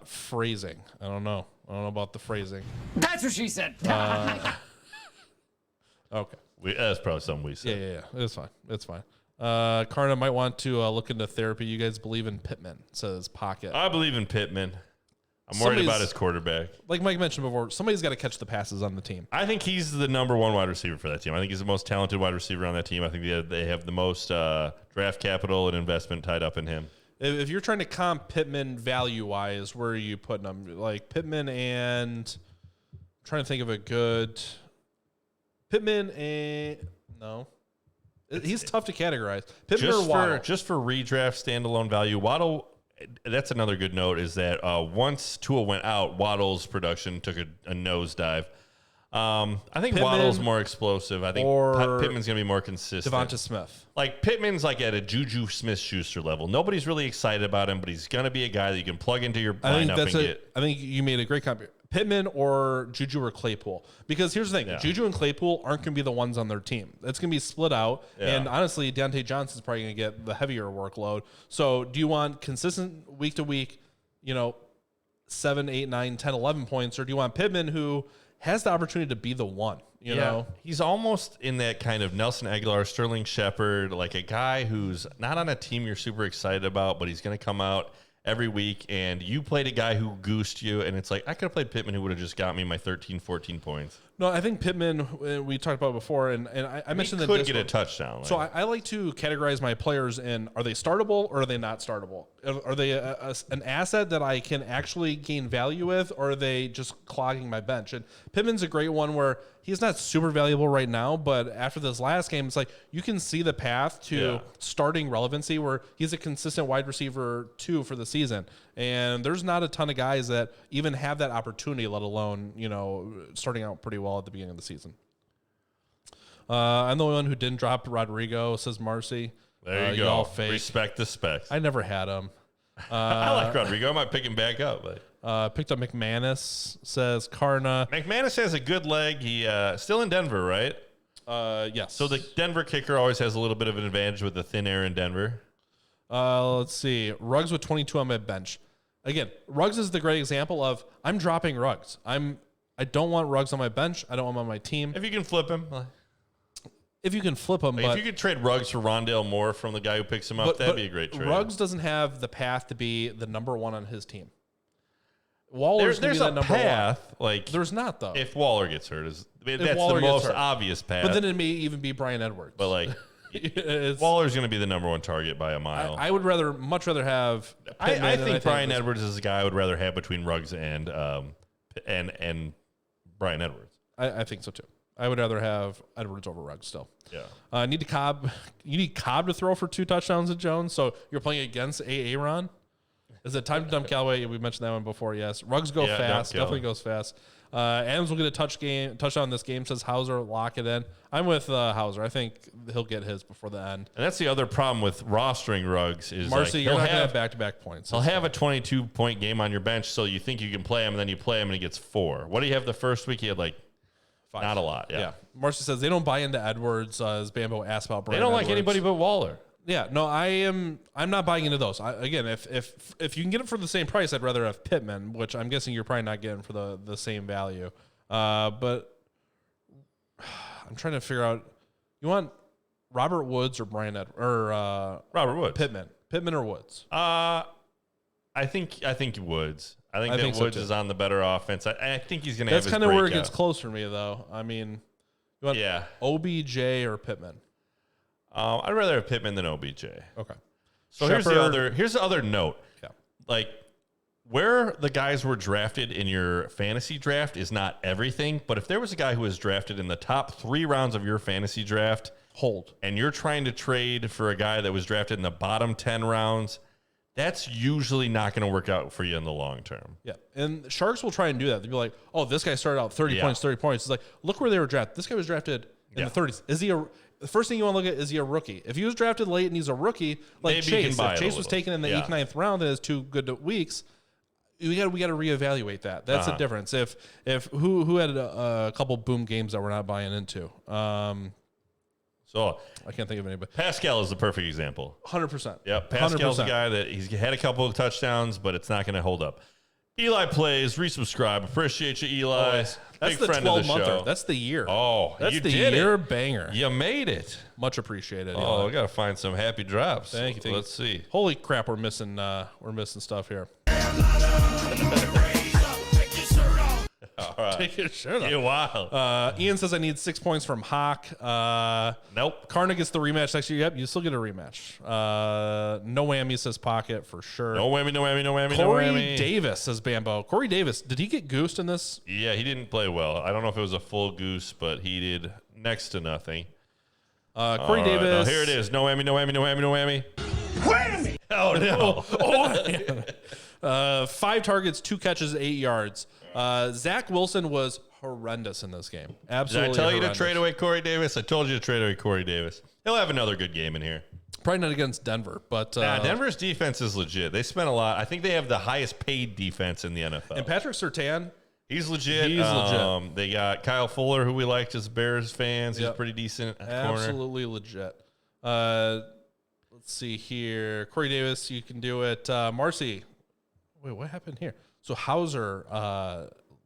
Speaker 3: Phrasing. I don't know about the phrasing.
Speaker 8: That's what she said.
Speaker 3: Okay.
Speaker 1: That's probably something we said.
Speaker 3: Yeah. It's fine. Karna might want to look into therapy. You guys believe in Pittman, says Pocket.
Speaker 1: I believe in Pittman. I'm worried about his quarterback.
Speaker 3: Like Mike mentioned before, somebody's got to catch the passes on the team.
Speaker 1: I think he's the number one wide receiver for that team. I think he's the most talented wide receiver on that team. I think they have the most draft capital and investment tied up in him.
Speaker 3: If you're trying to comp Pittman value-wise, where are you putting him? Like Pittman and I'm trying to think of a good Pittman and no. He's tough to categorize. Pittman or Waddle?
Speaker 1: Just for redraft standalone value, Waddle, that's another good note, is that once Tua went out, Waddle's production took a nosedive. I think Pittman, Waddle's more explosive. I think Pittman's going to be more consistent.
Speaker 3: Devonta Smith.
Speaker 1: Like, Pittman's like at a Juju Smith-Schuster level. Nobody's really excited about him, but he's going to be a guy that you can plug into your lineup and get.
Speaker 3: I think you made a great comment. Pittman or Juju or Claypool. Because here's the thing. Juju and Claypool aren't going to be the ones on their team. It's going to be split out. Yeah. And honestly, Deontay Johnson's probably going to get the heavier workload. So do you want consistent week to week, 7, 8, 9, 10, 11 points, or do you want Pittman who has the opportunity to be the one? You know,
Speaker 1: he's almost in that kind of Nelson Aguilar, Sterling Shepard, like a guy who's not on a team you're super excited about, but he's going to come out every week, and you played a guy who goosed you, and it's like, I could have played Pittman who would have just got me my 13, 14 points.
Speaker 3: No, I think Pittman, we talked about before, and I mentioned that
Speaker 1: he could get a touchdown.
Speaker 3: So I like to categorize my players in, are they startable or are they not startable? Are they an asset that I can actually gain value with, or are they just clogging my bench? And Pittman's a great one where he's not super valuable right now, but after this last game, it's like you can see the path to starting relevancy where he's a consistent wide receiver 2 for the season. And there's not a ton of guys that even have that opportunity, let alone, starting out pretty well at the beginning of the season. I'm the only one who didn't drop Rodrigo, says Marcy.
Speaker 1: There you go. Respect the specs.
Speaker 3: I never had him.
Speaker 1: I like Rodrigo. I might pick him back up. But.
Speaker 3: Picked up McManus, says Karna.
Speaker 1: McManus has a good leg. He still in Denver, right?
Speaker 3: Yes.
Speaker 1: So the Denver kicker always has a little bit of an advantage with the thin air in Denver.
Speaker 3: Let's see. Ruggs with 22 on my bench. Again, Ruggs is the great example of I'm dropping Ruggs. I don't want Ruggs on my bench. I don't want him on my team.
Speaker 1: If you can flip him.
Speaker 3: If you can flip him.
Speaker 1: If you could trade Ruggs for Rondale Moore from the guy who picks him up, that'd be a great trade.
Speaker 3: Ruggs doesn't have the path to be the number 1 on his team. Waller's
Speaker 1: there's
Speaker 3: be
Speaker 1: a
Speaker 3: number
Speaker 1: path.
Speaker 3: 1.
Speaker 1: Like
Speaker 3: there's not, though.
Speaker 1: If Waller gets hurt, that's Waller the most obvious path.
Speaker 3: But then it may even be Bryan Edwards.
Speaker 1: But Waller's going to be the number 1 target by a mile.
Speaker 3: I would much rather have.
Speaker 1: I think Bryan Edwards is the guy I would rather have between Ruggs and Bryan Edwards.
Speaker 3: I think so too. I would rather have Edwards over Ruggs still.
Speaker 1: Yeah.
Speaker 3: You need Cobb to throw for 2 touchdowns at Jones. So you're playing against Aaron. Is it time to dump Callaway? We mentioned that one before. Yes. Ruggs go fast. Definitely goes fast. Adams will get a touchdown in this game, says Hauser. Lock it in. I'm with Hauser. I think he'll get his before the end.
Speaker 1: And that's the other problem with rostering Ruggs is
Speaker 3: Marcy, you're not going to have back-to-back points.
Speaker 1: He'll have a 22-point game on your bench, so you think you can play him, and then you play him, and he gets 4. What do you have the first week? He had 5. Not a lot. Yeah.
Speaker 3: Marcy says they don't buy into Edwards, as Bambo asked about Bryan
Speaker 1: They don't
Speaker 3: Edwards.
Speaker 1: like anybody but Waller.
Speaker 3: Yeah, no, I'm not buying into those. Again, if you can get it for the same price, I'd rather have Pittman, which I'm guessing you're probably not getting for the same value. But I'm trying to figure out. You want Robert Woods or Bryan
Speaker 1: Robert Woods?
Speaker 3: Pittman or Woods?
Speaker 1: I think Woods. I think Woods is on the better offense. I think he's going to have his breakout.
Speaker 3: That's kind of where it gets close for me, though. I mean, you want OBJ or Pittman?
Speaker 1: I'd rather have Pittman than OBJ.
Speaker 3: Okay.
Speaker 1: So here's the other note. Yeah. Where the guys were drafted in your fantasy draft is not everything, but if there was a guy who was drafted in the top 3 rounds of your fantasy draft, and you're trying to trade for a guy that was drafted in the bottom 10 rounds, that's usually not going to work out for you in the long term.
Speaker 3: Yeah. And Sharks will try and do that. They'll be like, oh, this guy started out 30 points. It's like, look where they were drafted. This guy was drafted in the 30s. Is he the first thing you want to look at, is he a rookie? If he was drafted late and he's a rookie, like Chase, if Chase was taken in the 8th, 9th round and has 2 good weeks, we got to reevaluate that. That's the difference. If who had a couple boom games that we're not buying into.
Speaker 1: So
Speaker 3: I can't think of anybody.
Speaker 1: Pascal is the perfect example.
Speaker 3: 100%.
Speaker 1: Yep. Pascal's 100%. A guy that he's had a couple of touchdowns, but it's not going to hold up. Eli plays. Resubscribe. Appreciate you, Eli.
Speaker 3: That's
Speaker 1: big
Speaker 3: the
Speaker 1: friend of the show.
Speaker 3: That's the year.
Speaker 1: Oh,
Speaker 3: that's
Speaker 1: you
Speaker 3: the
Speaker 1: did
Speaker 3: year
Speaker 1: it.
Speaker 3: Banger.
Speaker 1: You made it.
Speaker 3: Much appreciated.
Speaker 1: Oh,
Speaker 3: Eli.
Speaker 1: we got to find some happy drops.
Speaker 3: Thank you.
Speaker 1: Let's see.
Speaker 3: Holy crap, we're missing stuff here.
Speaker 1: All right.
Speaker 3: Take your shirt off.
Speaker 1: You're wild.
Speaker 3: Ian says I need 6 points from Hawk.
Speaker 1: Nope.
Speaker 3: Karna gets the rematch next year. Yep, you still get a rematch. No whammy, says Pocket, for sure.
Speaker 1: No whammy, no whammy, no whammy,
Speaker 3: Corey
Speaker 1: no whammy.
Speaker 3: Davis, says Bambo. Corey Davis, did he get goosed in this?
Speaker 1: Yeah, he didn't play well. I don't know if it was a full goose, but he did next to nothing.
Speaker 3: Corey Davis.
Speaker 1: No, here it is. No whammy, no whammy, no whammy, no whammy.
Speaker 2: Whammy!
Speaker 1: Oh, no.
Speaker 3: 5 targets, 2 catches, 8 yards. Zach Wilson was horrendous in this game. Absolutely.
Speaker 1: Did I tell you
Speaker 3: horrendous.
Speaker 1: to trade away Corey Davis? I told you to trade away Corey Davis. He'll have another good game in here.
Speaker 3: Probably not against Denver, but
Speaker 1: Denver's defense is legit. They spent a lot. I think they have the highest paid defense in the NFL.
Speaker 3: And Patrick Surtain
Speaker 1: He's legit.
Speaker 3: He's legit.
Speaker 1: They got Kyle Fuller, who we liked as Bears fans. He's pretty decent at corner.
Speaker 3: Absolutely legit. Let's see here. Corey Davis, you can do it. Marcy. Wait, what happened here? So Hauser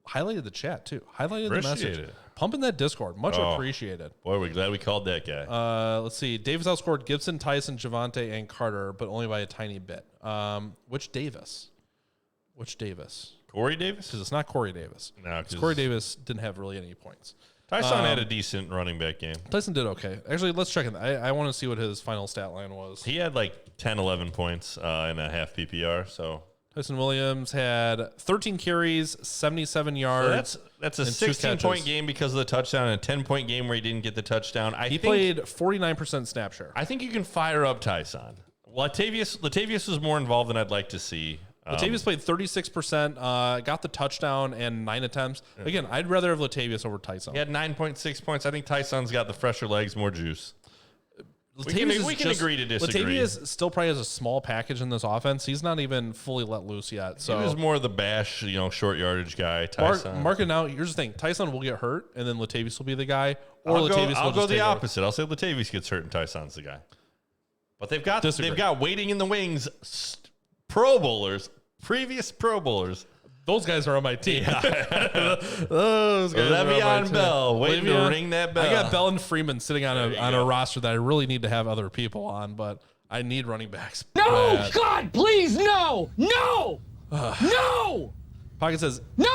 Speaker 3: highlighted the chat, too. Highlighted the message.
Speaker 1: It.
Speaker 3: Pumping that Discord. Much appreciated.
Speaker 1: Boy, we're glad we called that guy.
Speaker 3: Let's see. Davis outscored Gibson, Tyson, Javonte, and Carter, but only by a tiny bit. Which Davis?
Speaker 1: Corey Davis?
Speaker 3: Because it's not Corey Davis.
Speaker 1: No,
Speaker 3: because Corey Davis didn't have really any points.
Speaker 1: Tyson had a decent running back game.
Speaker 3: Tyson did okay. Actually, let's check it. I want to see what his final stat line was.
Speaker 1: He had like 10, 11 points in a half PPR, so...
Speaker 3: Tyson Williams had 13 carries, 77 yards.
Speaker 1: So that's a 16-point game because of the touchdown and a 10-point game where he didn't get the touchdown. He
Speaker 3: played 49% snap share.
Speaker 1: I think you can fire up Tyson. Latavius was more involved than I'd like to see.
Speaker 3: Latavius played 36%, got the touchdown and 9 attempts. Again, I'd rather have Latavius over Tyson.
Speaker 1: He had 9.6 points. I think Tyson's got the fresher legs, more juice. We can agree to disagree.
Speaker 3: Latavius still probably has a small package in this offense. He's not even fully let loose yet. So
Speaker 1: he was more the bash, short yardage guy. Tyson.
Speaker 3: Mark it now. Here's the thing: Tyson will get hurt, and then Latavius will be the guy. Or
Speaker 1: I'll go the opposite. I'll say Latavius gets hurt and Tyson's the guy. But they've got waiting in the wings, Pro Bowlers, previous Pro Bowlers.
Speaker 3: Those guys are on my team.
Speaker 1: Yeah.
Speaker 3: Those guys
Speaker 1: Le'Veon Bell, waiting to ring that bell.
Speaker 3: I got Bell and Freeman sitting on a roster that I really need to have other people on, but I need running backs.
Speaker 5: No, God, please, no. No.
Speaker 3: Pocket says,
Speaker 5: no.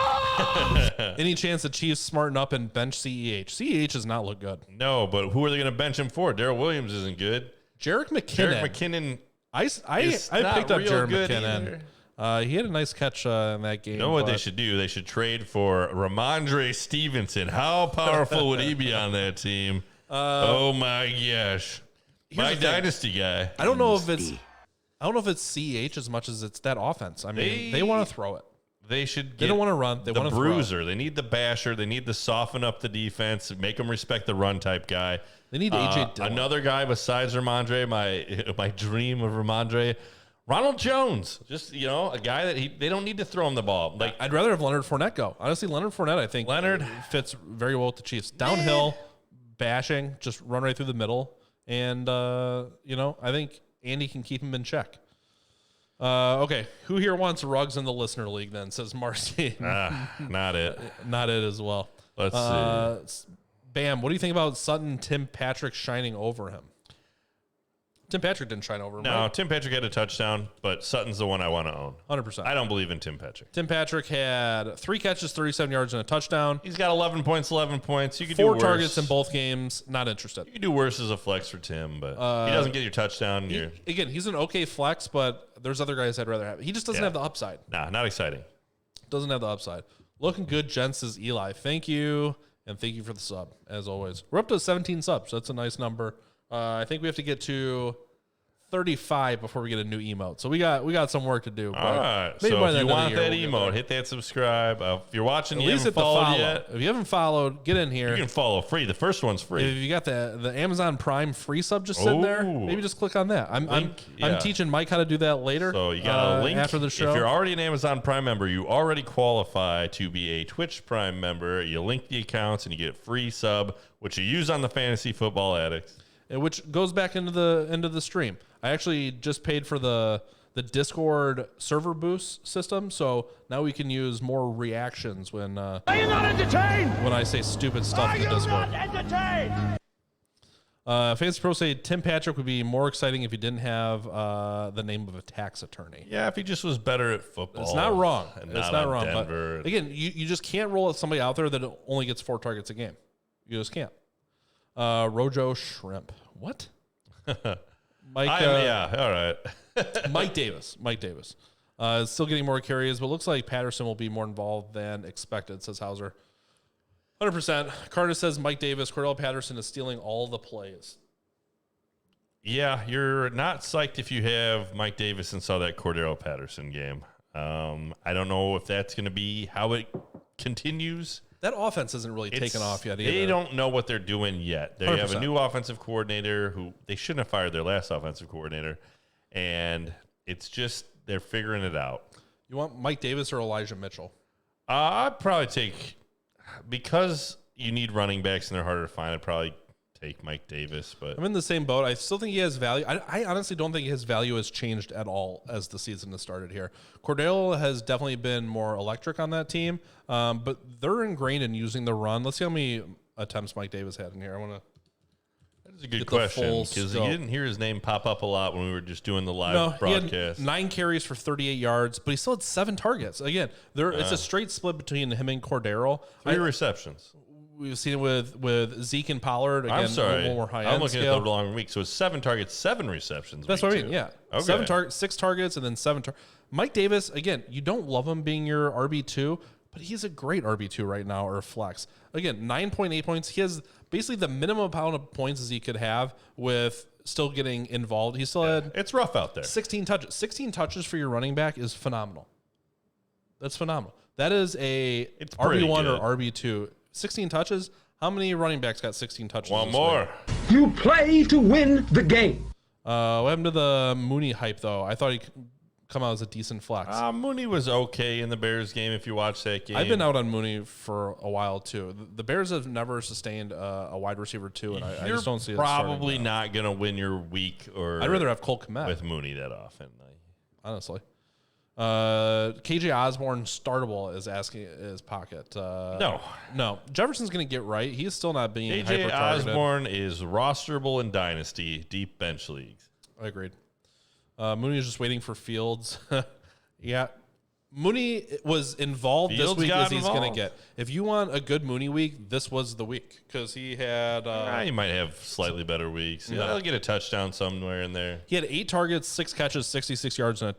Speaker 3: Any chance the Chiefs smarten up and bench CEH? CEH does not look good.
Speaker 1: No, but who are they going to bench him for? Darrell Williams isn't good.
Speaker 3: Jarek McKinnon. I picked up Jarek McKinnon. He had a nice catch in that game.
Speaker 1: You know what they should do? They should trade for Ramondre Stevenson. How powerful would he be on that team? Oh my gosh. My dynasty guy.
Speaker 3: I don't know if it's CH as much as it's that offense. I mean, they want to throw it.
Speaker 1: They should.
Speaker 3: They don't want to run. They want to
Speaker 1: bruiser.
Speaker 3: Throw.
Speaker 1: They need the basher. They need to soften up the defense, make them respect the run type guy.
Speaker 3: They need AJ Dillon.
Speaker 1: Another guy besides Ramondre. My dream of Ramondre. Ronald Jones, just a guy that they don't need to throw him the ball. Like
Speaker 3: I'd rather have Leonard Fournette go. Honestly, Leonard Fournette, I think fits very well with the Chiefs. Downhill, bashing, just run right through the middle, and I think Andy can keep him in check. Okay, who here wants Ruggs in the listener league? Then says Marcy.
Speaker 1: Not it.
Speaker 3: Not it as well.
Speaker 1: Let's see.
Speaker 3: Bam. What do you think about Sutton? Tim Patrick shining over him. Tim Patrick didn't shine over him.
Speaker 1: No,
Speaker 3: right?
Speaker 1: Tim Patrick had a touchdown, but Sutton's the one I want to own.
Speaker 3: 100%.
Speaker 1: I don't believe in Tim Patrick.
Speaker 3: Tim Patrick had 3 catches, 37 yards, and a touchdown.
Speaker 1: He's got 11 points. You could do
Speaker 3: 4
Speaker 1: worse.
Speaker 3: targets in both games. Not interested.
Speaker 1: You could do worse as a flex for Tim, but he doesn't get your touchdown.
Speaker 3: Again, he's an okay flex, but there's other guys I'd rather have. He just doesn't have the upside.
Speaker 1: Nah, not exciting.
Speaker 3: Doesn't have the upside. Looking good, gents, is Eli. Thank you, and thank you for the sub, as always. We're up to 17 subs. So that's a nice number. I think we have to get to 35 before we get a new emote. So we got some work to do.
Speaker 1: All right. So if you want that emote, hit that subscribe. If you're watching, you haven't followed yet.
Speaker 3: If you haven't followed, get in here.
Speaker 1: You can follow free. The first one's free.
Speaker 3: If you got the Amazon Prime free sub just sitting there, maybe just click on that. I'm teaching Mike how to do that later.
Speaker 1: So you got a link
Speaker 3: after the show.
Speaker 1: If you're already an Amazon Prime member, you already qualify to be a Twitch Prime member. You link the accounts and you get a free sub, which you use on the Fantasy Football Addicts.
Speaker 3: Which goes back into the stream. I actually just paid for the Discord server boost system, so now we can use more reactions when are you not entertained? When I say stupid stuff in the Discord. Not entertained? Fantasy Pro say Tim Patrick would be more exciting if he didn't have the name of a tax attorney.
Speaker 1: Yeah, if he just was better at football.
Speaker 3: It's not wrong.
Speaker 1: It's not wrong.
Speaker 3: But again, you just can't roll at somebody out there that only gets 4 targets a game. You just can't. Rojo Shrimp. What? Mike.
Speaker 1: All right.
Speaker 3: Mike Davis. Still getting more carries, but looks like Patterson will be more involved than expected, says Hauser. 100%. Carter says Mike Davis, Cordero Patterson is stealing all the plays.
Speaker 1: Yeah, you're not psyched if you have Mike Davis and saw that Cordero Patterson game. I don't know if that's going to be how it continues.
Speaker 3: That offense isn't really taken off yet either.
Speaker 1: They don't know what they're doing yet. They
Speaker 3: 100%.
Speaker 1: have a new offensive coordinator who they shouldn't have fired their last offensive coordinator. And it's just they're figuring it out.
Speaker 3: You want Mike Davis or Elijah Mitchell?
Speaker 1: I'd probably take, because you need running backs and they're harder to find, I'd probably take Mike Davis. But
Speaker 3: I'm in the same boat. I still think he has value. I honestly don't think his value has changed at all as the season has started here. Cordero has definitely been more electric on that team, but they're ingrained in using the run. Let's see how many attempts Mike Davis had in here. I want to.
Speaker 1: That is a good question, because you didn't hear his name pop up a lot when we were just doing the live broadcast.
Speaker 3: He had 9 carries for 38 yards, but he still had 7 targets. Again, it's a straight split between him and Cordero.
Speaker 1: 3 receptions.
Speaker 3: We've seen it with Zeke and Pollard. Again,
Speaker 1: I'm sorry.
Speaker 3: more high
Speaker 1: I'm looking
Speaker 3: scale.
Speaker 1: at the wrong week. So it's 7 targets, 7 receptions.
Speaker 3: That's what I mean. Yeah.
Speaker 1: Okay.
Speaker 3: 6 targets and then 7 targets. Mike Davis, again, you don't love him being your RB2, but he's a great RB2 right now, or flex. Again, 9.8 points. He has basically the minimum amount of points as he could have with still getting involved. He still had
Speaker 1: it's rough out there.
Speaker 3: 16 touches. 16 touches for your running back is phenomenal. That's phenomenal. That is a RB1 or RB2. 16 touches. How many running backs got 16 touches?
Speaker 1: One more.
Speaker 8: You play to win the game.
Speaker 3: What happened to the Mooney hype, though? I thought he'd come out as a decent flex.
Speaker 1: Mooney was okay in the Bears game if you watch that game.
Speaker 3: I've been out on Mooney for a while, too. The Bears have never sustained a wide receiver, too, and I just don't see it.
Speaker 1: Probably not going to win your week. Or
Speaker 3: I'd rather have Cole Kmet
Speaker 1: with Mooney that often.
Speaker 3: Honestly. KJ Osborne startable is asking his pocket. No. Jefferson's going to get right. He's still not being
Speaker 1: KJ Osborne is rosterable in Dynasty, deep bench leagues.
Speaker 3: I agreed. Mooney is just waiting for Fields. Yeah. Mooney was involved
Speaker 1: Fields
Speaker 3: this week as he's
Speaker 1: involved.
Speaker 3: going to get. If you want a good Mooney week, this was the week because he had.
Speaker 1: He might have slightly better weeks.
Speaker 3: No.
Speaker 1: He'll get a touchdown somewhere in there.
Speaker 3: He had 8 targets, 6 catches, 66 yards, and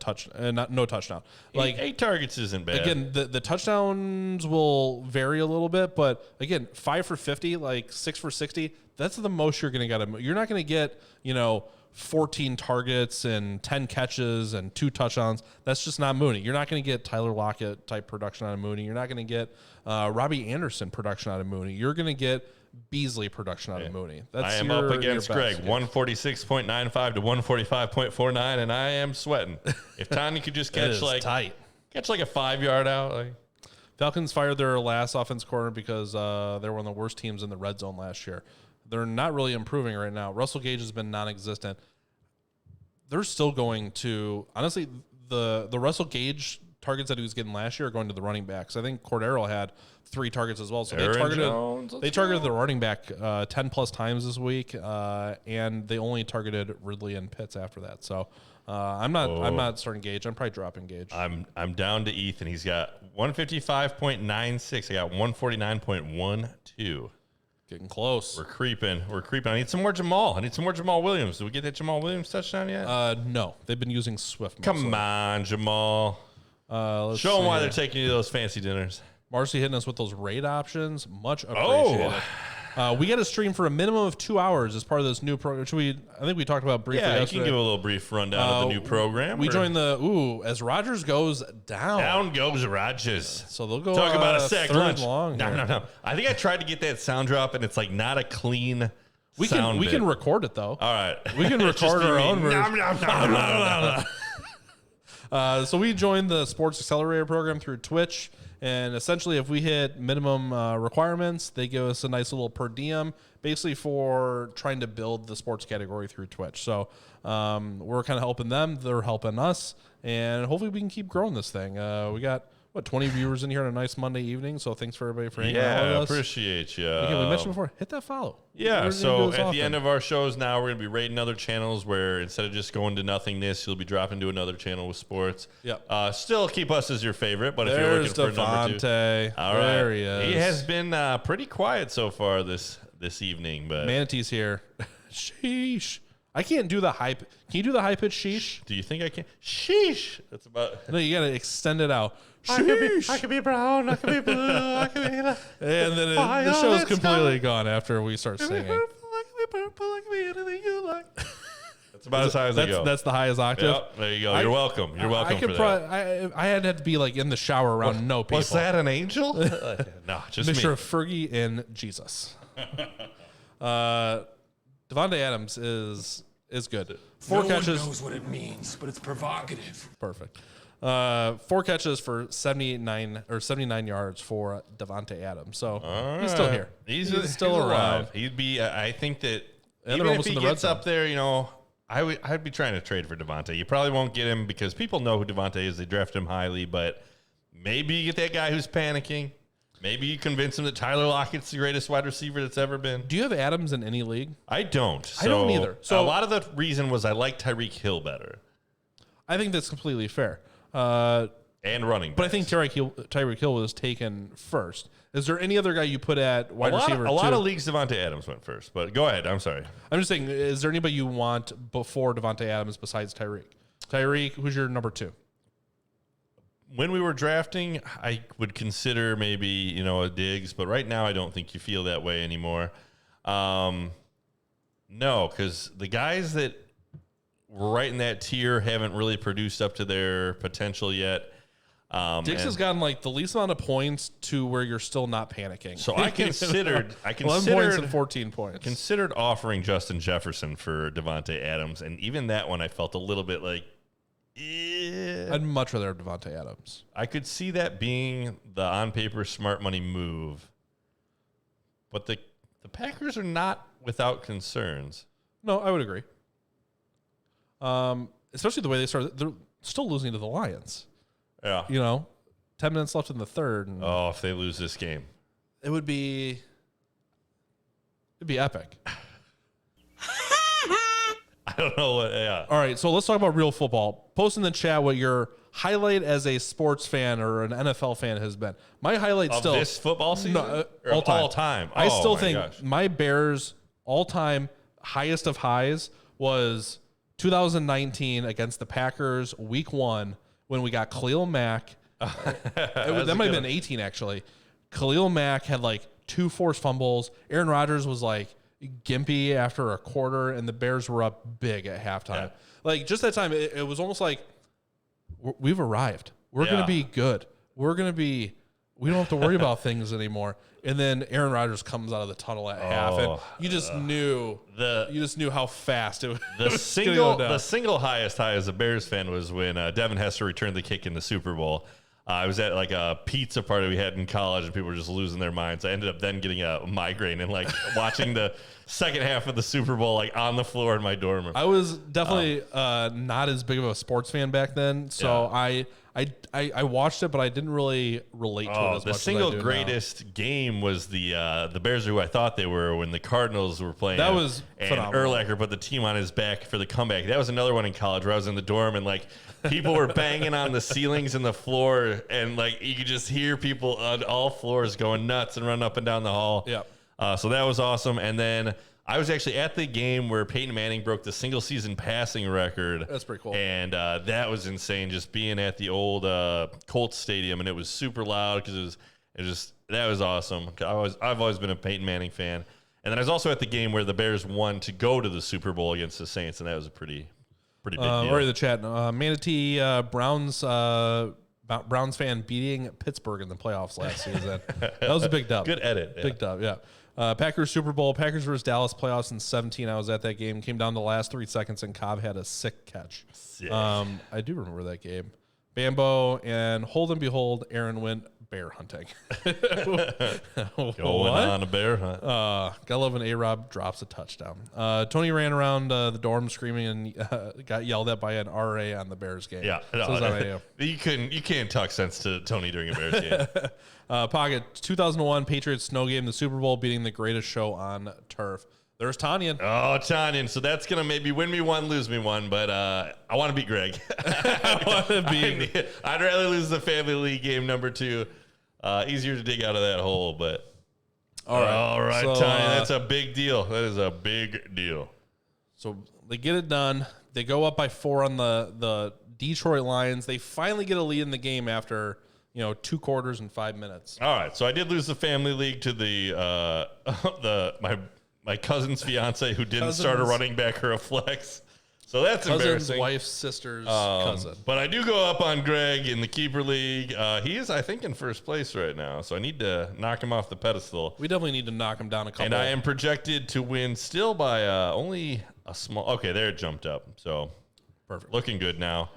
Speaker 3: no touchdown.
Speaker 1: Like 8 targets isn't bad.
Speaker 3: Again, the touchdowns will vary a little bit, but again, 5 for 50, like 6 for 60. That's the most you're going to get. You're not going to get 14 targets and 10 catches and 2 touchdowns. That's just not Mooney. You're not going to get Tyler Lockett type production out of Mooney. You're not going to get Robbie Anderson production out of Mooney. You're going to get Beasley production out of Mooney.
Speaker 1: I am up against Greg, 146.95 to 145.49, and I am sweating. If Tanya could just catch like a 5-yard out.
Speaker 3: Falcons fired their last offense corner because they're one of the worst teams in the red zone last year. They're not really improving right now. Russell Gage has been non-existent. They're still going to, honestly, the Russell Gage targets that he was getting last year are going to the running backs. I think Cordero had 3 targets as well. So they targeted the running back 10 plus times this week, and they only targeted Ridley and Pitts after that. So I'm not starting Gage. I'm probably dropping Gage.
Speaker 1: I'm down to Ethan. He's got 155.96. I got 149.12.
Speaker 3: Getting close.
Speaker 1: We're creeping. I need some more Jamal. Williams. Did we get that Jamal Williams touchdown yet?
Speaker 3: No. They've been using Swift.
Speaker 1: Come on, Jamal. Show them why they're taking you to those fancy dinners.
Speaker 3: Marcy hitting us with those rate options. Much appreciated. We got to stream for a minimum of 2 hours as part of this new program. I think we talked about briefly yesterday.
Speaker 1: You can give a little brief rundown of the new program.
Speaker 3: We joined as Rodgers goes down.
Speaker 1: Down goes Rodgers.
Speaker 3: So they'll go
Speaker 1: talk about a sack lunch.
Speaker 3: Long
Speaker 1: no. I think I tried to get that sound drop, and it's like not a clean sound
Speaker 3: We can record it, though.
Speaker 1: All right.
Speaker 3: We can record our own version. So we joined the Sports Accelerator program through Twitch. And essentially, if we hit minimum requirements, they give us a nice little per diem, basically for trying to build the sports category through Twitch. So we're kind of helping them. They're helping us. And hopefully we can keep growing this thing. We got, 20 viewers in here on a nice Monday evening. So thanks for everybody for hanging out with us.
Speaker 1: Appreciate you.
Speaker 3: Again, we mentioned before, hit that follow.
Speaker 1: Yeah, so at the end of our shows now, we're going to be rating other channels where instead of just going to nothingness, you'll be dropping to another channel with sports.
Speaker 3: Yep.
Speaker 1: Still keep us as your favorite, but if you're looking for number 2.
Speaker 3: All right. There he is.
Speaker 1: He has been pretty quiet so far this evening. But
Speaker 3: Manatee's here. Sheesh. I can't do the high. Can you do the high pitch sheesh?
Speaker 1: Do you think I can? Sheesh. That's about.
Speaker 3: No, you got to extend it out.
Speaker 1: I could be brown. I could be blue. I could be.
Speaker 3: And then the show's completely gone after we start singing.
Speaker 1: I could be purple. I could be anything you like. That's about as high as I go.
Speaker 3: That's the highest octave.
Speaker 1: Yep, there you go. You're welcome. You're welcome for that.
Speaker 3: I had to be like in the shower around no people.
Speaker 1: Was that an angel? No, just
Speaker 3: Mr.
Speaker 1: me.
Speaker 3: Fergie and Jesus. Devontae Adams is good. 4 catches.
Speaker 2: One knows what it means, but it's provocative.
Speaker 3: Perfect. 4 catches for 79 yards for Devontae Adams. So he's still here.
Speaker 1: He's
Speaker 3: still around.
Speaker 1: Alive. He'd be. I think that
Speaker 3: And
Speaker 1: even
Speaker 3: they're
Speaker 1: if
Speaker 3: almost
Speaker 1: he
Speaker 3: in the red
Speaker 1: gets
Speaker 3: zone.
Speaker 1: up there, I'd be trying to trade for Devontae. You probably won't get him because people know who Devontae is. They draft him highly, but maybe you get that guy who's panicking. Maybe you convince him that Tyler Lockett's the greatest wide receiver that's ever been.
Speaker 3: Do you have Adams in any league?
Speaker 1: I don't.
Speaker 3: I don't either.
Speaker 1: So a lot of the reason was I like Tyreek Hill better
Speaker 3: I think that's completely fair.
Speaker 1: and running.
Speaker 3: But I think Tyreek Hill was taken first. Is there any other guy you put at wide receiver?
Speaker 1: A lot of leagues, Devontae Adams went first. But go ahead. I'm sorry.
Speaker 3: I'm just saying, is there anybody you want before Devontae Adams besides Tyreek? Tyreek, who's your number 2?
Speaker 1: When we were drafting, I would consider maybe, a Diggs, but right now I don't think you feel that way anymore. No, because the guys that were right in that tier haven't really produced up to their potential yet.
Speaker 3: Diggs has gotten like the least amount of points to where you're still not panicking.
Speaker 1: So I considered
Speaker 3: 11 points and 14 points.
Speaker 1: Considered offering Justin Jefferson for Devontae Adams, and even that one I felt a little bit like,
Speaker 3: I'd much rather have Devontae Adams.
Speaker 1: I could see that being the on paper smart money move, but the Packers are not without concerns.
Speaker 3: No, I would agree. Especially the way they started. They're still losing to the Lions.
Speaker 1: Yeah.
Speaker 3: 10 minutes left in the third. And
Speaker 1: if they lose this game,
Speaker 3: it'd be epic.
Speaker 1: I don't know what. Yeah.
Speaker 3: All right, so let's talk about real football. Post in the chat what your highlight as a sports fan or an NFL fan has been. My highlight
Speaker 1: Of
Speaker 3: still
Speaker 1: this football season?
Speaker 3: Or all time. I
Speaker 1: Oh,
Speaker 3: still
Speaker 1: my
Speaker 3: think
Speaker 1: gosh.
Speaker 3: my Bears all-time highest of highs was 2019 against the Packers week 1 when we got Khalil Mack. That might have been 18 actually. Khalil Mack had like 2 forced fumbles. Aaron Rodgers was like gimpy after a quarter, and the Bears were up big at halftime.
Speaker 1: Yeah.
Speaker 3: Like just that time, it was almost like we've arrived. We're going to be good. We don't have to worry about things anymore. And then Aaron Rodgers comes out of the tunnel at half, and you just knew how fast it was.
Speaker 1: The single highest high as a Bears fan was when Devin Hester returned the kick in the Super Bowl. I was at like a pizza party we had in college, and people were just losing their minds. I ended up then getting a migraine and like watching the second half of the Super Bowl like on the floor in my dorm room.
Speaker 3: I was definitely not as big of a sports fan back then, so I watched it, but I didn't really relate to it as much.
Speaker 1: The
Speaker 3: as I
Speaker 1: single
Speaker 3: do
Speaker 1: greatest game was the Bears, who I thought they were when the Cardinals were playing.
Speaker 3: That was
Speaker 1: and
Speaker 3: phenomenal.
Speaker 1: Urlacher put the team on his back for the comeback. That was another one in college where I was in the dorm and like people were banging on the ceilings and the floor, and like you could just hear people on all floors going nuts and running up and down the hall.
Speaker 3: Yeah.
Speaker 1: So that was awesome. And then I was actually at the game where Peyton Manning broke the single season passing record.
Speaker 3: That's pretty cool.
Speaker 1: And that was insane, just being at the old Colts Stadium, and it was super loud because that was awesome. I've always been a Peyton Manning fan. And then I was also at the game where the Bears won to go to the Super Bowl against the Saints, and that was a pretty big deal.
Speaker 3: Right in the chat, Manatee Browns fan beating Pittsburgh in the playoffs last season. That was a big dub.
Speaker 1: Good edit. Yeah.
Speaker 3: Big dub, yeah. Packers Super Bowl, Packers versus Dallas playoffs in 2017. I was at that game. Came down to the last 3 seconds, and Cobb had a sick catch.
Speaker 1: Sick.
Speaker 3: I do remember that game. Bambo, and hold and behold, Aaron went bear hunting.
Speaker 1: Going on a bear hunt.
Speaker 3: Gotta love when A-Rob drops a touchdown. Tony ran around the dorm screaming and got yelled at by an RA on the Bears game.
Speaker 1: Yeah.
Speaker 3: So it's on AO.
Speaker 1: You can't talk sense to Tony during a Bears game.
Speaker 3: Pocket 2001 Patriots snow game, the Super Bowl, beating the greatest show on turf. There's Tanyan.
Speaker 1: Oh, Tanyan. So that's going to maybe win me one, lose me one, but I want to beat Greg. I'd rather lose the Family League game number 2. Easier to dig out of that hole, but all right,
Speaker 3: so,
Speaker 1: Tanyan, that's a big deal. That is a big deal.
Speaker 3: So they get it done. They go up by 4 on the Detroit Lions. They finally get a lead in the game after 2 quarters and 5 minutes.
Speaker 1: All right, so I did lose the Family League to the my cousin's fiance who didn't start a running back or a flex. So that's embarrassing.
Speaker 3: Wife's sister's cousin.
Speaker 1: But I do go up on Greg in the Keeper League. He is, I think, in first place right now. So I need to knock him off the pedestal.
Speaker 3: We definitely need to knock him down a couple.
Speaker 1: And I am projected to win still by only a small. Okay, there it jumped up. So
Speaker 3: perfect.
Speaker 1: Looking good now.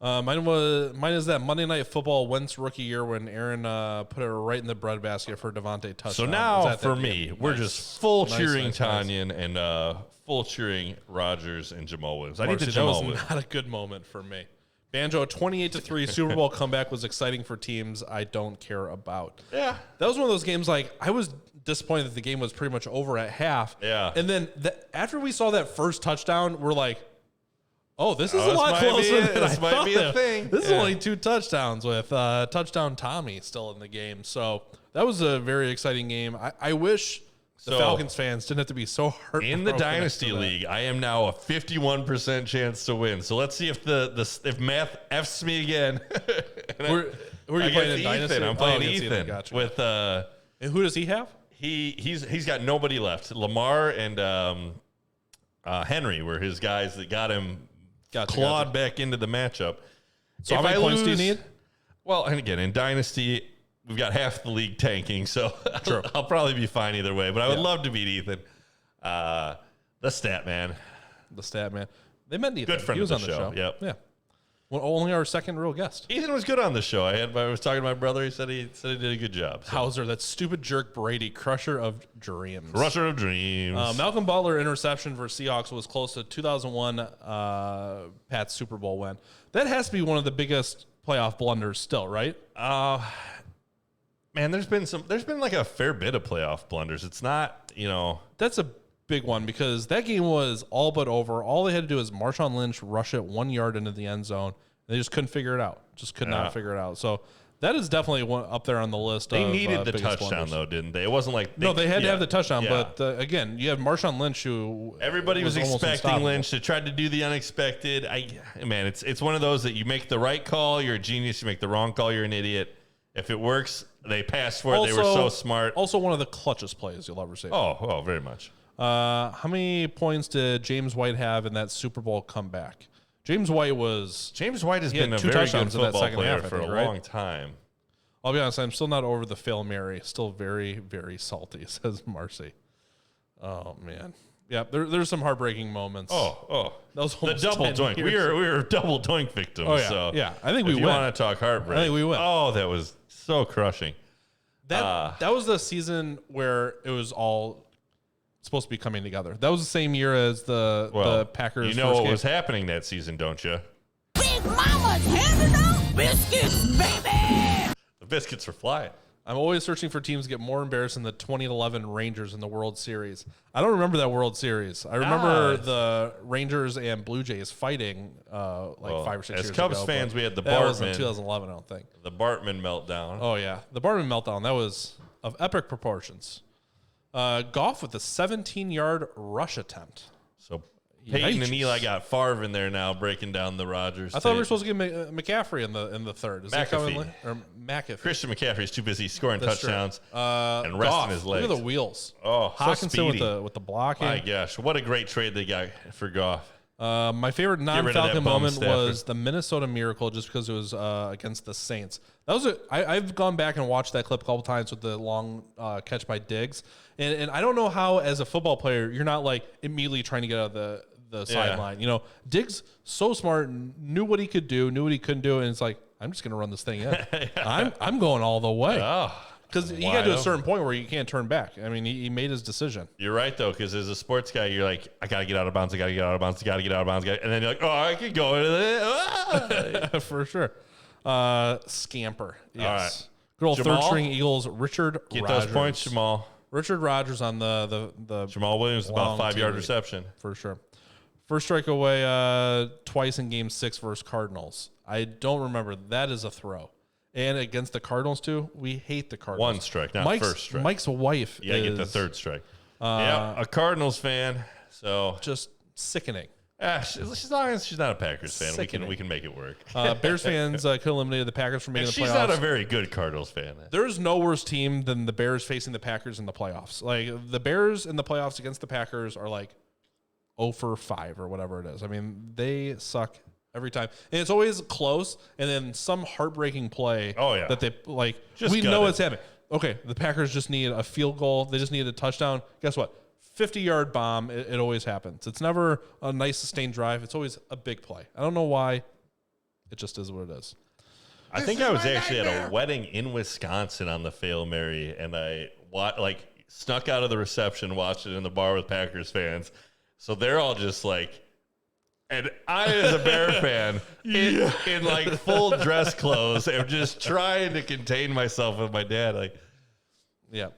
Speaker 3: Mine is that Monday Night Football Wentz rookie year when Aaron put it right in the breadbasket for Devontae touchdown.
Speaker 1: So now for me, we're just full cheering Tanyan and full cheering Rodgers and Jamal Williams. I need the Jamal Williams.
Speaker 3: That was not a good moment for me. Banjo 28-3 Super Bowl comeback was exciting for teams I don't care about.
Speaker 1: Yeah,
Speaker 3: that was one of those games. Like I was disappointed that the game was pretty much over at half.
Speaker 1: Yeah,
Speaker 3: and then after we saw that first touchdown, we're like, oh, this is a lot closer than I thought.
Speaker 1: Be a thing.
Speaker 3: This is only 2 touchdowns with touchdown Tommy still in the game. So that was a very exciting game. I wish the Falcons fans didn't have to be so hurt.
Speaker 1: In the Dynasty League, I am now a 51% chance to win. So let's see if if math F's me again.
Speaker 3: Who are you playing in Dynasty?
Speaker 1: I'm playing Ethan.
Speaker 3: Gotcha.
Speaker 1: With
Speaker 3: and who does he have?
Speaker 1: He's got nobody left. Lamar and Henry were his guys that got him clawed back into the matchup.
Speaker 3: So how many points do you need?
Speaker 1: Well, and again, in Dynasty, we've got half the league tanking, so I'll probably be fine either way. But I would love to beat Ethan. The stat man.
Speaker 3: They met Ethan.
Speaker 1: Good friend
Speaker 3: he was
Speaker 1: of the
Speaker 3: on the show.
Speaker 1: Yep.
Speaker 3: Yeah. Well, only our second real guest.
Speaker 1: Ethan was good on the show. I was talking to my brother. He said he did a good job. So.
Speaker 3: Hauser, that stupid jerk Brady, crusher of dreams.
Speaker 1: Crusher of dreams.
Speaker 3: Malcolm Butler interception for Seahawks was close to 2001 Pat's Super Bowl win. That has to be one of the biggest playoff blunders still, right?
Speaker 1: Man, there's been like a fair bit of playoff blunders. It's not,
Speaker 3: That's a big one because that game was all but over. All they had to do is Marshawn Lynch rush it 1 yard into the end zone. They just couldn't figure it out. Not figure it out. So that is definitely one up there on the list.
Speaker 1: They needed the touchdown blunders. Though, didn't they? It wasn't like
Speaker 3: they had to have the touchdown. Yeah. But again, you have Marshawn Lynch, who
Speaker 1: everybody was expecting Lynch to try to do the unexpected. It's one of those that you make the right call, you're a genius. You make the wrong call, you're an idiot. If it works, they passed for it. They were so smart.
Speaker 3: Also, one of the clutchest plays you'll ever see.
Speaker 1: Oh, very much.
Speaker 3: How many points did James White have in that Super Bowl comeback? James White has
Speaker 1: been a very good football player for a long time.
Speaker 3: I'll be honest, I'm still not over the Fail Mary. Still very, very salty, says Marcy. Oh, man. Yeah, there's some heartbreaking moments.
Speaker 1: Oh.
Speaker 3: That was
Speaker 1: the double doink. We were double doink victims.
Speaker 3: Oh, yeah.
Speaker 1: So
Speaker 3: yeah, I think we win.
Speaker 1: You want to talk heartbreak?
Speaker 3: I think we win.
Speaker 1: Oh, that was so crushing.
Speaker 3: That was the season where it was all supposed to be coming together. That was the same year as the Packers.
Speaker 1: You know what was happening that season, don't you?
Speaker 2: Big Mama's handing out biscuits, baby!
Speaker 1: The biscuits are flying.
Speaker 3: I'm always searching for teams to get more embarrassed than the 2011 Rangers in the World Series. I don't remember that World Series. I remember the Rangers and Blue Jays fighting 5 or 6 years ago.
Speaker 1: As Cubs fans, we had the
Speaker 3: That was in
Speaker 1: Bartman.
Speaker 3: 2011, I don't think.
Speaker 1: The Bartman meltdown.
Speaker 3: Oh, yeah. The Bartman meltdown. That was of epic proportions. Goff with a 17-yard rush attempt.
Speaker 1: So Peyton and Eli got Favre in there now, breaking down the Rodgers.
Speaker 3: I thought we were supposed to get McCaffrey in the third. Is
Speaker 1: McAfee.
Speaker 3: McAfee.
Speaker 1: Christian McCaffrey is too busy scoring touchdowns and resting
Speaker 3: Goff,
Speaker 1: his legs.
Speaker 3: Look at the wheels.
Speaker 1: Oh,
Speaker 3: Hawkinson
Speaker 1: so speedy.
Speaker 3: with the blocking.
Speaker 1: My gosh, what a great trade they got for Goff.
Speaker 3: My favorite
Speaker 1: rid of
Speaker 3: non-Falcon
Speaker 1: that bum
Speaker 3: moment
Speaker 1: Stafford.
Speaker 3: was the Minnesota Miracle, just because it was against the Saints. That was I've gone back and watched that clip a couple times with the long catch by Diggs, and I don't know how as a football player you're not like immediately trying to get out of the sideline. You know, Diggs so smart, knew what he could do, knew what he couldn't do, and it's like I'm just gonna run this thing in. I'm going all the way. Because you got to a certain point where you can't turn back. I mean, he made his decision.
Speaker 1: You're right, though, because as a sports guy, you're like, I got to get out of bounds, I got to get out of bounds, I got to get out of bounds. And then you're like, oh, I could go into this.
Speaker 3: For sure. Scamper. Yes.
Speaker 1: All right.
Speaker 3: Good old
Speaker 1: Jamal?
Speaker 3: third-string Eagles, Richard
Speaker 1: Get
Speaker 3: Rodgers.
Speaker 1: those points, Jamal.
Speaker 3: Richard Rodgers on the
Speaker 1: Jamal Williams, about
Speaker 3: long
Speaker 1: 5-yard
Speaker 3: TD.
Speaker 1: reception.
Speaker 3: For sure. First strike away twice in Game 6 versus Cardinals. I don't remember. That is a throw. And against the Cardinals, too, we hate the Cardinals.
Speaker 1: One strike, not first strike.
Speaker 3: Mike's wife
Speaker 1: Yeah,
Speaker 3: is
Speaker 1: get the third strike. Yeah, a Cardinals fan. So
Speaker 3: just sickening.
Speaker 1: As long as she's not a Packers fan,
Speaker 3: Sickening.
Speaker 1: we can make it work.
Speaker 3: Bears fans could eliminate the Packers from making
Speaker 1: And
Speaker 3: the playoffs.
Speaker 1: she's not a very good Cardinals fan.
Speaker 3: There's no worse team than the Bears facing the Packers in the playoffs. Like, the Bears in the playoffs against the Packers are like 0 for 5 or whatever it is. I mean, they suck every time. And it's always close, and then some heartbreaking play that they, like, we know it's happening. Okay, the Packers just need a field goal. They just need a touchdown. Guess what? 50-yard bomb. It always happens. It's never a nice sustained drive. It's always a big play. I don't know why. It just is what it is.
Speaker 1: I think I was actually at a wedding in Wisconsin on the Fail Mary, and I snuck out of the reception, watched it in the bar with Packers fans. So they're all just like, and I, as a Bear fan, in like full dress clothes, am just trying to contain myself with my dad. Like,
Speaker 3: Yep.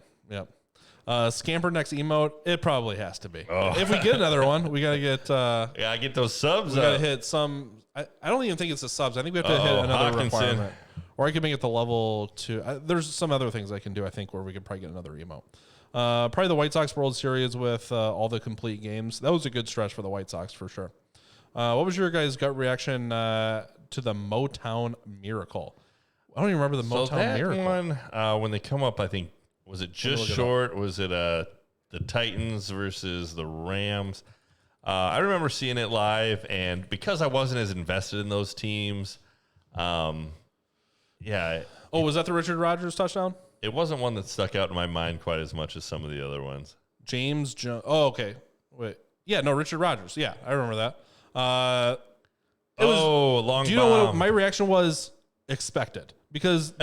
Speaker 3: Scamper next emote. It probably has to be. Oh. If we get another one, we gotta get.
Speaker 1: I get those subs.
Speaker 3: We gotta hit some. I don't even think it's the subs. I think we have to hit another requirement, or I can make it the level 2. There's some other things I can do. I think where we could probably get another emote. Probably the White Sox World Series with all the complete games. That was a good stretch for the White Sox for sure. What was your guys' gut reaction to the Motown Miracle? I don't even remember the Motown Miracle
Speaker 1: one. When they come up, I think was it just short? Was it the Titans versus the Rams? I remember seeing it live, and because I wasn't as invested in those teams, yeah.
Speaker 3: Oh, was that the Richard Rodgers touchdown?
Speaker 1: It wasn't one that stuck out in my mind quite as much as some of the other ones.
Speaker 3: James Jones. Oh, okay. Wait. Yeah, no, Richard Rodgers. Yeah, I remember that.
Speaker 1: Long
Speaker 3: Do you know what my reaction was? Expected. Because,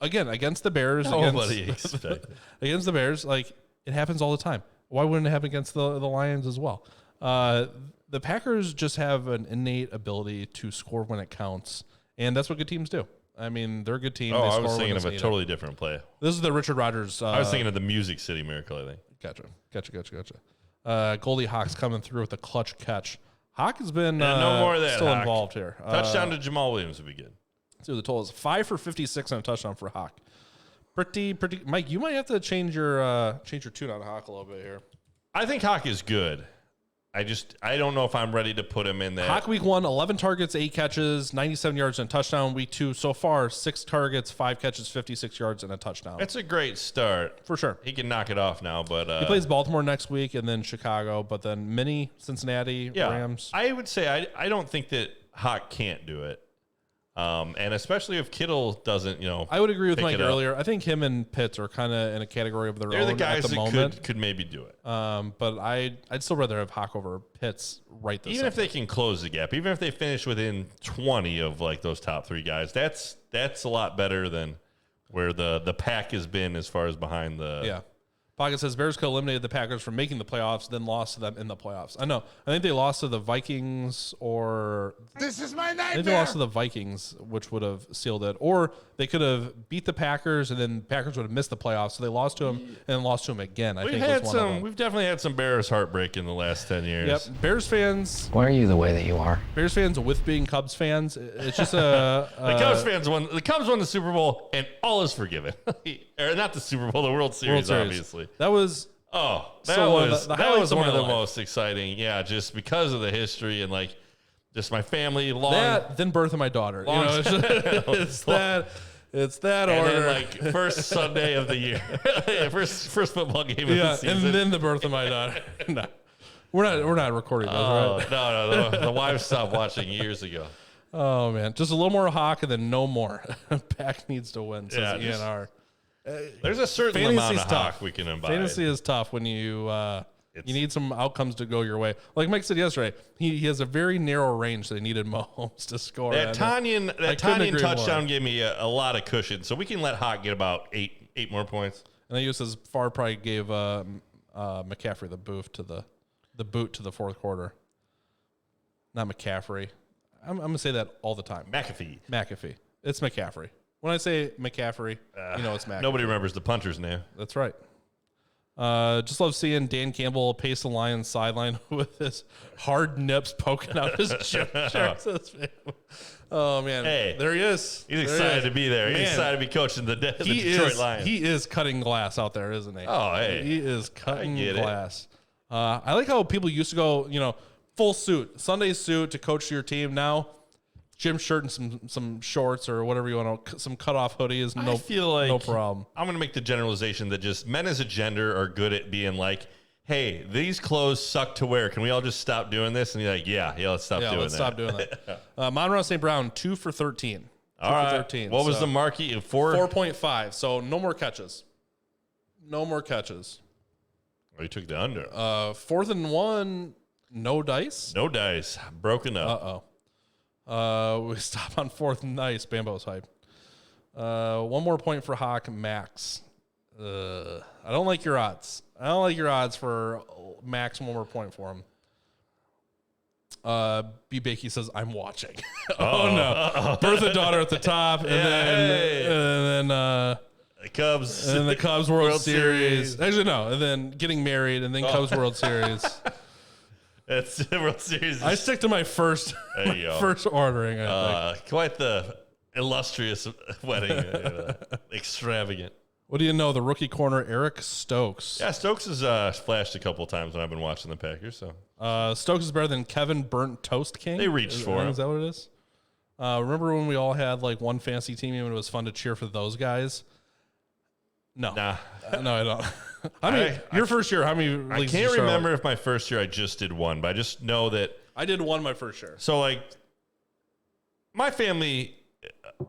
Speaker 3: again, against the Bears.
Speaker 1: Nobody expected.
Speaker 3: Against the Bears, like, it happens all the time. Why wouldn't it happen against the Lions as well? The Packers just have an innate ability to score when it counts, and that's what good teams do. I mean, they're a good team.
Speaker 1: Oh, I was thinking of a totally different play.
Speaker 3: This is the Richard Rodgers.
Speaker 1: I was thinking of the Music City Miracle, I think.
Speaker 3: Gotcha. Goldie Hawk's coming through with a clutch catch. Hawk has been
Speaker 1: no more of that,
Speaker 3: still
Speaker 1: Hawk.
Speaker 3: Involved here.
Speaker 1: Touchdown to Jamal Williams would be good.
Speaker 3: See what the total is. 5 for 56 on a touchdown for Hawk. Pretty. Mike, you might have to change your tune on Hawk a little bit here.
Speaker 1: I think Hawk is good. I don't know if I'm ready to put him in there.
Speaker 3: Hawk week 1, 11 targets, 8 catches, 97 yards and a touchdown. Week 2, so far, 6 targets, 5 catches, 56 yards and a touchdown.
Speaker 1: That's a great start.
Speaker 3: For sure.
Speaker 1: He can knock it off now, but
Speaker 3: he plays Baltimore next week and then Chicago, but then Minnie, Cincinnati, Rams.
Speaker 1: I would say I don't think that Hawk can't do it. And especially if Kittle doesn't,
Speaker 3: I would agree with Mike earlier. I think him and Pitts are kind of in a category of their own.
Speaker 1: They're the guys
Speaker 3: at the
Speaker 1: that
Speaker 3: moment.
Speaker 1: could maybe do it.
Speaker 3: But I'd still rather have Hawk over Pitts right this.
Speaker 1: Even if they can close the gap, even if they finish within 20 of like those top 3 guys, that's a lot better than where the pack has been as far as behind the.
Speaker 3: Yeah. Pocket says Bears could eliminated the Packers from making the playoffs, then lost to them in the playoffs. I know. I think they lost to the Vikings or...
Speaker 2: This is my nightmare.
Speaker 3: I think they lost to the Vikings, which would have sealed it. Or they could have beat the Packers, and then Packers would have missed the playoffs. So they lost to them and then lost to them again.
Speaker 1: We've definitely had some Bears heartbreak in the last 10 years.
Speaker 3: Yep. Bears fans...
Speaker 9: Why are you the way that you are?
Speaker 3: Bears fans with being Cubs fans, it's just a...
Speaker 1: The Cubs won the Super Bowl, and all is forgiven. Or not the Super Bowl, the World Series. Obviously.
Speaker 3: That was
Speaker 1: one of the most exciting. Yeah, just because of the history and like just my family.
Speaker 3: Then birth of my daughter. It's that order.
Speaker 1: Like first Sunday of the year, first football game of the season,
Speaker 3: and then the birth of my daughter. No, we're not recording those, right?
Speaker 1: No. The wife stopped watching years ago.
Speaker 3: Oh man, just a little more Hawk and then no more. Pack needs to win. Says ENR.
Speaker 1: There's a certain amount of Hawk we can imbibe.
Speaker 3: Fantasy is tough when you need some outcomes to go your way. Like Mike said yesterday, he has a very narrow range that he needed Mahomes to score.
Speaker 1: That Tanyan touchdown gave me a lot of cushion, so we can let Hawk get about eight more points.
Speaker 3: And I used as far probably gave McCaffrey the boot to the fourth quarter. Not McCaffrey. I'm gonna say that all the time. McAfee. It's McCaffrey. When I say McCaffrey, it's McAfee.
Speaker 1: Nobody remembers the punter's name.
Speaker 3: That's right. Just love seeing Dan Campbell pace the Lions sideline with his hard nips poking out his chest. Oh, man.
Speaker 1: Hey,
Speaker 3: there he is.
Speaker 1: He's excited to be there. He's excited to be coaching the Detroit Lions.
Speaker 3: He is cutting glass out there, isn't he?
Speaker 1: Oh, hey.
Speaker 3: He is cutting glass. I like how people used to go, full suit, Sunday suit to coach your team. Now, gym shirt and some shorts or whatever you want to, some cutoff hoodie is no problem.
Speaker 1: I'm going to make the generalization that just men as a gender are good at being like, hey, these clothes suck to wear. Can we all just stop doing this? And you're like, yeah, let's stop doing that.
Speaker 3: Let's stop doing that. Monroe St. Brown, 2 for 13.
Speaker 1: All right. 13. What was the marquee?
Speaker 3: 4.5. So no more catches. No more catches.
Speaker 1: Oh, you took the under.
Speaker 3: 4th and 1, no dice.
Speaker 1: No dice. Broken up.
Speaker 3: We stop on 4th and nice. Bambo's hype. One more point for Hawk Max. I don't like your odds. I don't like your odds for Max. One more point for him. B. Bakey says, I'm watching. No. Birth of daughter at the top. And then the
Speaker 1: Cubs.
Speaker 3: And then the Cubs World Series. Actually, no. And then getting married and then Cubs World Series.
Speaker 1: That's the World Series.
Speaker 3: I stick to my first ordering. I think.
Speaker 1: Quite the illustrious wedding. Extravagant.
Speaker 3: What do you know? The rookie corner, Eric Stokes.
Speaker 1: Yeah, Stokes has flashed a couple of times when I've been watching the Packers. So
Speaker 3: Stokes is better than Kevin Burnt Toast King.
Speaker 1: They reached for him.
Speaker 3: Is that what it is? Remember when we all had like one fantasy team and it was fun to cheer for those guys? No.
Speaker 1: Nah.
Speaker 3: No, I don't. I mean, your first year, how many leagues
Speaker 1: I
Speaker 3: did
Speaker 1: can't
Speaker 3: you start
Speaker 1: remember
Speaker 3: with?
Speaker 1: if my first year I just did one, but I just know that.
Speaker 3: I did one my first year.
Speaker 1: So, like, my family,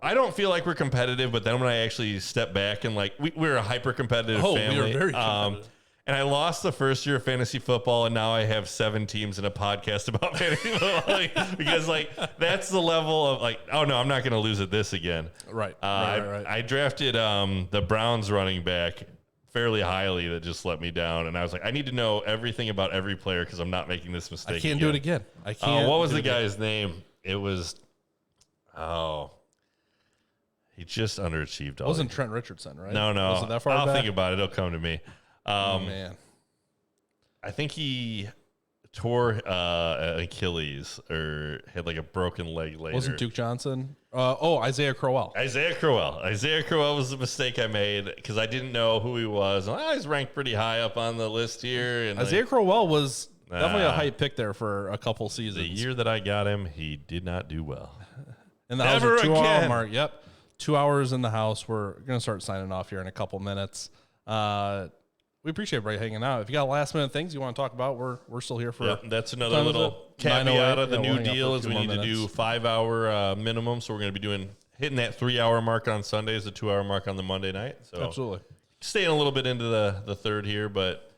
Speaker 1: I don't feel like we're competitive, but then when I actually step back and, like, we're a hyper-competitive family.
Speaker 3: We are very competitive.
Speaker 1: And I lost the first year of fantasy football, and now I have 7 teams and a podcast about fantasy football. Because, like, that's the level of, like, oh, no, I'm not going to lose at this again.
Speaker 3: Right.
Speaker 1: I drafted the Browns running back fairly highly that just let me down. And I was like, I need to know everything about every player because I'm not making this mistake.
Speaker 3: I can't do it again. I can't.
Speaker 1: What was the guy's name? It was, he just underachieved.
Speaker 3: It wasn't Trent Richardson, right?
Speaker 1: No.
Speaker 3: Was it that far
Speaker 1: I'll
Speaker 3: back?
Speaker 1: think about it. It'll come to me.
Speaker 3: Oh, man.
Speaker 1: I think he tore Achilles or had like a broken leg later.
Speaker 3: Wasn't Duke Johnson? Isaiah Crowell.
Speaker 1: Isaiah Crowell was the mistake I made because I didn't know who he was. He's ranked pretty high up on the list here. And
Speaker 3: Isaiah Crowell was definitely a hype pick there for a couple seasons.
Speaker 1: The year that I got him, he did not do well.
Speaker 3: And that was a 2-hour mark. Yep. 2 hours in the house. We're going to start signing off here in a couple minutes. We appreciate everybody hanging out. If you got last minute things you want to talk about, we're still here for.
Speaker 1: Yep, that's another little caveat of the new deal is we need to do 5-hour minimum. So we're going to be hitting that 3-hour mark on Sundays, the 2-hour mark on the Monday night. So
Speaker 3: absolutely
Speaker 1: staying a little bit into the third here, but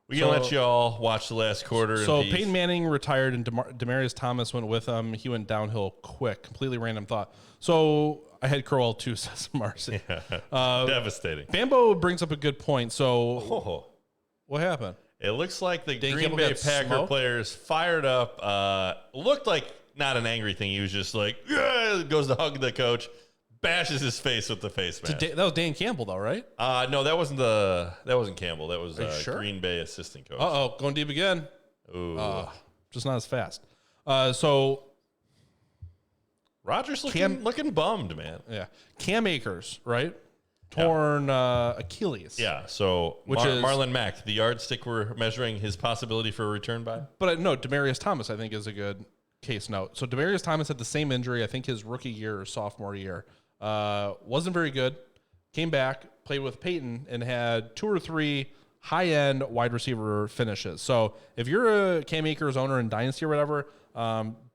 Speaker 1: we're going to let you all watch the last quarter.
Speaker 3: So Peyton Manning retired and Demaryius Thomas went with him. He went downhill quick, completely random thought. So I had Crowell too, says Marcy.
Speaker 1: Yeah. Devastating.
Speaker 3: Bambo brings up a good point. So what happened?
Speaker 1: It looks like the
Speaker 3: Dane
Speaker 1: Green
Speaker 3: Campbell
Speaker 1: Bay
Speaker 3: got
Speaker 1: Packer
Speaker 3: smoked?
Speaker 1: players fired up. Looked like not an angry thing. He was just like, yeah, goes to hug the coach, bashes his face with the face mask.
Speaker 3: That was Dan Campbell though, right?
Speaker 1: No, that wasn't Campbell. That was
Speaker 3: sure?
Speaker 1: Green Bay assistant coach.
Speaker 3: Going deep again.
Speaker 1: Ooh.
Speaker 3: Just not as fast. So
Speaker 1: Rodgers looking bummed, man.
Speaker 3: yeah, Cam Akers, right? Torn Achilles.
Speaker 1: Yeah, so
Speaker 3: Which is
Speaker 1: Marlon Mack, the yardstick we're measuring his possibility for a return by.
Speaker 3: But no, Demaryius Thomas, I think, is a good case note. So Demaryius Thomas had the same injury, I think, his rookie year or sophomore year. Wasn't very good. Came back, played with Peyton, and had 2 or 3 high-end wide receiver finishes. So if you're a Cam Akers owner in Dynasty or whatever,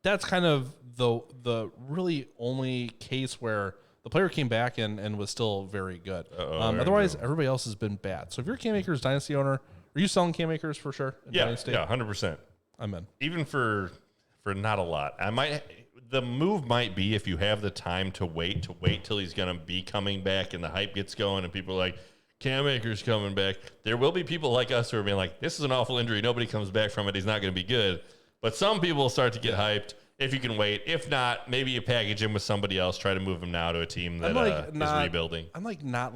Speaker 3: that's kind of the really only case where the player came back and was still very good. Otherwise, everybody else has been bad. So if you're a Cam Akers Dynasty owner, are you selling Cam Akers for sure? Dynasty?
Speaker 1: Yeah, 100%.
Speaker 3: I'm in.
Speaker 1: Even for not a lot. The move might be if you have the time to wait till he's going to be coming back and the hype gets going and people are like, Cam Akers coming back. There will be people like us who are being like, this is an awful injury. Nobody comes back from it. He's not going to be good. But some people will start to get hyped if you can wait. If not, maybe you package him with somebody else. Try to move him now to a team that is rebuilding.
Speaker 3: I'm not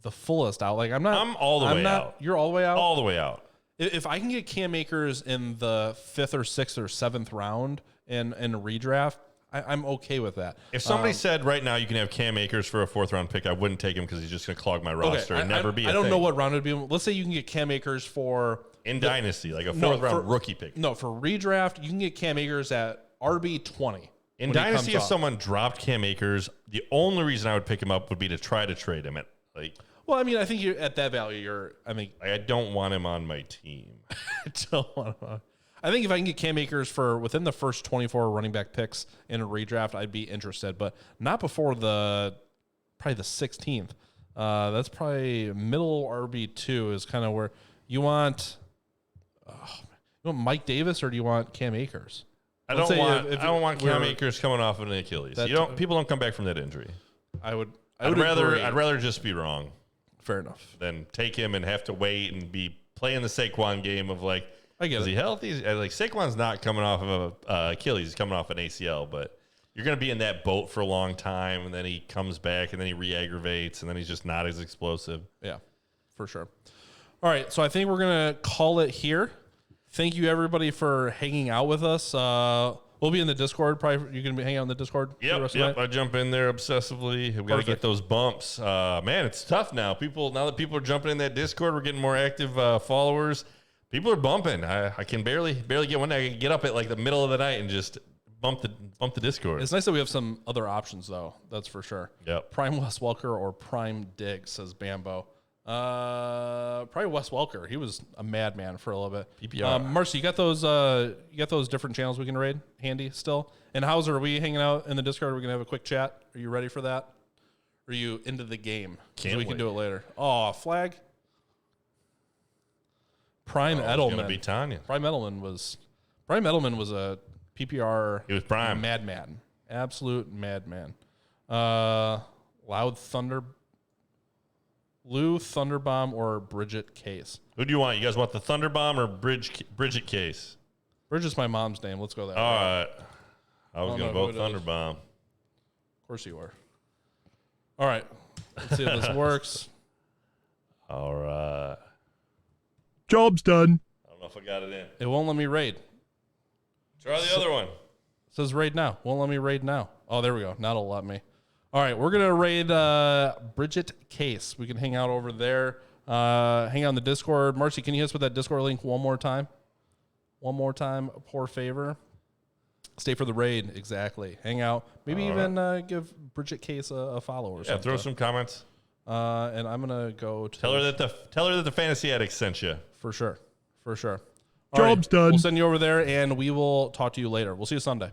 Speaker 3: the fullest out. Like I'm
Speaker 1: all the way out.
Speaker 3: You're all the way out?
Speaker 1: All the way out.
Speaker 3: If I can get Cam Akers in the 5th or 6th or 7th round in a redraft, I'm okay with that.
Speaker 1: If somebody said right now you can have Cam Akers for a 4th round pick, I wouldn't take him because he's just going to clog my roster and never be a thing.
Speaker 3: I don't know what round it would be. Let's say you can get Cam Akers for...
Speaker 1: In Dynasty, like a 4th round rookie pick.
Speaker 3: No, for redraft, you can get Cam Akers at RB20.
Speaker 1: In Dynasty, if someone dropped Cam Akers, the only reason I would pick him up would be to try to trade him.
Speaker 3: Well, I mean, I think you're at that value.
Speaker 1: I don't want him on my team.
Speaker 3: I think if I can get Cam Akers for within the first 24 running back picks in a redraft, I'd be interested, but not before probably the 16th. That's probably middle RB2 is kind of where you want. You want Mike Davis or do you want Cam Akers?
Speaker 1: I don't want Cam Akers coming off of an Achilles. People don't come back from that injury.
Speaker 3: I'd
Speaker 1: rather just be wrong.
Speaker 3: Fair enough.
Speaker 1: Than take him and have to wait and be playing the Saquon game of like, is he healthy? Like Saquon's not coming off of a Achilles, he's coming off an ACL, but you're going to be in that boat for a long time, and then he comes back, and then he re-aggravates, and then he's just not as explosive.
Speaker 3: Yeah, for sure. All right, so I think we're going to call it here. Thank you, everybody, for hanging out with us. We'll be in the Discord. Probably you're going to be hanging out in the Discord?
Speaker 1: Yep. I jump in there obsessively. We got to get those bumps. Man, it's tough now. Now that people are jumping in that Discord, we're getting more active followers. People are bumping. I can barely get one. I can get up at like the middle of the night and just bump the Discord.
Speaker 3: It's nice that we have some other options, though. That's for sure.
Speaker 1: Yep.
Speaker 3: Prime Wes Welker or Prime Diggs, says Bambo. Probably Wes Welker. He was a madman for a little bit.
Speaker 1: PPR.
Speaker 3: Marcy, you got those different channels we can raid handy still? And Hauser, are we hanging out in the Discord? Are we gonna have a quick chat? Are you ready for that? Are you into the game?
Speaker 1: Can't
Speaker 3: we
Speaker 1: wait.
Speaker 3: can do it later. Oh, flag. Prime Edelman.
Speaker 1: Gonna be Tanya.
Speaker 3: Prime Edelman was a PPR.
Speaker 1: He was prime.
Speaker 3: Madman. Absolute madman. Loud Thunder. Lou, Thunderbomb, or Bridget Case?
Speaker 1: Who do you want? You guys want the Thunderbomb or Bridget Case?
Speaker 3: Bridget's my mom's name. Let's go that way.
Speaker 1: All right. I was going to vote Thunderbomb.
Speaker 3: Of course you are. All right. Let's see if this works.
Speaker 1: All right.
Speaker 4: Job's done.
Speaker 1: I don't know if I got it in.
Speaker 3: It won't let me raid.
Speaker 1: Try the other one.
Speaker 3: It says raid now. Won't let me raid now. Oh, there we go. Now it'll let me. All right, we're going to raid Bridget Case. We can hang out over there. Hang out in the Discord. Marcy, can you hit us with that Discord link one more time? One more time, por favor. Stay for the raid. Exactly. Hang out. Maybe even give Bridget Case a follow or something.
Speaker 1: Yeah, throw some comments.
Speaker 3: And I'm going to go to...
Speaker 1: Tell her that the Fantasy Addicts sent you.
Speaker 3: For sure. All
Speaker 4: Job's done.
Speaker 3: We'll send you over there, and we will talk to you later. We'll see you Sunday.